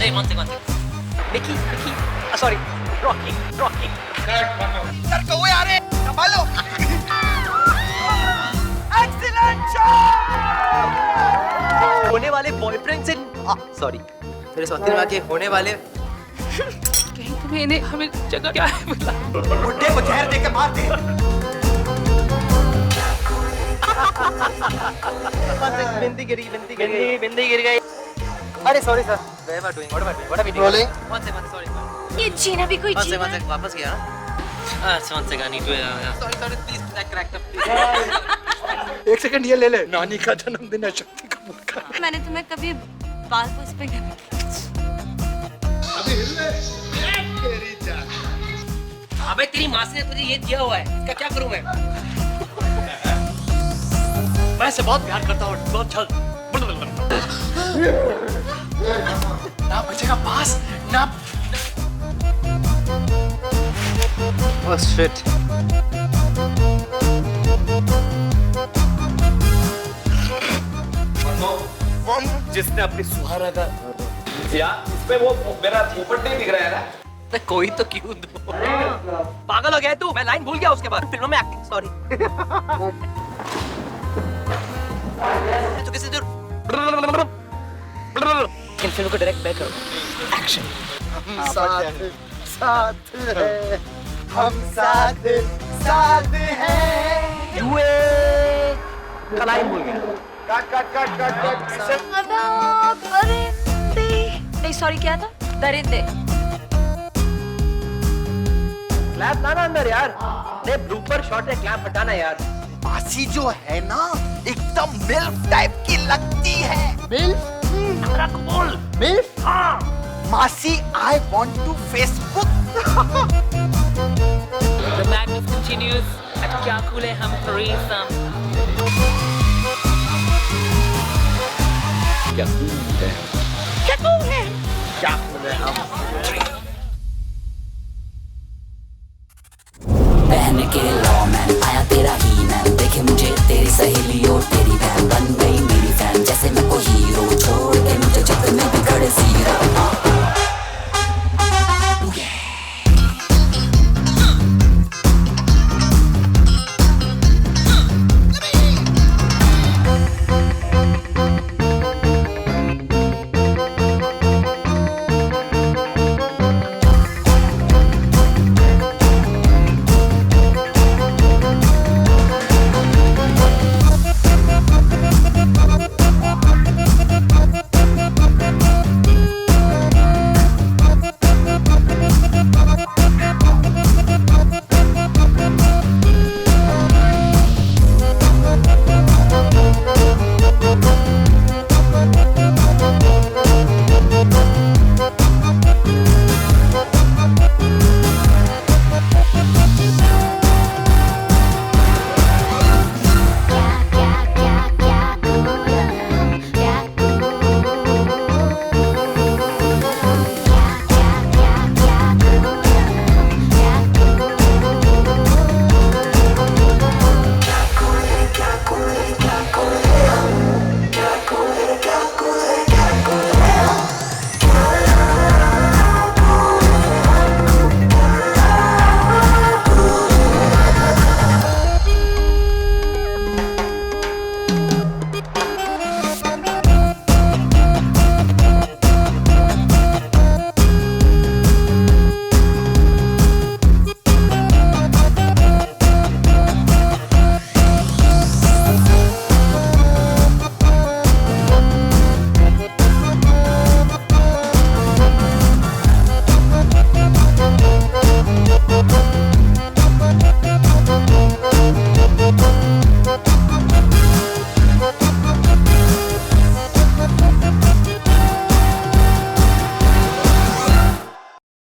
अरे वन सेकंड निकी सॉरी रॉकी सर कौवे आ रहे संभालो एक्सीलेंट शॉट होने वाले बॉयफ्रेंड से सॉरी मेरे स्वाति माँ के होने वाले कहीं तुम्हें इन्हें हमें जगह क्या है बता बुड्ढे को जहर देके मार दे बिंदी गिर गई अरे sorry sir what are we doing Rolling. One second sorry ये जीना भी कोई वन जीना सेकंड वापस गया one second I need to sorry please crack up एक सेकंड ये ले ले नानी का जन्मदिन है शक्ति कपूर का मैंने तुम्हें कभी बाल पोस पे अबे तेरी माँ ने तुझे ये दिया हुआ है इसका क्या करूं मैं इसे बहुत प्यार करता हूँ बहुत जल्द ना बचेगा पास ना Oh shit. जिसने अपनी सुहारा का यार इसमें वो मेरा पोपट नहीं दिख रहा है ना तो कोई तो क्यों दो पागल हो गया तू मैं लाइन भूल गया उसके बाद फिल्मों में एक्टिंग सॉरी तो किसी दूर इन फिल्म को डायरेक्ट मैं करूँ एक्शन साथ है हम साथ हैं लाइन भूल गया परिंदे नहीं सॉरी क्या था दरिंदे क्लैप लाना अंदर यार नहीं ब्लूपर शॉट है क्लैप हटाना यार मासी जो है ना एकदम मिल्फ टाइप की लगती है मिल्फ बोल मिल्फ हाँ मासी I want to Facebook The madness continues at क्या cool है हम threesome क्या क्या cool है क्या बोले हम